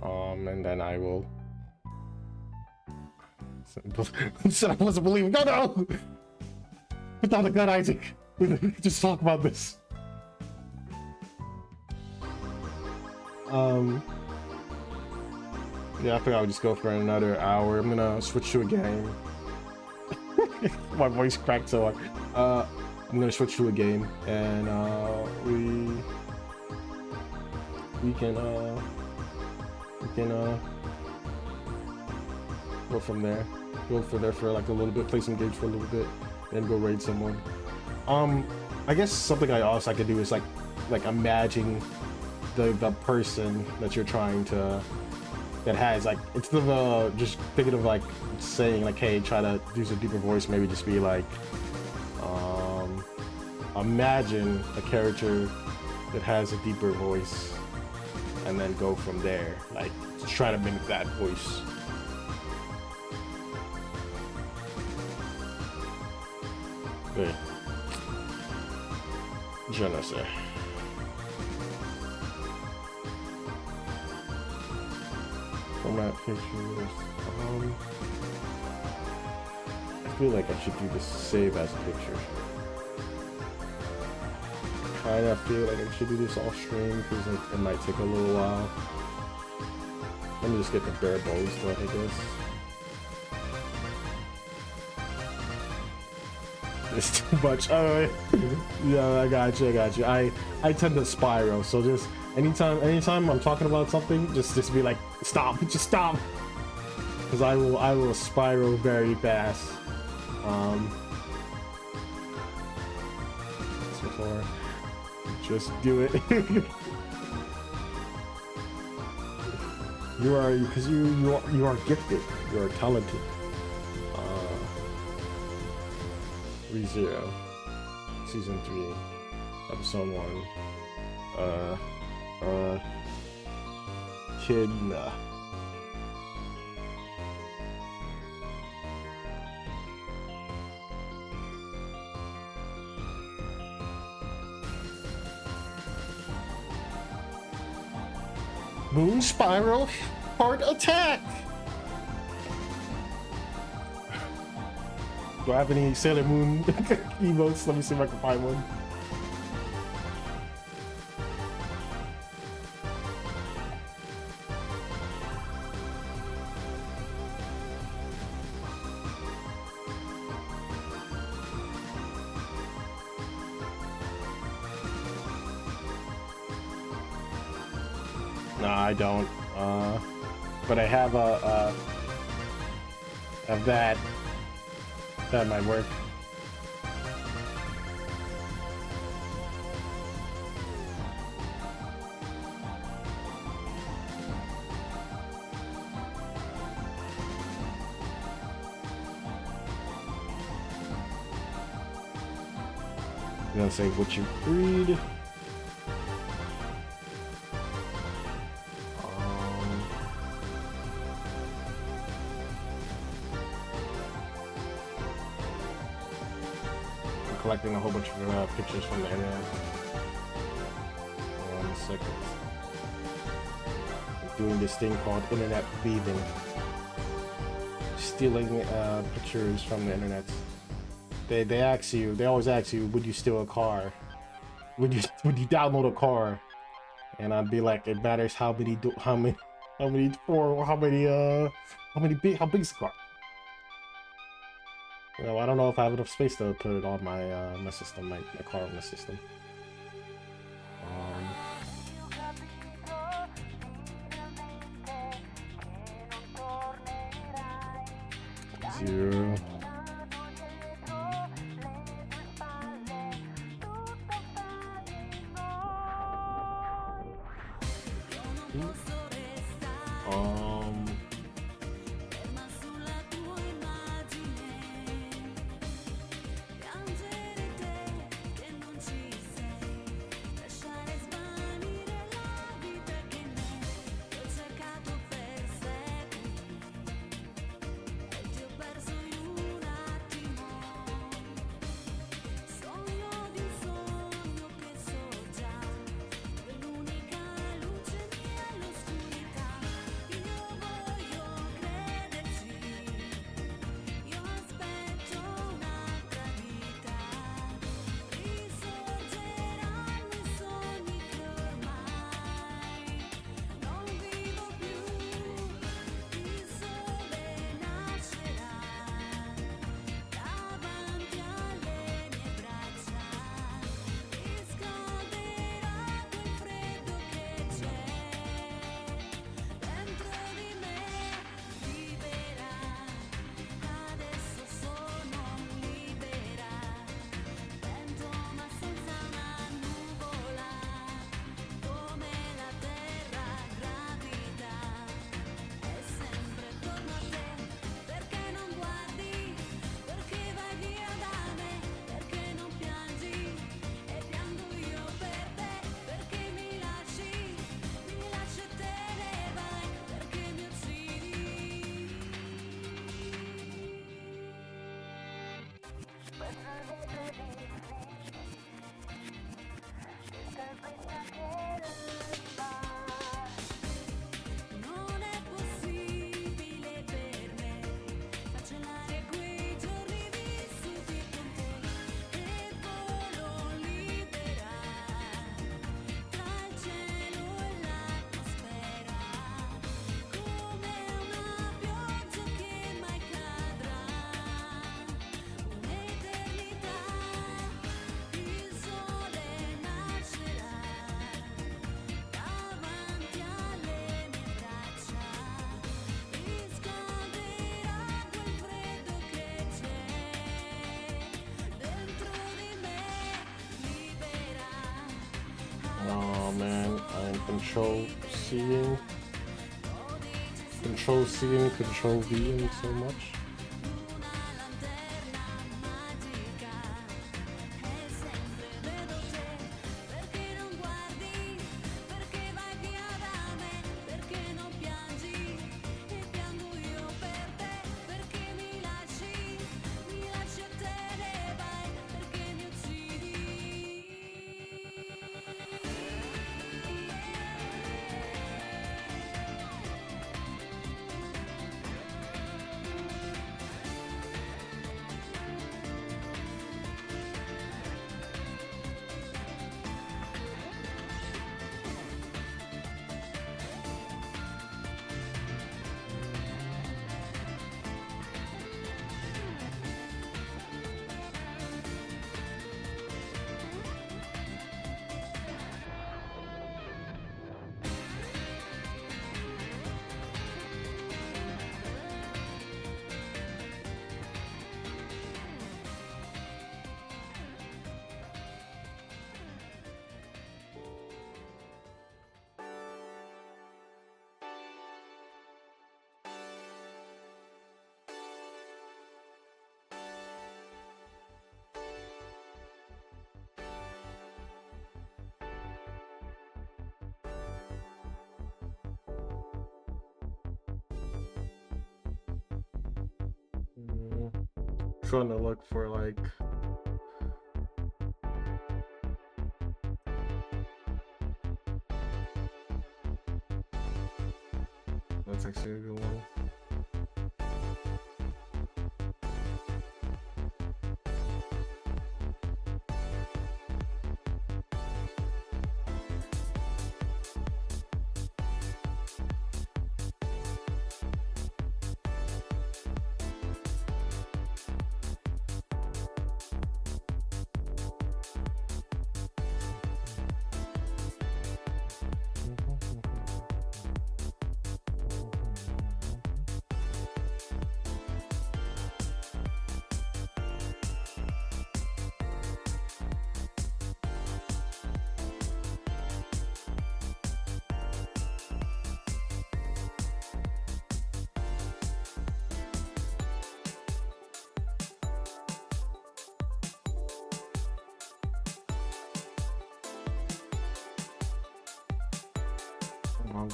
And then I will. Said I wasn't believing. No! Without a gun, Isaac. Just talk about this. Yeah, I think I would just go for another hour. I'm gonna switch to a game. My voice cracked so hard. I'm gonna switch to a game, and we can go from there. Go for there for like a little bit, play some games for a little bit, then go raid someone. I guess something I could do is like imagine the person that you're trying to, that has like, instead of just thinking of like saying like, hey, try to use a deeper voice, maybe just be like, imagine a character that has a deeper voice, and then go from there, like try to mimic that voice. Good. Je ne sais. Format pictures. I feel like I should do this save as a picture. Kinda feel like I should do this off stream because it might take a little while. Let me just get the bare bones stuff, I guess. It's too much. Oh, yeah, I got you. I tend to spiral, so just anytime I'm talking about something, just be like, stop, just stop, because I will spiral very fast. So far, just do it. you are gifted. You are talented. 3-0, season 3, episode 1. Kidna. Moon Spiral Heart Attack. Do I have any Sailor Moon emotes? Let me see if I can find one. No, I don't. But I have that. That might work. I'm gonna say what you breed. collecting a whole bunch of pictures from the internet. And it's like doing this thing called internet thieving, stealing pictures from the internet. They ask you, they always ask you, would you steal a car? Would you download a car? And I'd be like, it matters how big is the car? You know, I don't know if I have enough space to put it on my my system, my car on the system. Zero. Oh man, I'm control seeing, control Ving so much. Trying to look for like That's actually a good one.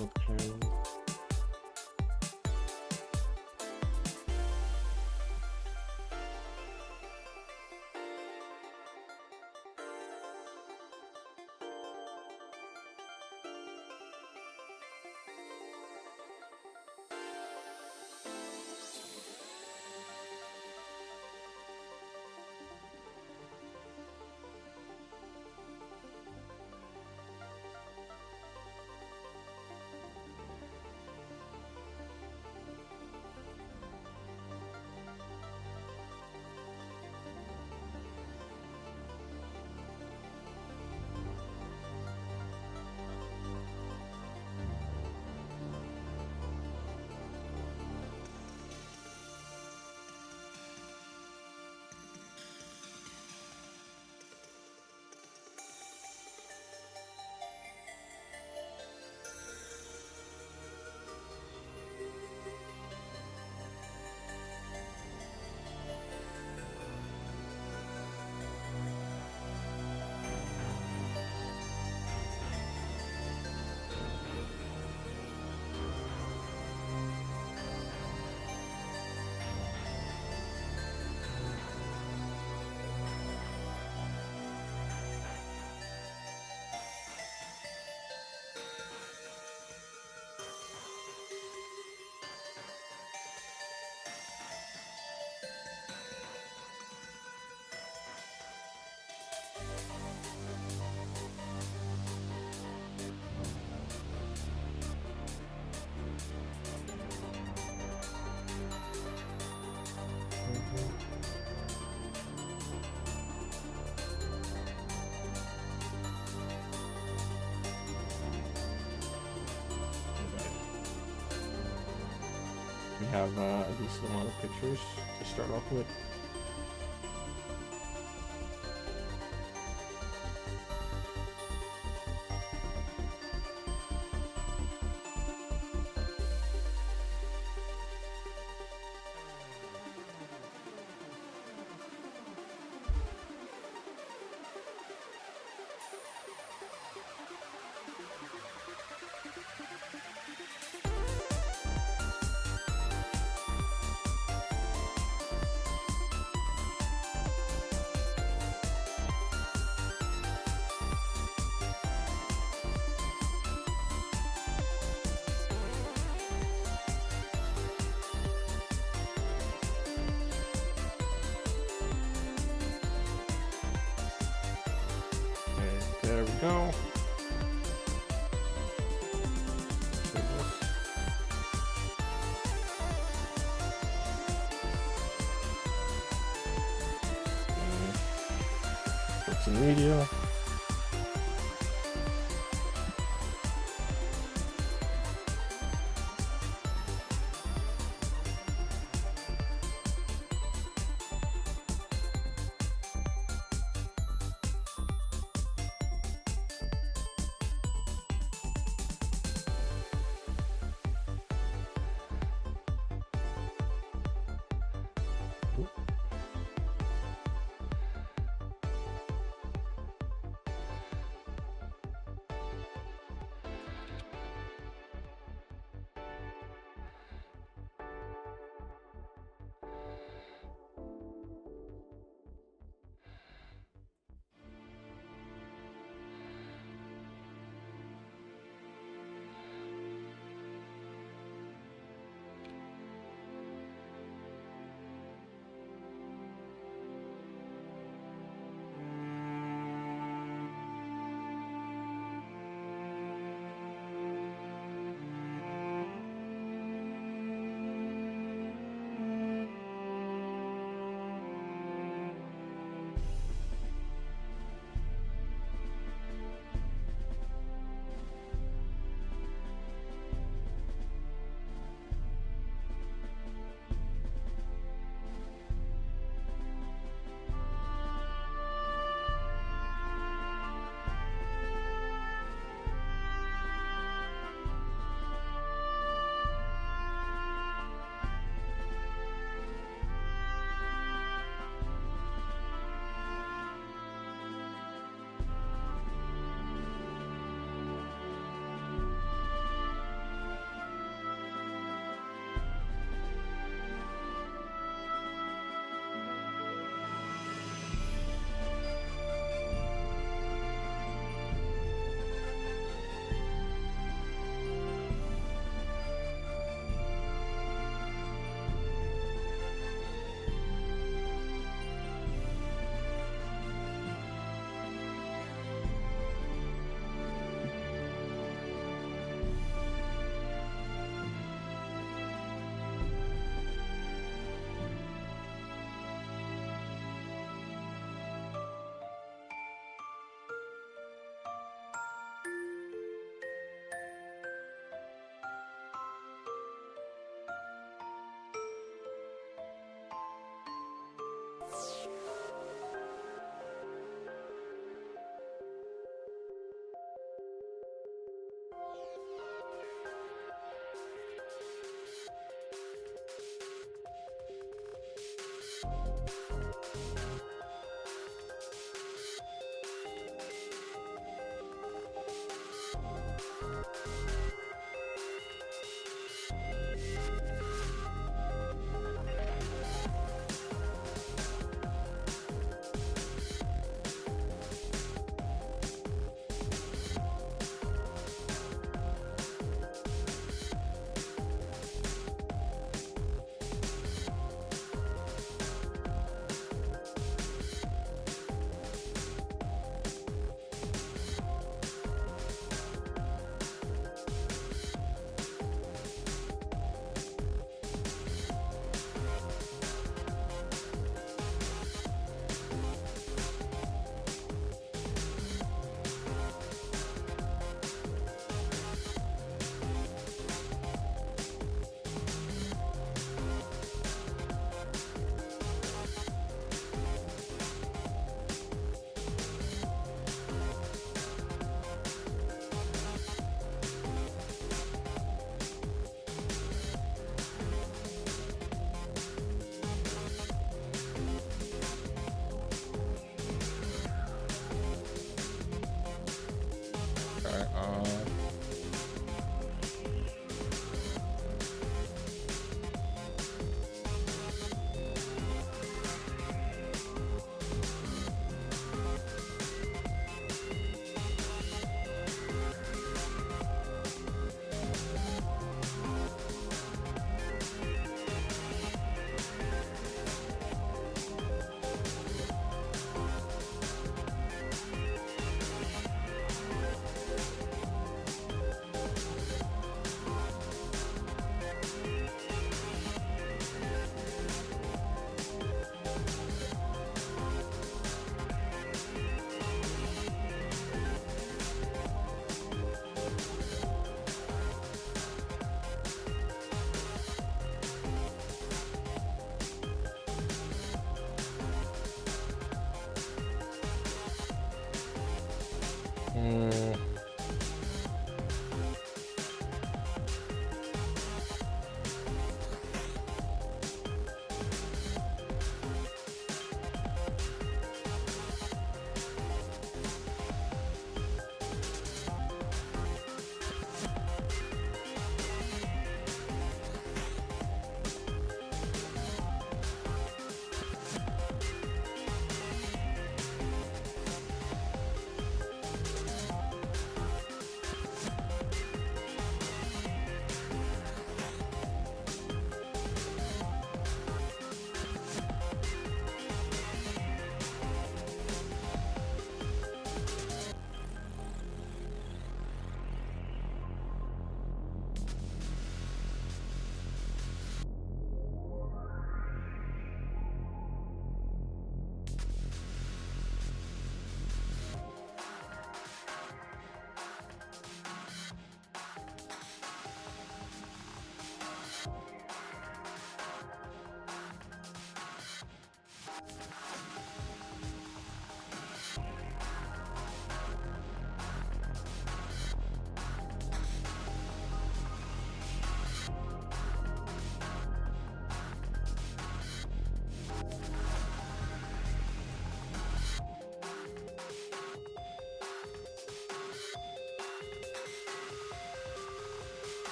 Okay. We have a decent amount of pictures to start off with. There we go. Social media.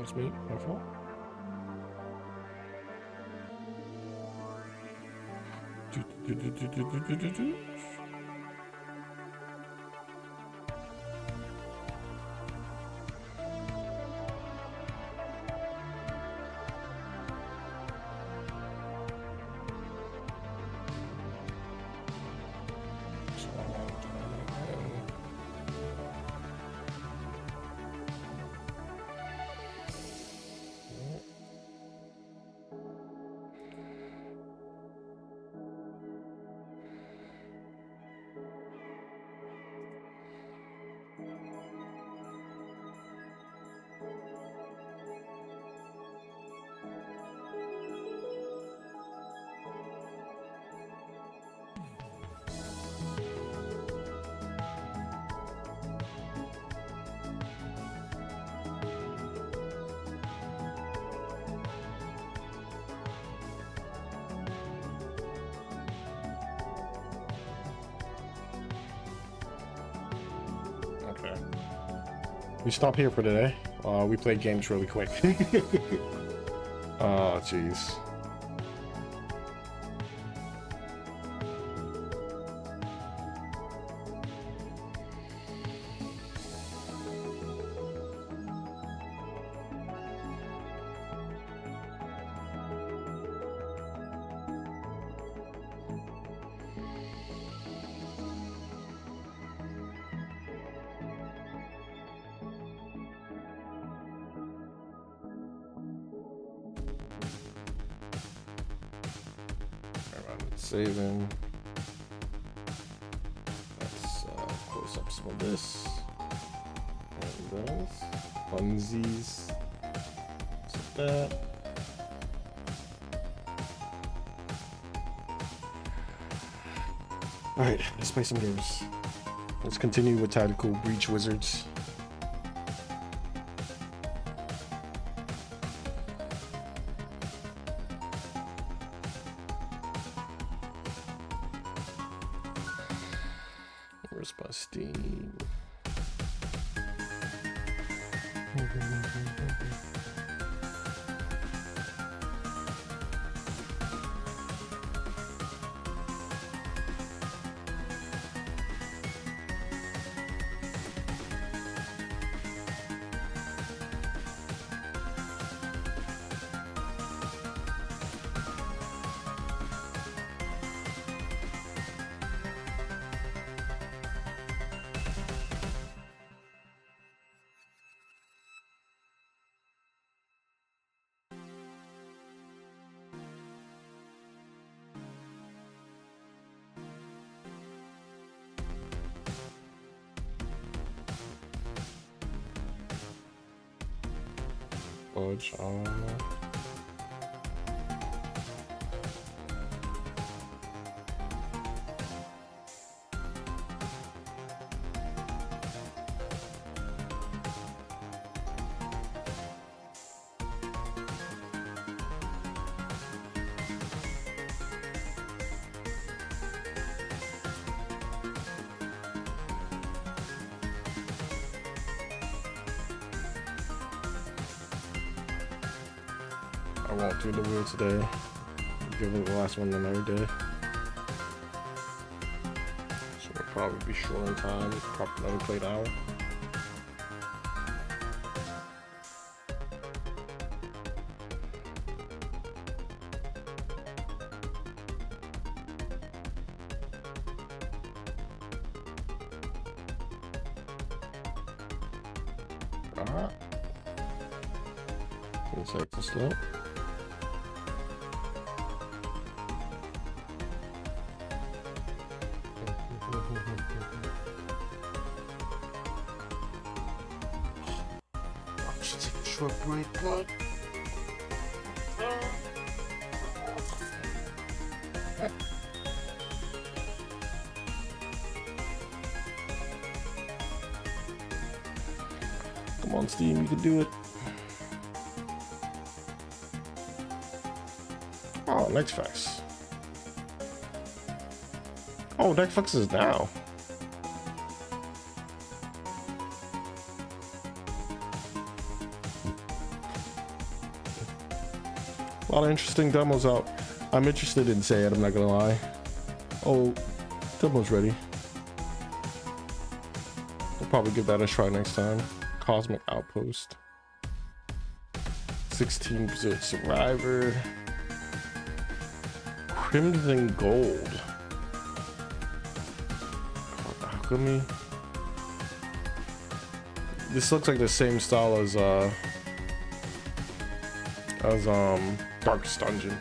it's me. My fault. Okay. We stop here for today. We played games really quick. Oh, jeez. Saving. Let's close up some of this. And those. Funsies. Set that. Alright, let's play some games. Let's continue with Tactical Breach Wizards. Where's my Steam? Fudge on. I won't do the wheel today. Give it the last one another day. So we'll probably be short on time. Probably only played an hour. Alright. Let's take this slow. Short break, blood. Come on, Steam, you can do it. Oh, next fax. Oh, next fax is now. A lot of interesting demos out. I'm interested in say it, I'm not gonna lie. Oh, demo's ready. We'll probably give that a try next time. Cosmic Outpost. 16% Survivor. Crimson Gold. Alchemy. This looks like the same style as Darkest Dungeon.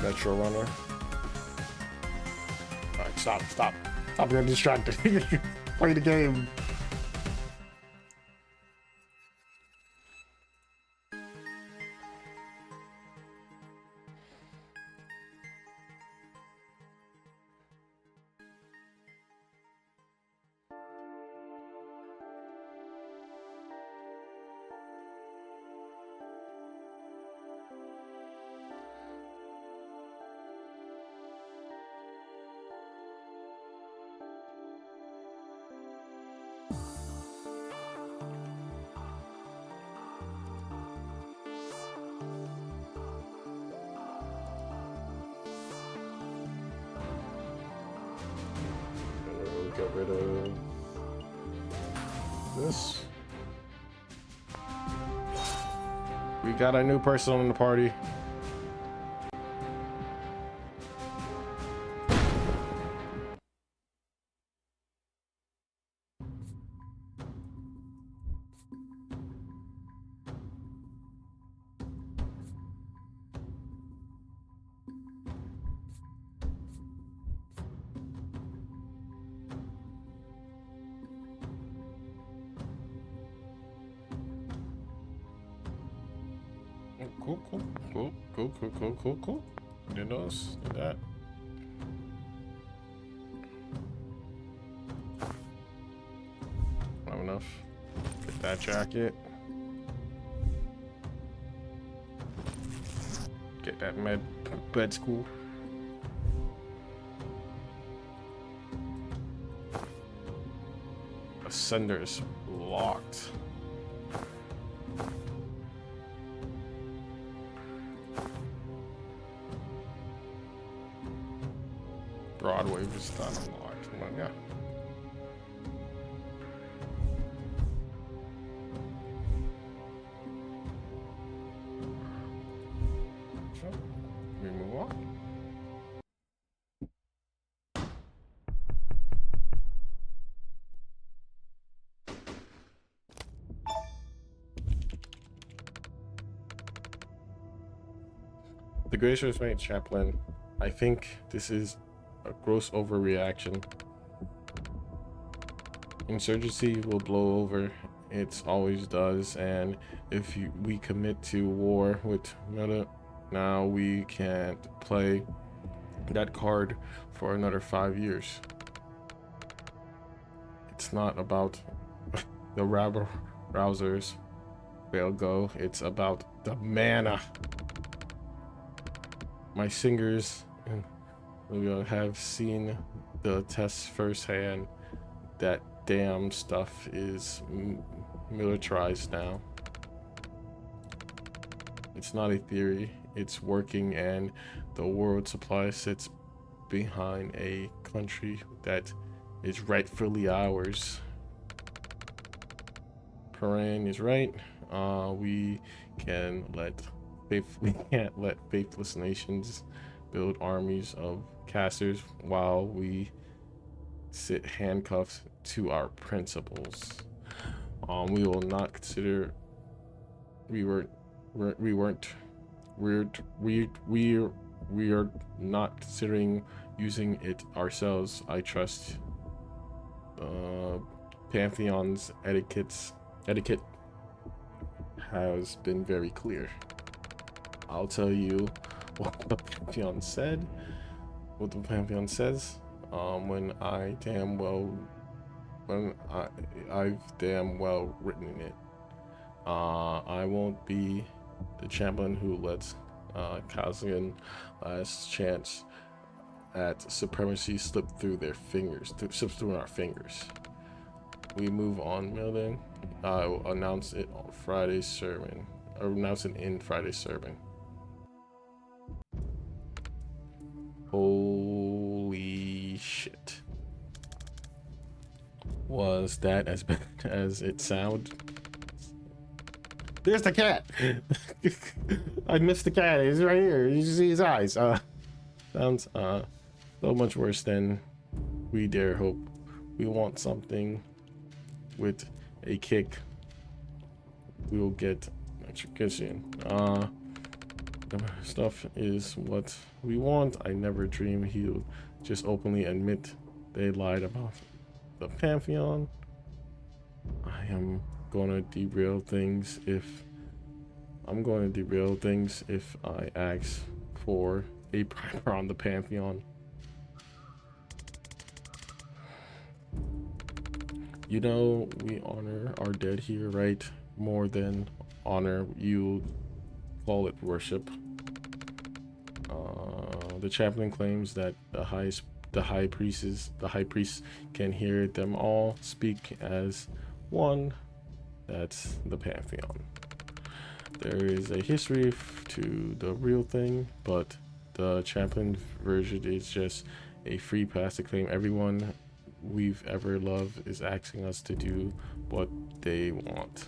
Metro Runner. Alright, stop. Stop getting distracted. Play the game. Get rid of this. We got a new person in the party. Cool. Did those? Did that? Not enough. Get that jacket. Get that bed school. Ascender's locked. Broadway was done unlocked. Well, yeah. So, we move on. The Gracious Mate Chaplain. I think this is a gross overreaction. Insurgency will blow over. It always does, and if we commit to war with Meta, now we can't play that card for another 5 years. It's not about the rabble rousers fail go. It's about the mana. My singers will have seen the test firsthand. That damn stuff is militarized now. It's not a theory, it's working, and the world supply sits behind a country that is rightfully ours. Paran is right. We can't let faithless nations build armies of casters while we sit handcuffed to our principles. We will not consider. We are not considering using it ourselves. I trust Pantheon's etiquette has been very clear. I'll tell you what the Pantheon said. What the Pantheon says. When I've damn well written it. I won't be the champion who lets Kazagan last chance at supremacy slip through our fingers. We move on, Milden. I will announce it on Friday's sermon. Or announce it in Friday's sermon. Holy shit. Was that as bad as it sounded? There's the cat. I missed the cat. He's right here. You see his eyes. Sounds so much worse than we dare hope. We want something with a kick. We will get execution. Stuff is what we want. I never dream he'll just openly admit they lied about the Pantheon. I am gonna derail things if I ask for a primer on the Pantheon. You know, we honor our dead here, right? More than honor, you call it worship. The chaplain claims that the high priest can hear them all speak as one. That's the Pantheon. There is a history to the real thing, but the chaplain version is just a free pass to claim everyone we've ever loved is asking us to do what they want.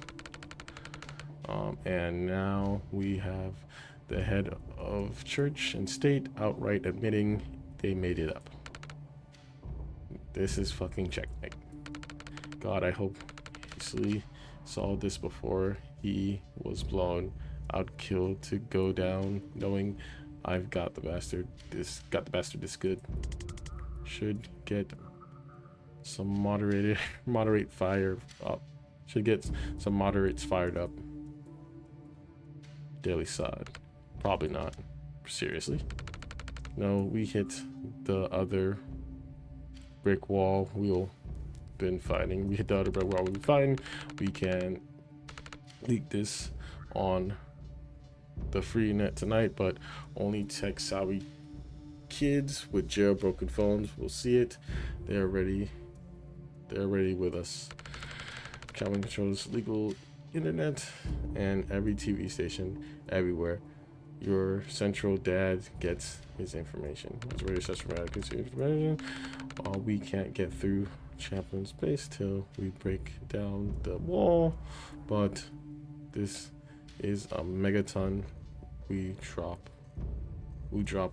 And now we have the head of church and state outright admitting they made it up. This is fucking checkmate. God, I hope he saw this before he was blown out, killed to go down, knowing I've got the bastard this good. Should get some moderate fire up. Should get some moderates fired up. Daily sod. Probably not. Seriously. No, we hit the other brick wall we've been fighting. We hit the other brick wall we've been fighting. We can leak this on the free net tonight, but only tech savvy kids with jailbroken phones will see it. They're ready with us. Calvin controls legal internet and every TV station everywhere. Your central dad gets his information. That's where your central dad gets your information. We can't get through Chaplain's base till we break down the wall, but this is a megaton we drop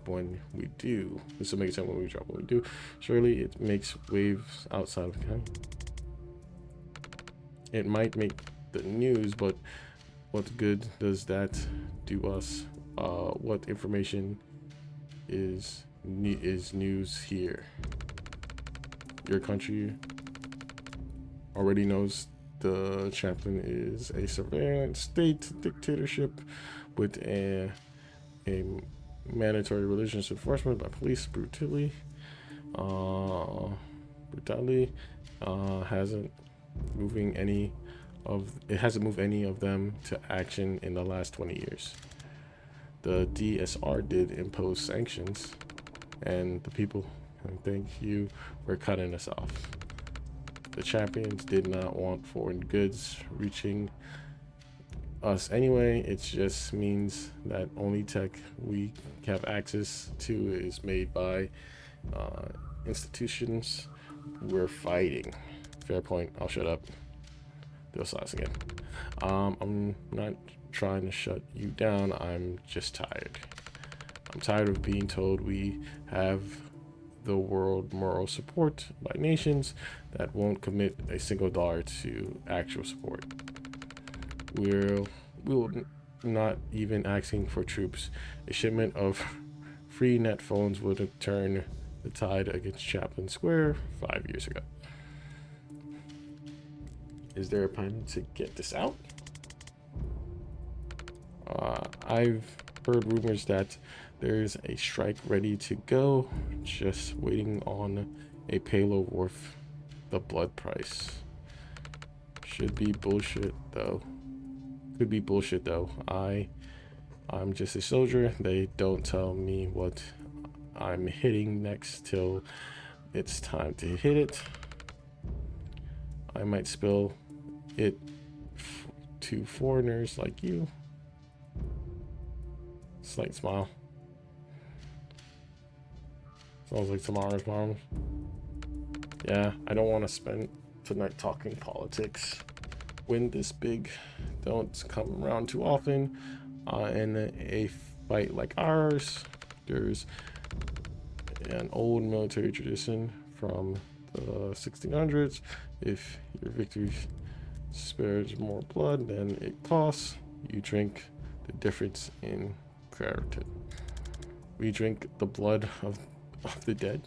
when we do. This is a megaton when we drop when we do. Surely it makes waves outside of the county. It might make the news, but what good does that do us? What information is news here? Your country already knows the chaplain is a surveillance state dictatorship with a mandatory religious enforcement by police brutally hasn't moved any of them to action in the last 20 years. The DSR did impose sanctions, and the people thank you for cutting us off. The champions did not want foreign goods reaching us anyway. It just means that only tech we have access to is made by institutions we're fighting. Fair point. I'll shut up. They'll size again. I'm not trying to shut you down. I'm just tired. I'm tired of being told we have the world moral support by nations that won't commit a single dollar to actual support. We will not even asking for troops. A shipment of free net phones would have turned the tide against Chaplain Square 5 years ago. Is there a plan to get this out? I've heard rumors that there's a strike ready to go, just waiting on a payload worth the blood price. Should be bullshit though. Could be bullshit though. I'm just a soldier. They don't tell me what I'm hitting next till it's time to hit it. I might spill it to foreigners like you. Slight smile. Sounds like tomorrow's mom. Yeah, I don't want to spend tonight talking politics. Win this big don't come around too often. In a fight like ours, there's an old military tradition from the 1600s. If your victory spares more blood than it costs, you drink the difference in character. We drink the blood of the dead.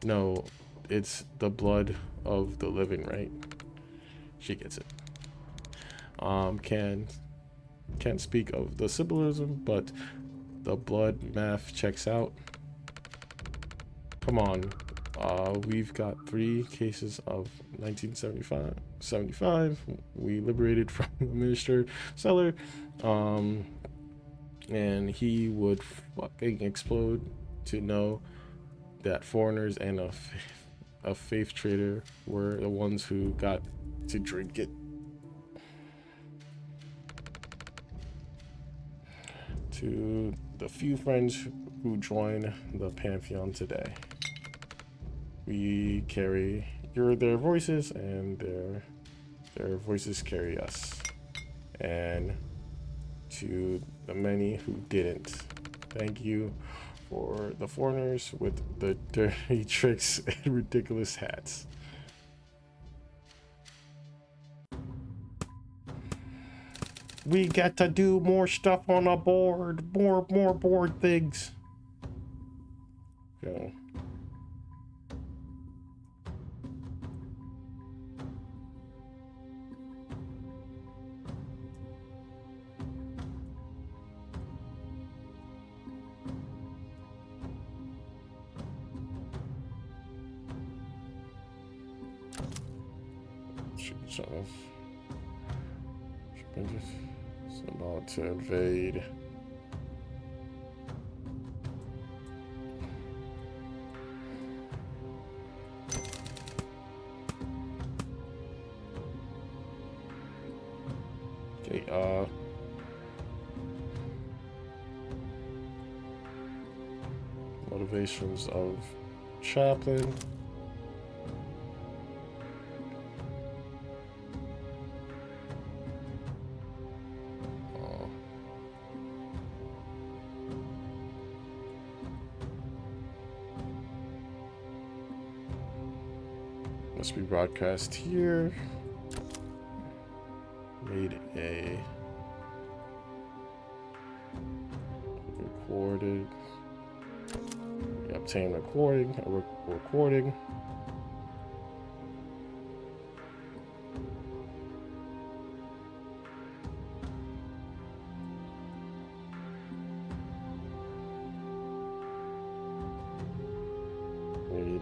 No, it's the blood of the living, right? She gets it. Can't speak of the symbolism, but the blood math checks out. Come on. We've got 3 cases of 1975. We liberated from the minister cellar. And he would fucking explode to know that foreigners and a faith trader were the ones who got to drink it. To the few friends who join the Pantheon today, we carry their voices, and their voices carry us. And to the many who didn't, thank you for the foreigners with the dirty tricks and ridiculous hats. We got to do more stuff on a board, more board things. Go. It's about to invade. Okay, motivations of chaplain. Must be broadcast here. Made a recorded. Obtain recording. Recording. Made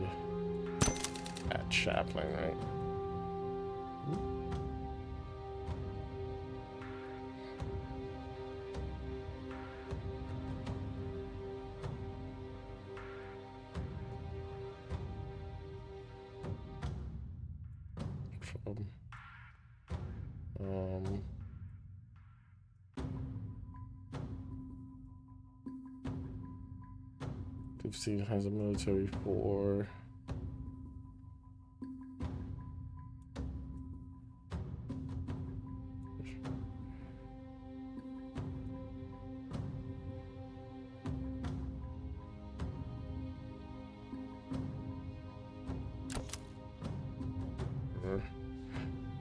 at chaplain, right? From 15 has a military for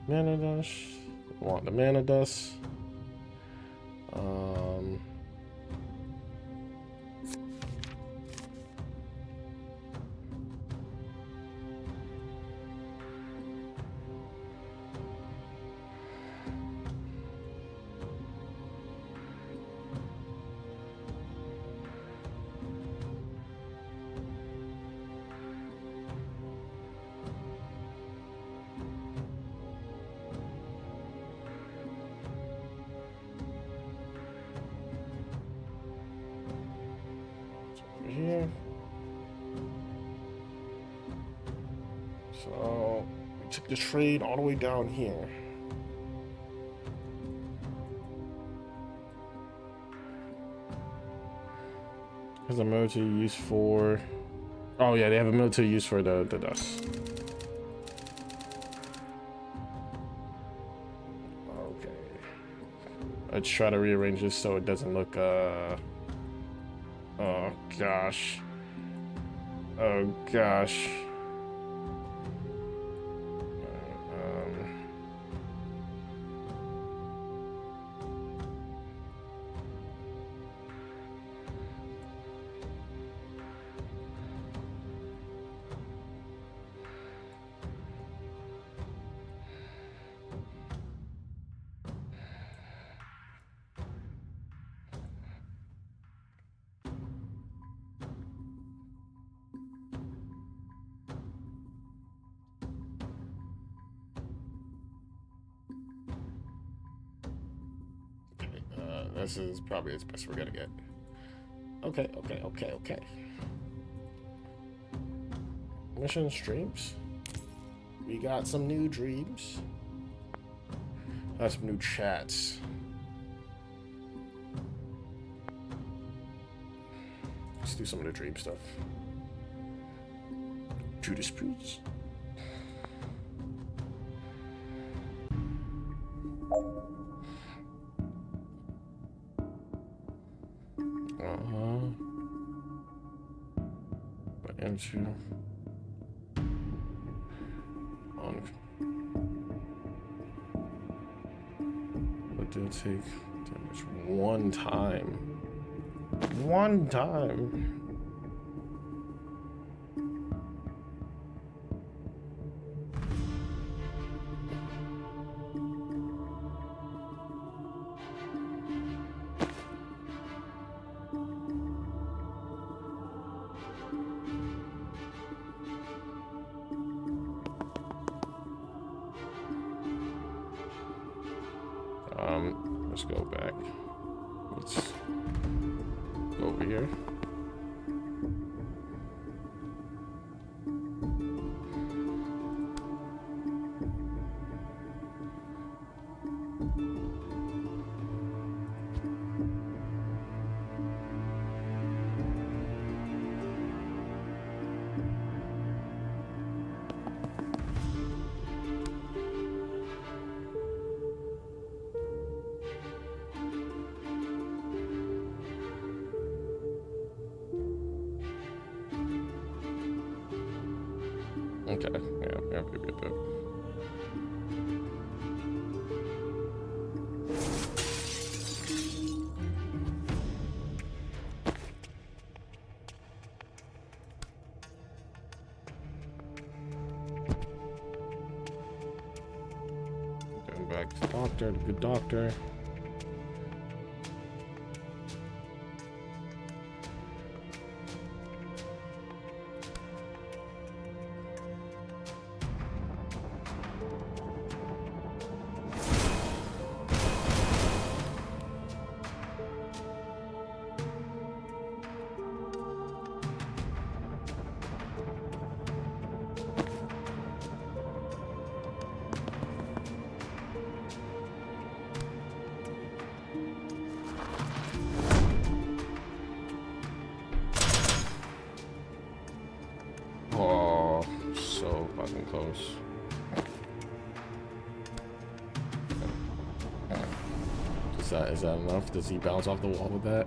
mana dust. Want the mana dust. Here. So we took the trade all the way down here. has a military use for. Oh yeah, they have a military use for the dust. Okay. Let's try to rearrange this so it doesn't look. Oh gosh. Oh gosh. This is probably as best we're gonna get. Okay. Mission streams. We got some new dreams. Got some new chats. Let's do some of the dream stuff. Judas Priest. Into on, but they'll take damage one time. One time. Let's go back. Let's go over here. Okay, yeah. Going back to the doctor, the good doctor. Oh, so fucking close. Is that enough? Does he bounce off the wall with that?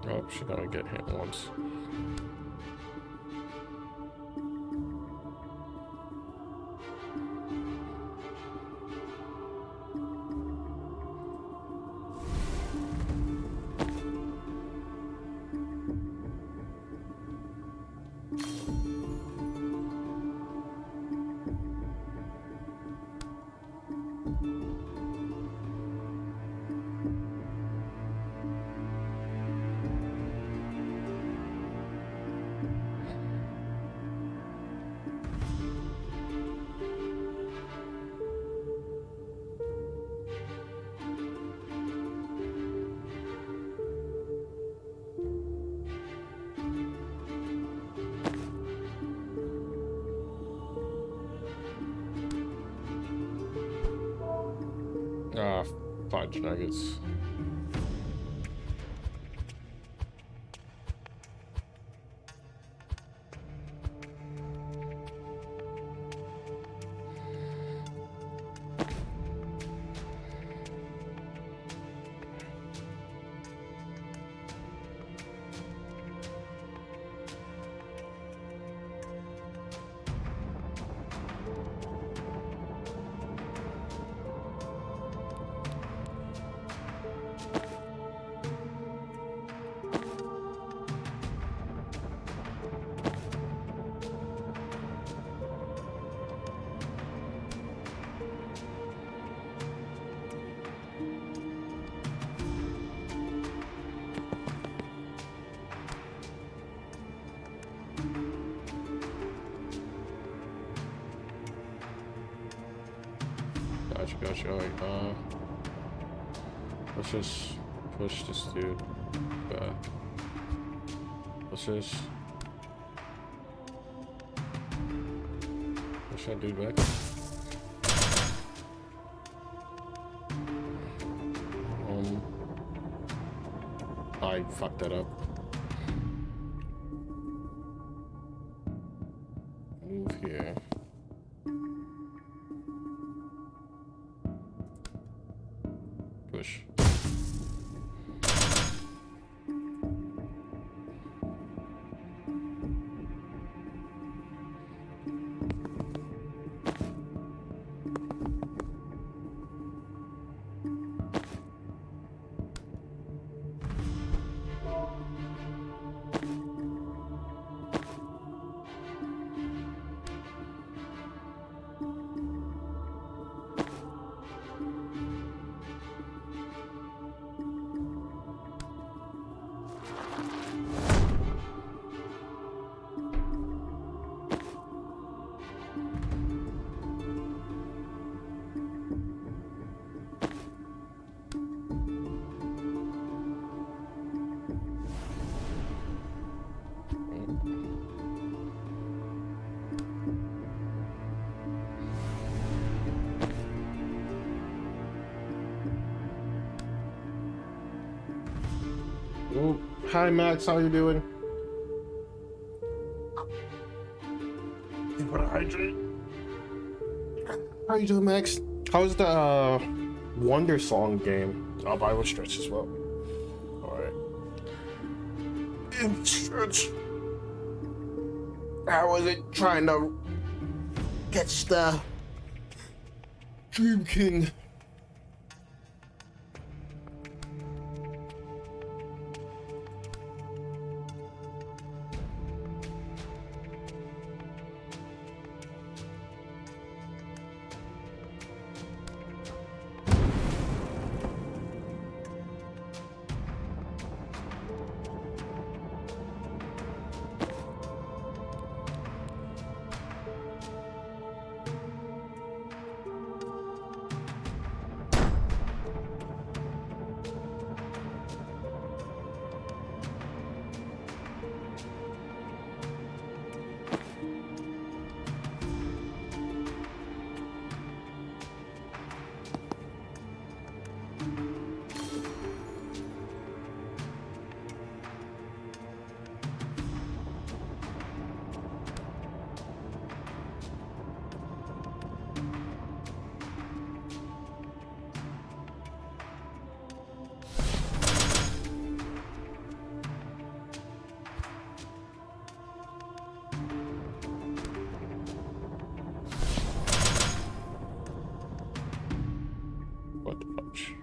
Oh, she's gonna get hit once. Fudge nuggets. Gotcha. Alright, let's just push this dude back. Let's just push that dude back. I fucked that up. Move here. Push. Oh, hi Max, how you doing? You wanna hydrate? How you doing, Max? How's the Wonder Song game? I was stretched as well. Alright. In stretch. How was it trying to catch the Dream King? What the fudge?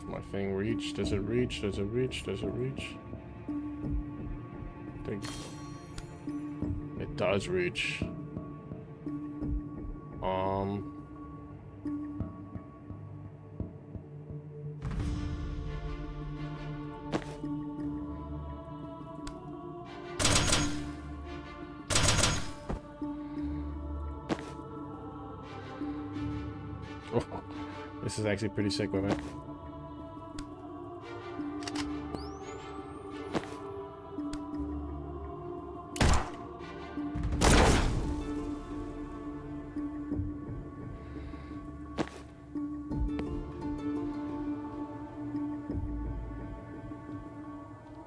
My thing reach? Does it reach? Does it reach? Does it reach? I think it does reach. Oh, this is actually pretty sick, with it.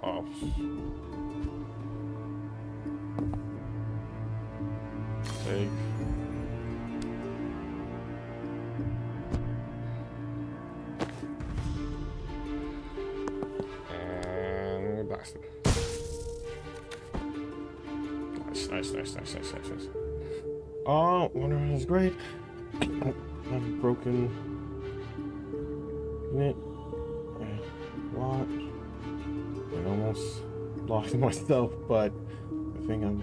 Oh. Take. And blast him. Nice. Oh, Wonder Woman is great. I've broken it. What? I almost lost myself, but I think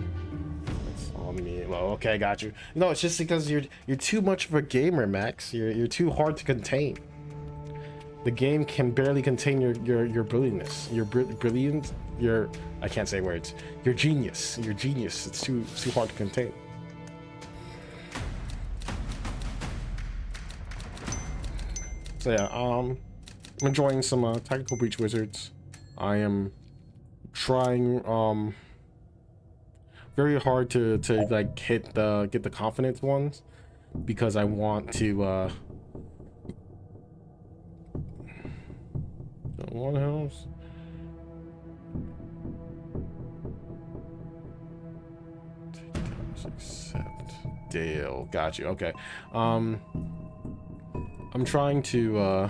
it's on me. Well, okay, I got you. No, it's just because you're too much of a gamer, Max. You're too hard to contain. The game can barely contain your brilliance. Your brilliance. I can't say words. Your genius. It's too hard to contain. So yeah, I'm enjoying some Tactical Breach Wizards. I am trying very hard to like get the confidence ones, because I want to one house. Accept Dale. Got you. Okay. I'm trying to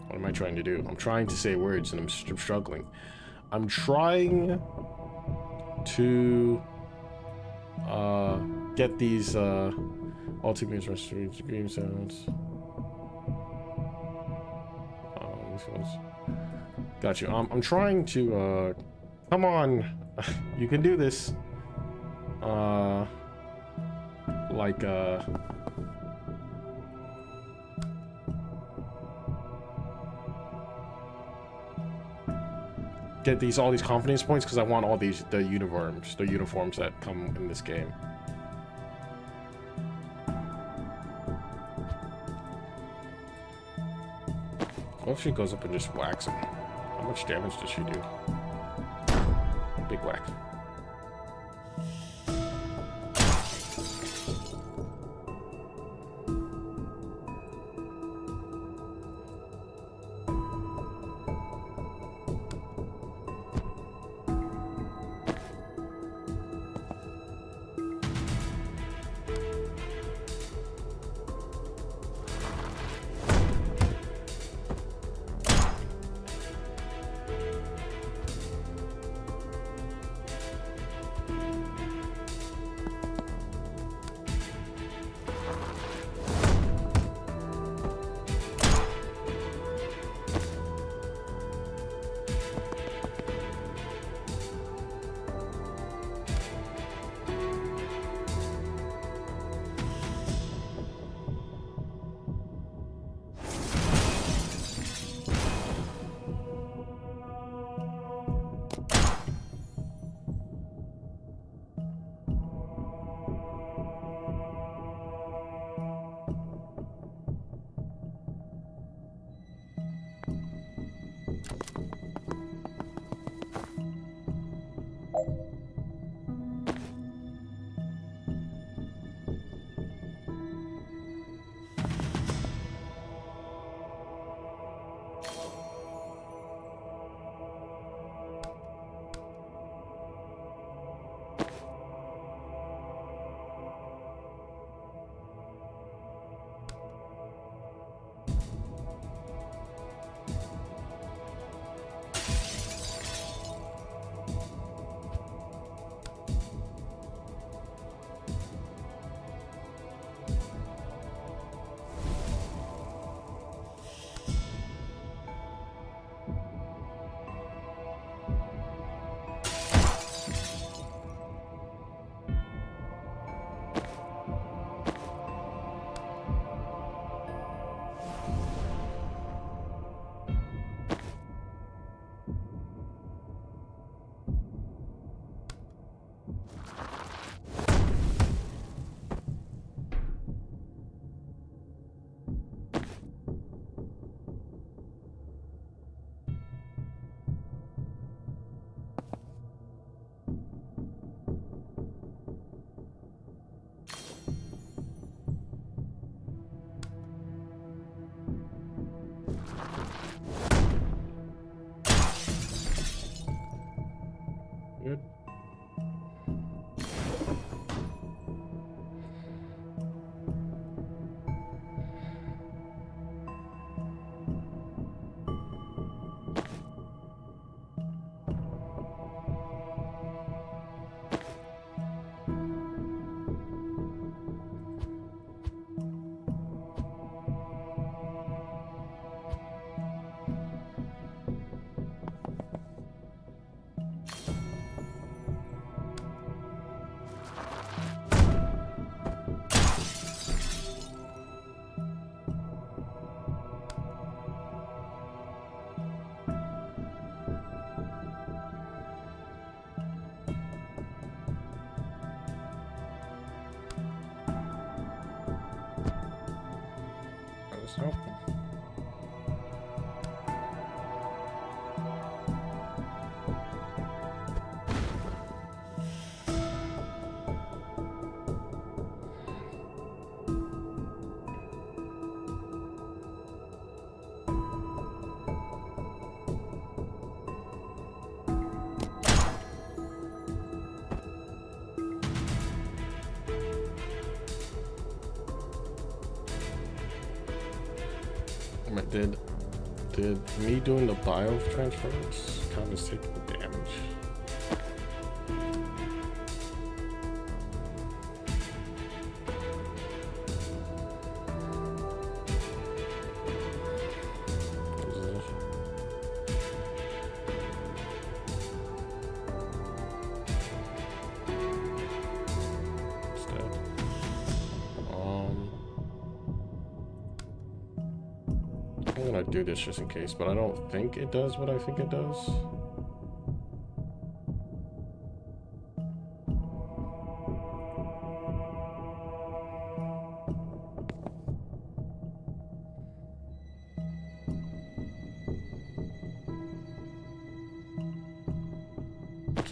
what am I trying to do? I'm trying to say words and I'm struggling. I'm trying to get these ultimate restorations, green sounds. These ones. Got you. I'm trying to come on. You can do this. Like get all these confidence points because I want all the uniforms that come in this game. What if she goes up and just whacks him? How much damage does she do? Big whack. Good. So. Did me doing the bio transference kind of take the damage? I'm gonna do this just in case, but I don't think it does what I think it does.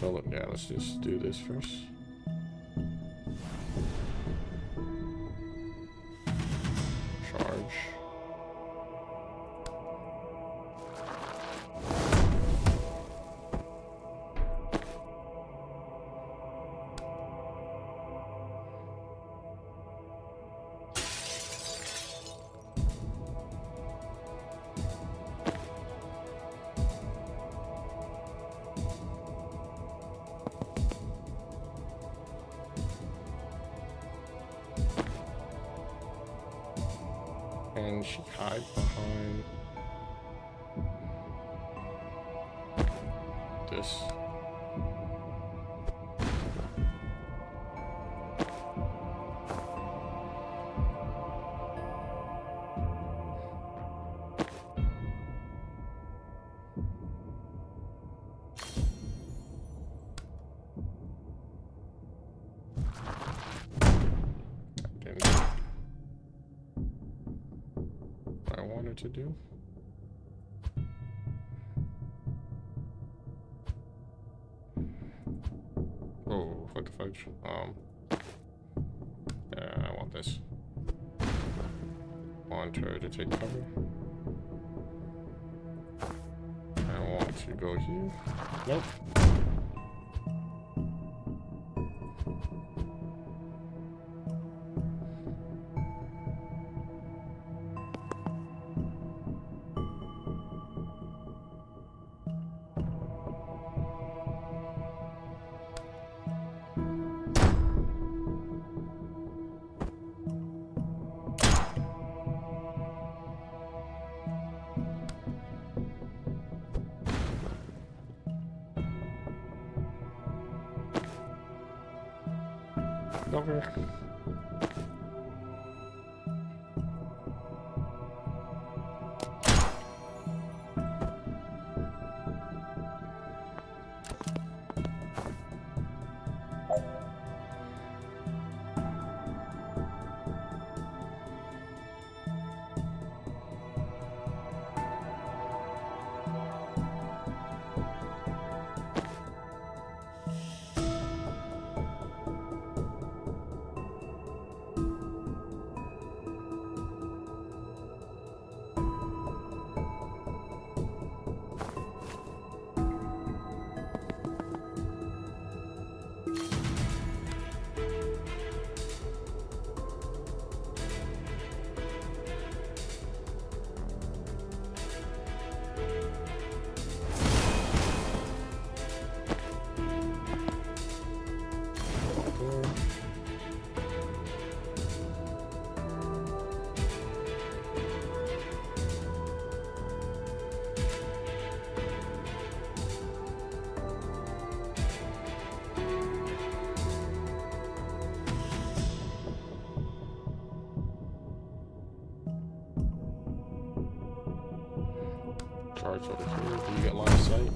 So yeah, let's just do this first. Charge. And she hide behind this. Didn't do what I wanted to do. Oh, what the fudge? Yeah, I want this. Want her to take cover. I want to go here. Nope. Over. Charge over here. Do you get line of sight?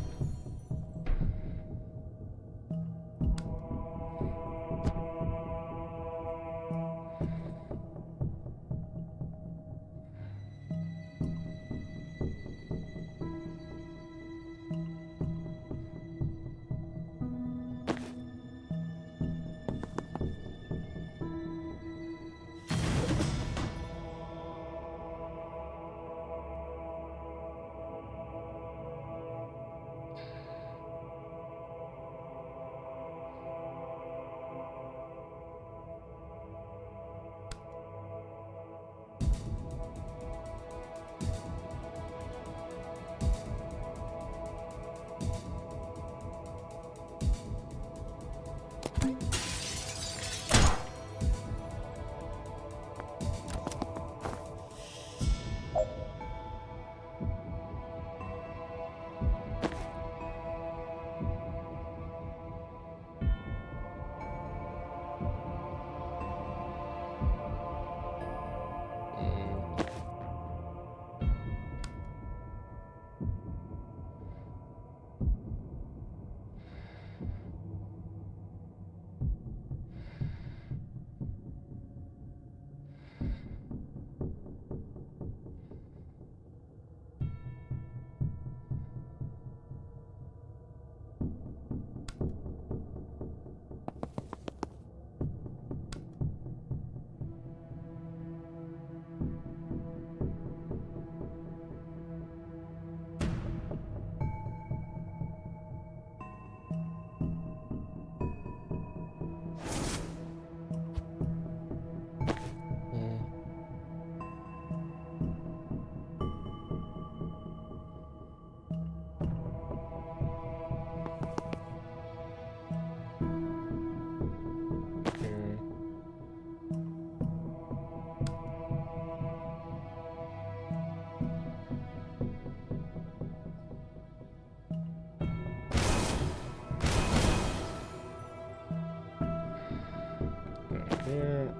here.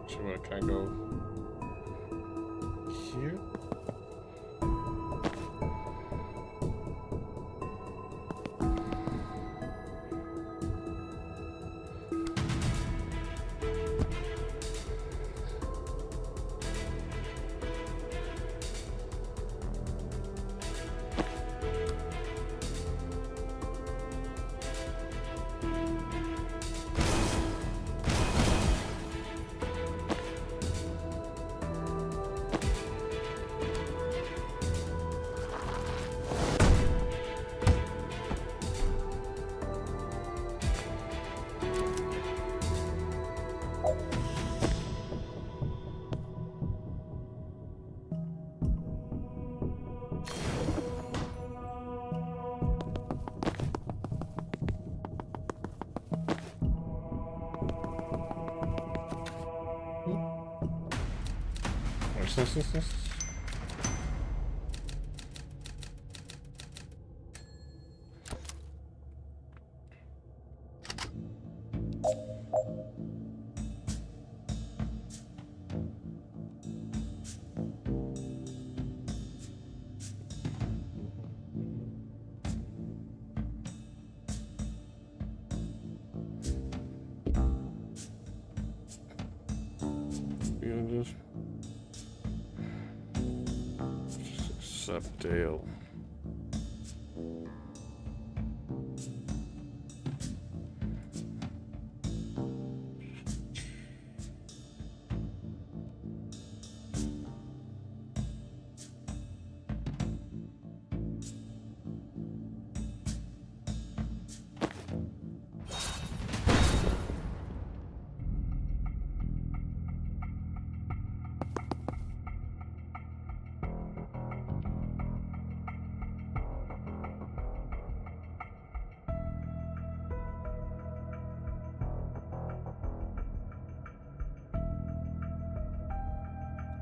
So I'm gonna kind of go here. Nice. You just accept Dale.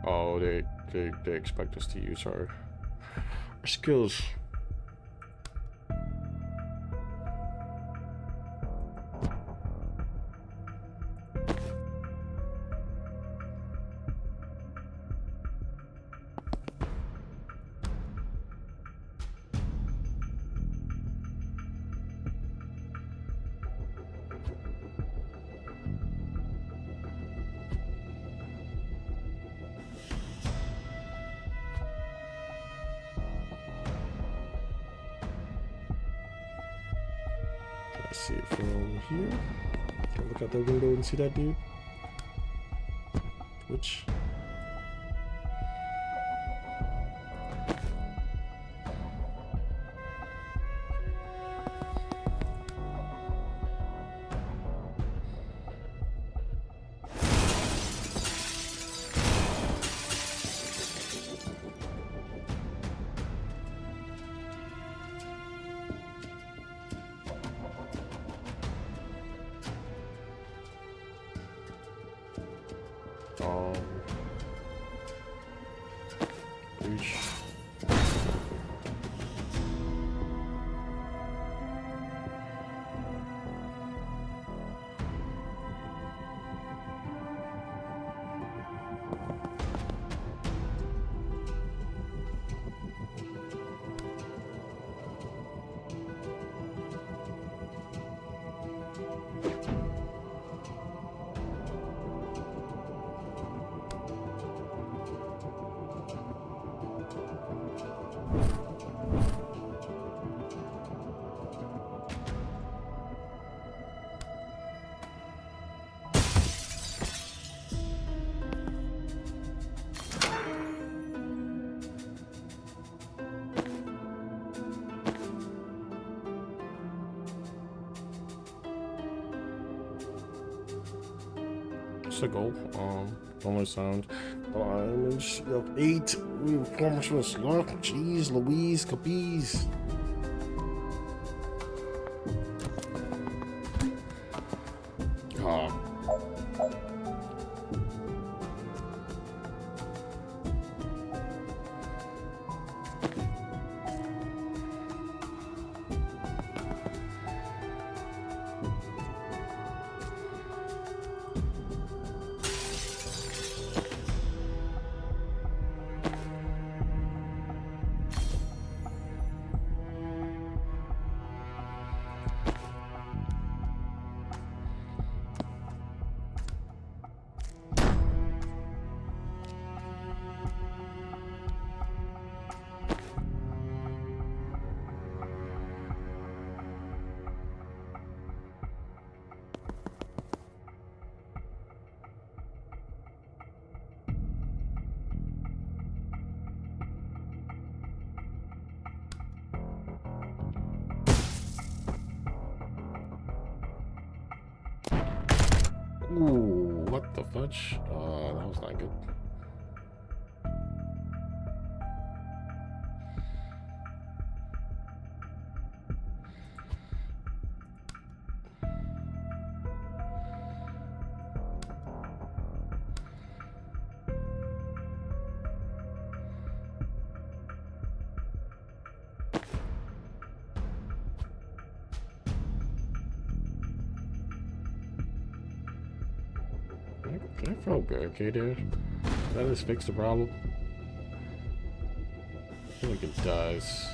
Oh, they expect us to use our skills. Let's see it from here. Can I look out that window and see that dude? Which? Reach. It's a goal. One more sound. Image of 8 reformers left. Jeez Louise, Capiz. Ah. Ooh, what the fudge? That was not good. Can I throw a barricade there? That just fix the problem? I feel like it does.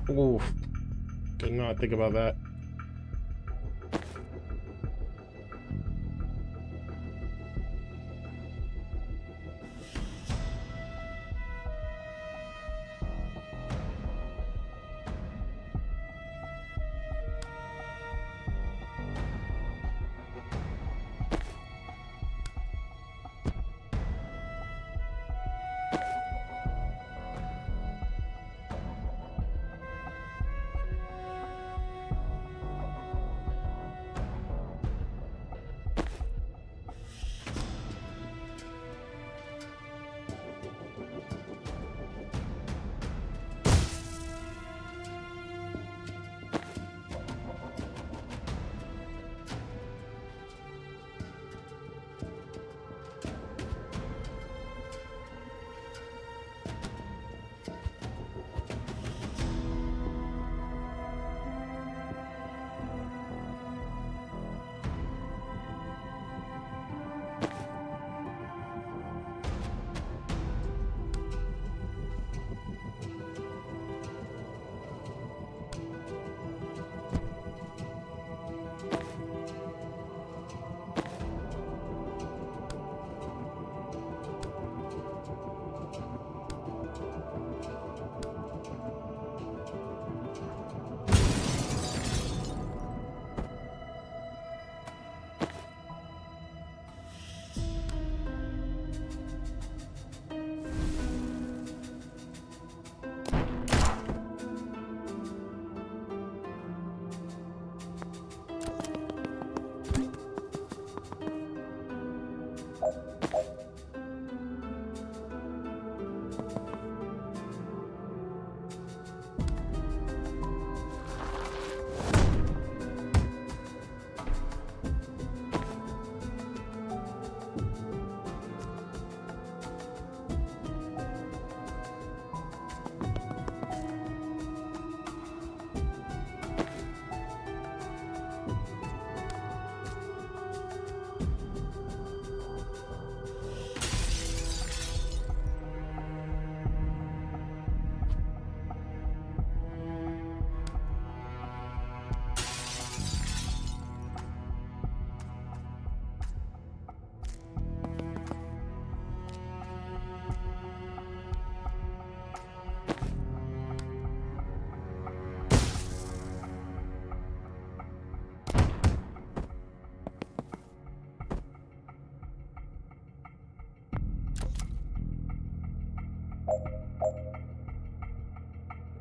Oof. Did not think about that.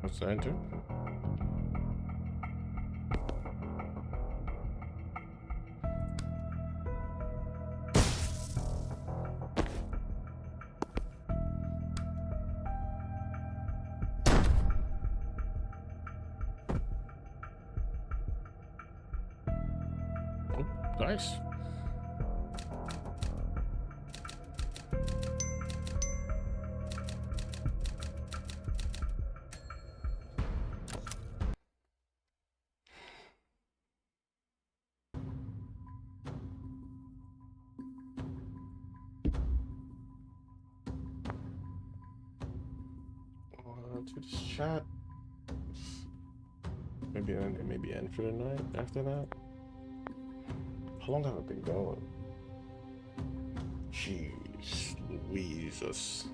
What's that enter? Oh, nice. To this chat. Maybe end for the night after that. How long have I been going? Jeez Louises.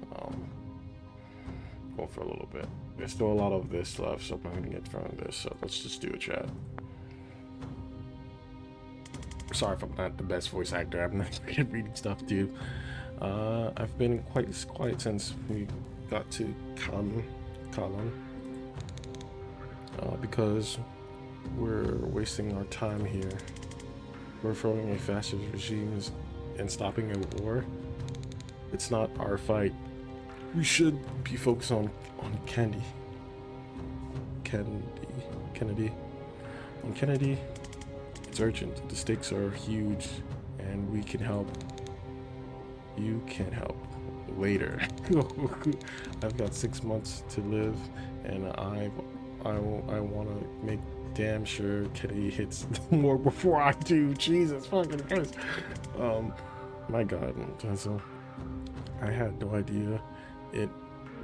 Going for a little bit. There's still a lot of this left, so I'm not gonna get through this, so let's just do a chat. Sorry if I'm not the best voice actor. I'm not good at reading stuff too. I've been quite quiet since we got to Colin. Because we're wasting our time here. We're throwing a fascist regimes and stopping a war. It's not our fight. We should be focused on Kennedy. On Kennedy, it's urgent. The stakes are huge, and we can help. You can help later. I've got 6 months to live, and I want to make damn sure Kennedy hits more before I do. Jesus fucking Christ. My God, so I had no idea it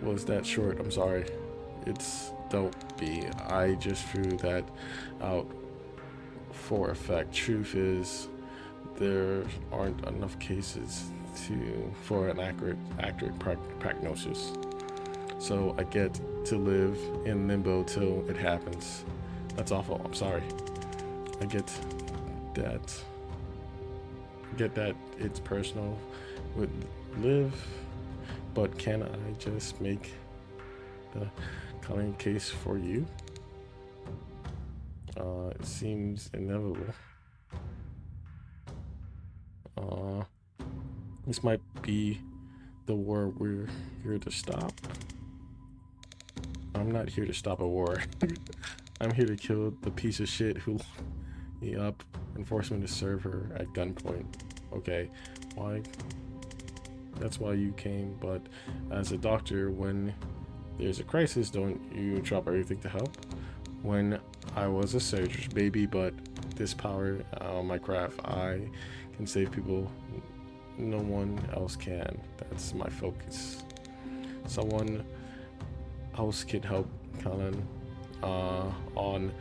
was that short. I'm sorry. It's don't be. I just threw that out for effect. Truth is, there aren't enough cases for an accurate prognosis. So I get to live in limbo till it happens. That's awful. I'm sorry. I get that. It's personal with live, but can I just make the calling case for you? It seems inevitable. This might be the war we're here to stop. I'm not here to stop a war. I'm here to kill the piece of shit who locked me up and forced me to serve her at gunpoint. Okay, why? That's why you came, but as a doctor, when there's a crisis, don't you drop everything to help? When I was a surgeon's baby, but this power, my craft, I can save people. No one else can. That's my focus. Someone else can help Colin. On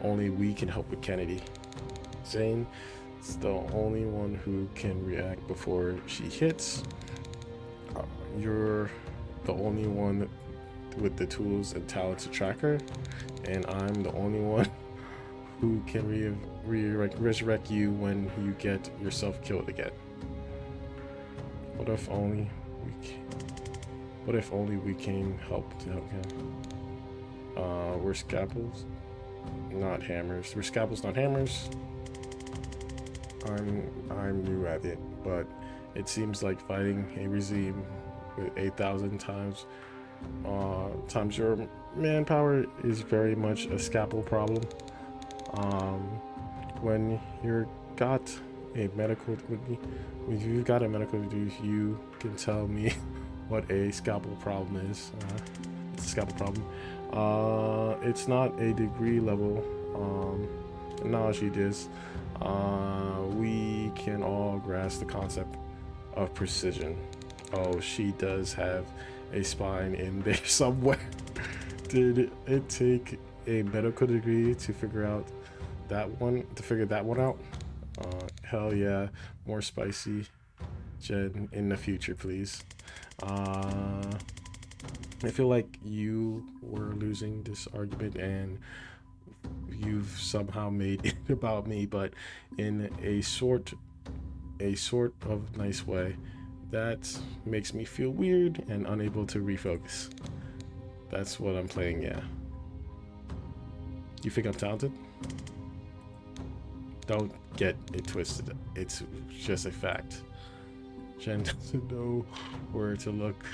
only we can help with Kennedy. Zane is the only one who can react before she hits. You're the only one with the tools and talent to track her, and I'm the only one who can resurrect you when you get yourself killed again. What if only we came help to help him? We're scalpels, not hammers. We're scalpels, not hammers. I'm new at it, but it seems like fighting a regime with 8,000 times your manpower is very much a scalpel problem. When you've got a medical degree, you can tell me what a scalpel problem is. It's a scalpel problem. It's not a degree level knowledge it is. We can all grasp the concept of precision. Oh, she does have a spine in there somewhere. Did it take a medical degree to figure that one out? Hell yeah, more spicy Jen in the future, please. I feel like you were losing this argument and you've somehow made it about me, but in a sort of nice way. That makes me feel weird and unable to refocus. That's what I'm playing, yeah. You think I'm talented? Don't get it twisted. It's just a fact. Jen doesn't know where to look.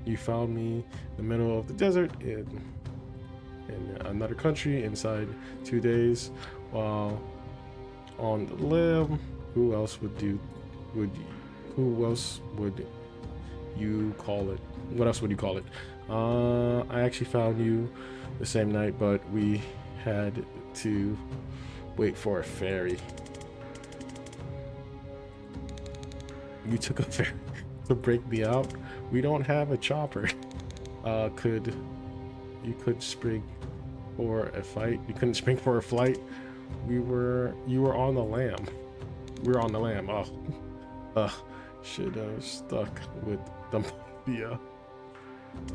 You found me in the middle of the desert in another country inside 2 days while on the limb. Who else would you call it? What else would you call it? I actually found you the same night, but we had to wait for a ferry. You took a ferry to break me out? We don't have a chopper. You could spring for a fight? You couldn't spring for a flight? You were on the lam. We were on the lam. Oh, should have stuck with the mafia.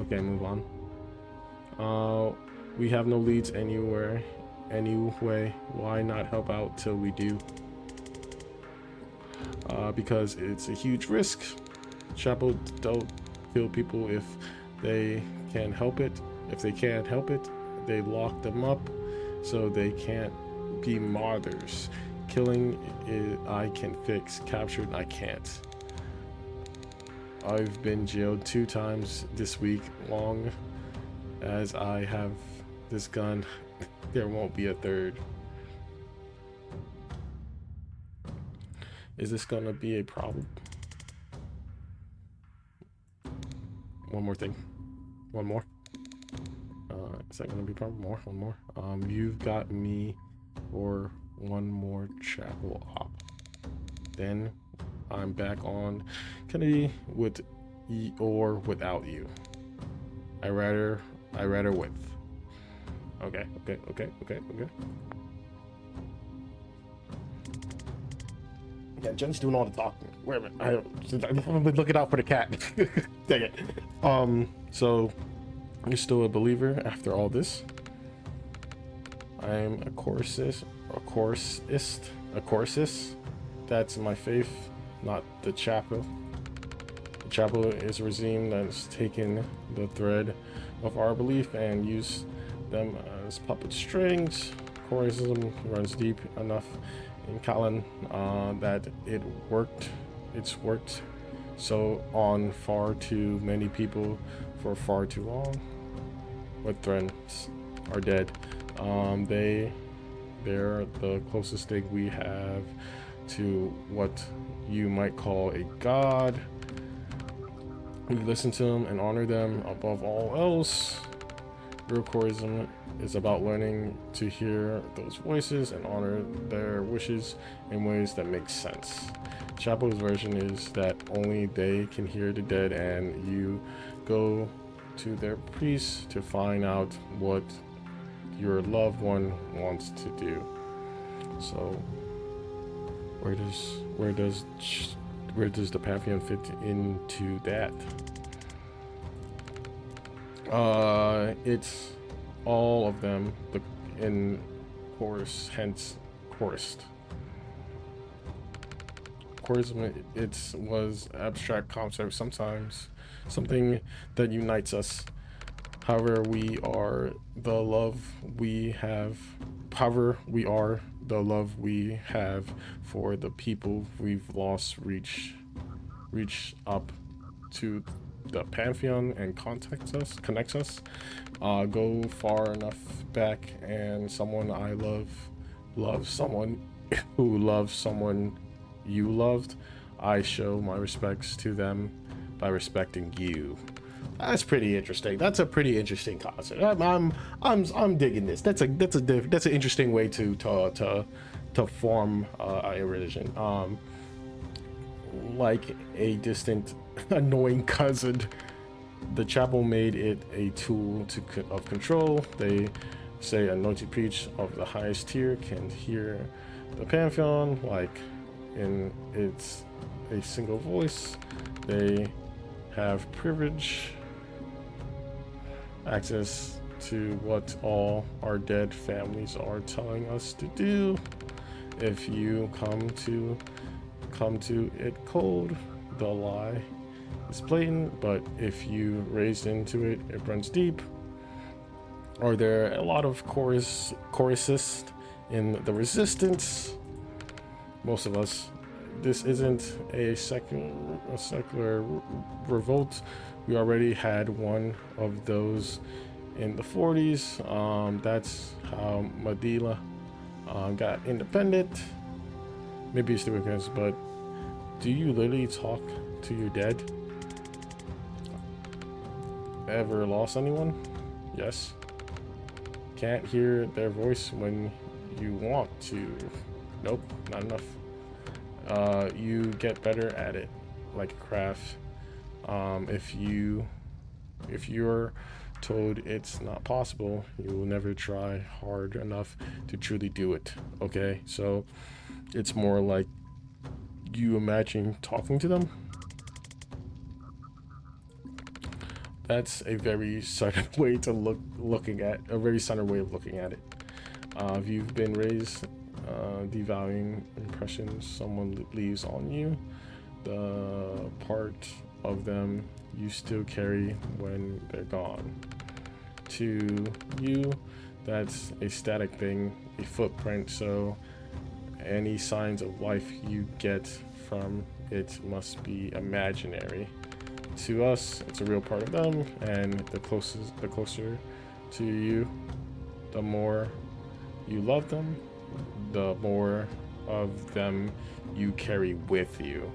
Okay, move on. We have no leads anywhere. Anyway, why not help out till we do? Because it's a huge risk. Chapo don't kill people if they can help it. If they can't help it, they lock them up so they can't be martyrs. Killing I can fix, captured I can't. I've been jailed 2 times this week. Long as I have this gun, there won't be a third. Is this gonna be a problem? One more thing. One more. Is that gonna be a problem? One more. You've got me for one more chapel op. Then I'm back on Kennedy with or without you. I rather with. Okay. Yeah, Jen's doing all the talking. Wait a minute. I've been looking out for the cat. Dang it. So you're still a believer after all this? I'm a chorusist. That's my faith, not the chapel. The chapel is a regime that's taken the thread of our belief and used them as puppet strings. Chorism runs deep enough in Callan that it's worked so on far too many people for far too long. What friends are dead. They're the closest thing we have to what you might call a god. We listen to them and honor them above all else. Real chorism is about learning to hear those voices and honor their wishes in ways that make sense. Chapel's version is that only they can hear the dead, and you go to their priest to find out what your loved one wants to do. So where does the Pantheon fit into that? It's all of them, in chorus, hence chorused. Chorism, it was abstract concept, sometimes something that unites us. However, we are the love we have for the people we've lost. Reach up to the Pantheon and connects us. Go far enough back, and someone I love someone who loves someone you loved. I show my respects to them by respecting you. That's pretty interesting. That's a pretty interesting concept. I'm digging this. That's an interesting way to form a religion. Like a distant, annoying cousin, the chapel made it a tool of control. They say anointed preach of the highest tier can hear the Pantheon like in its a single voice. They have privilege, access to what all our dead families are telling us to do. If you come to it cold, the lie is blatant, but if you raise into it, it runs deep. Are there a lot of chorusists in the resistance? Most of us. This isn't a secular revolt. We already had one of those in the 40s. That's how Manila got independent. Maybe it's the weekends, but do you literally talk to your dead? Ever lost anyone? Yes. Can't hear their voice when you want to. Nope, not enough. You get better at it, like a craft. If you're told it's not possible, you will never try hard enough to truly do it. Okay, so it's more like you imagine talking to them. That's a very subtle way to looking at a very subtle way of looking at it. If you've been raised devaluing impressions someone leaves on you, the part of them you still carry when they're gone. To you, that's a static thing, a footprint, so any signs of life you get from it must be imaginary. To us, it's a real part of them, and the closer to you, the more you love them, the more of them you carry with you.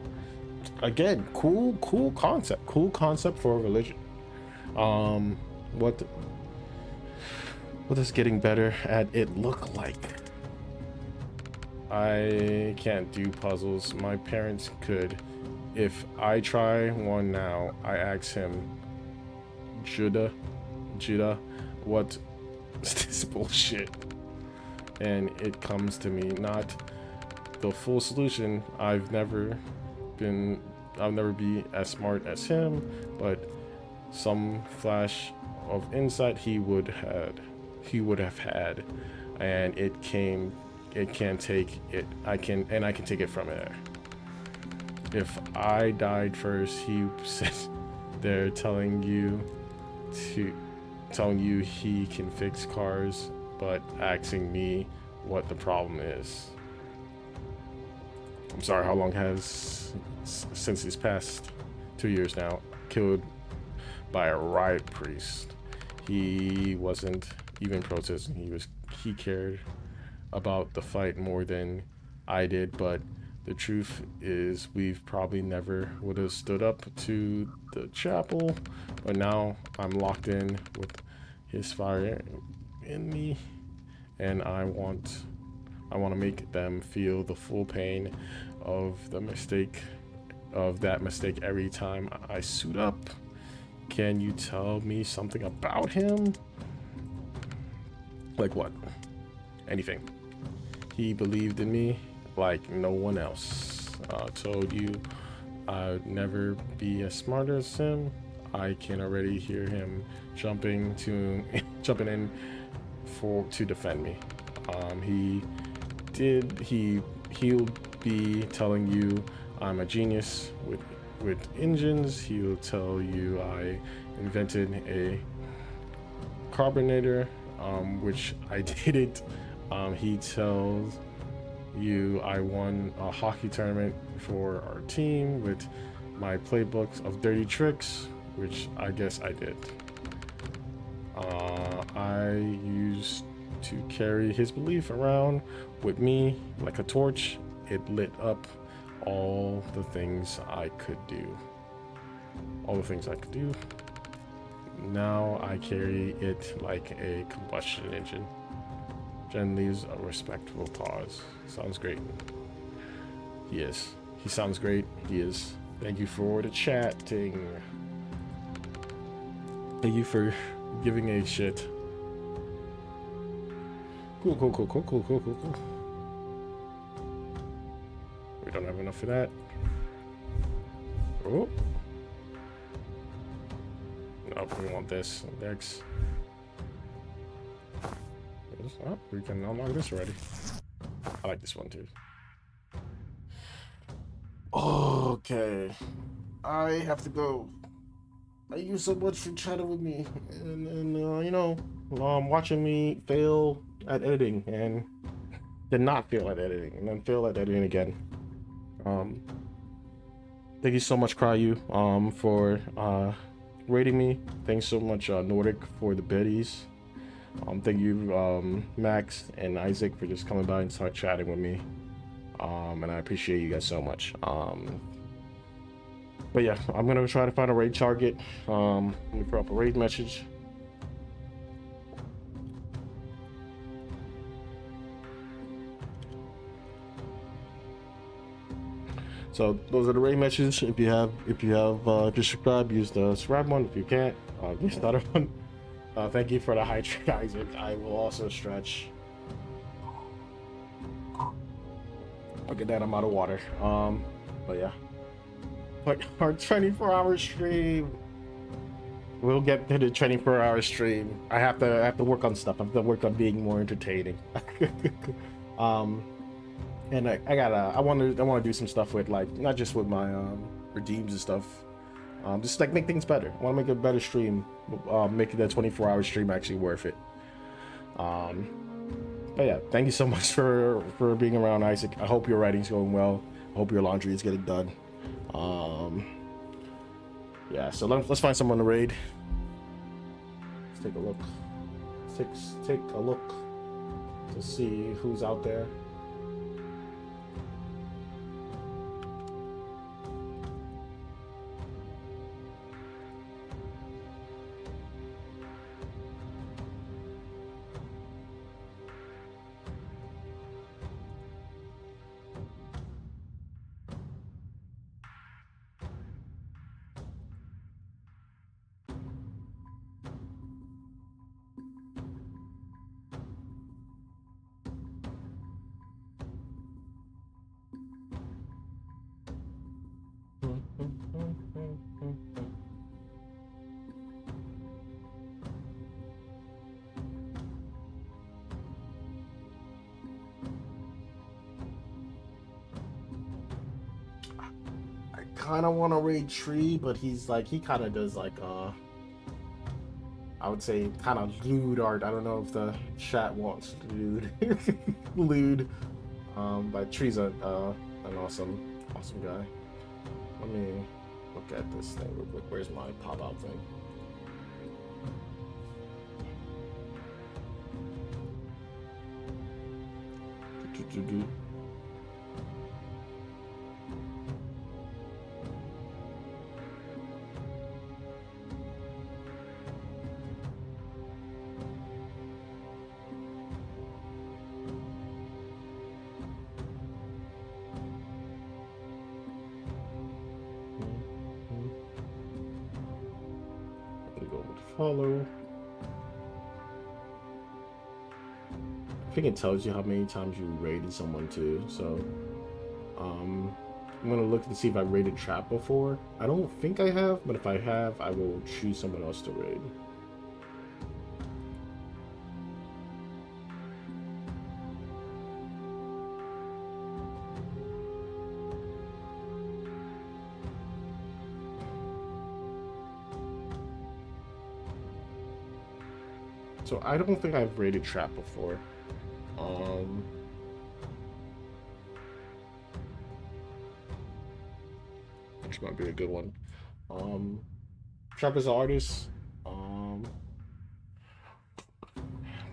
Again, cool concept for a religion. What does getting better at it look like? I can't do puzzles. My parents could. if I try one now, I ask him, Judah, what is this bullshit? And it comes to me, not the full solution. I'll never be as smart as him, but some flash of insight he would have had, and it can take it. I can take it from there. If I died first, he said they're telling you he can fix cars, but asking me what the problem is. I'm sorry, how long has since he's passed? 2 years now. Killed by a riot priest. He wasn't even protesting. He cared about the fight more than I did, but the truth is we've probably never would have stood up to the chapel, but now I'm locked in with his fire in me, and I want to make them feel the full pain of that mistake every time I suit up. Can you tell me something about him? Like what? Anything. He believed in me like no one else. Told you I'd never be as smart as him. I can already hear him jumping in to defend me. He'll be telling you I'm a genius with engines. He'll tell you I invented a carbonator, which I didn't. He tells you I won a hockey tournament for our team with my playbooks of dirty tricks, which I guess I did. I used to carry his belief around with me like a torch. It lit up all the things I could do. Now I carry it like a combustion engine. Jen leaves a respectful pause. Sounds great. He is. He sounds great. He is. Thank you for the chatting. Thank you for giving a shit. Cool. We don't have enough of that. Oh. Nope, we want this. Next. Oh, we can unlock this already. I like this one too. Okay. I have to go. Thank you so much for chatting with me and watching me fail at editing and then not fail at editing and then fail at editing again. Thank you so much, Cryu, for rating me. Thanks so much, Nordic, for the biddies. Thank you, Max and Isaac, for just coming by and start chatting with me. And I appreciate you guys so much. But yeah, I'm gonna try to find a raid target. Let me put up a raid message. So those are the raid messages. If you subscribe, use the subscribe one. If you can't, use the other one. Thank you for the high trick, Isaac. I will also stretch. Look at that, I'm out of water. But yeah. But our 24-hour stream. We'll get to the 24-hour stream. I have to work on stuff. I have to work on being more entertaining. And I want to do some stuff with, like, not just with my redeems and stuff. Just like make things better. I want to make a better stream. Make that 24-hour stream actually worth it. But yeah, thank you so much for being around, Isaac. I hope your writing's going well. I hope your laundry is getting done. Yeah, so let's find someone to raid. Let's take a look. Take a look to see who's out there. I kind of want to raid Tree, but he's like, he kind of does like I would say kind of lewd art. I don't know if the chat wants lewd lewd. But Tree's an awesome guy. Let me look at this thing real quick. Where's my pop out thing? Follow. I think it tells you how many times you raided someone too. So, I'm gonna look and see if I raided Trap before. I don't think I have, but if I have, I will choose someone else to raid. So I don't think I've raided Trap before. Which might be a good one. Trap is an artist.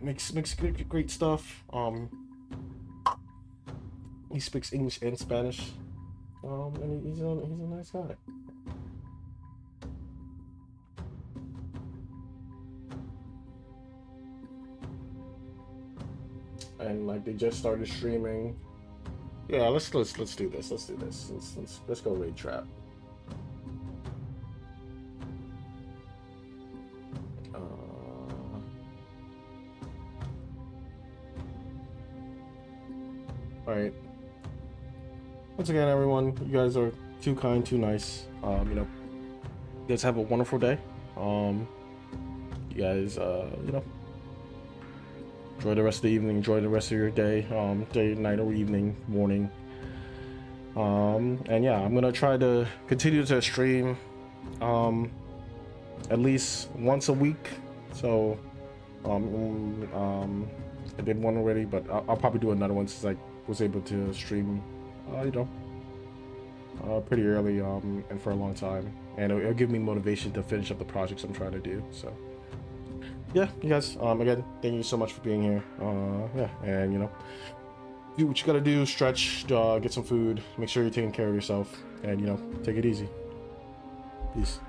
Makes great stuff. He speaks English and Spanish. And he's a nice guy. And like they just started streaming. Yeah, let's do this. Let's go raid Trap. All right. Once again, everyone, you guys are too kind, too nice. You know, you guys have a wonderful day. You guys, you know, enjoy the rest of the evening. Enjoy the rest of your day. Day, night, or evening, morning. And yeah, I'm gonna try to continue to stream, at least once a week. So, I did one already, but I'll probably do another one since I was able to stream, you know, pretty early, and for a long time, and it'll give me motivation to finish up the projects I'm trying to do. So. Yeah, you guys, again, thank you so much for being here. Yeah, and you know, do what you gotta do, stretch, get some food, make sure you're taking care of yourself, and you know, take it easy. Peace.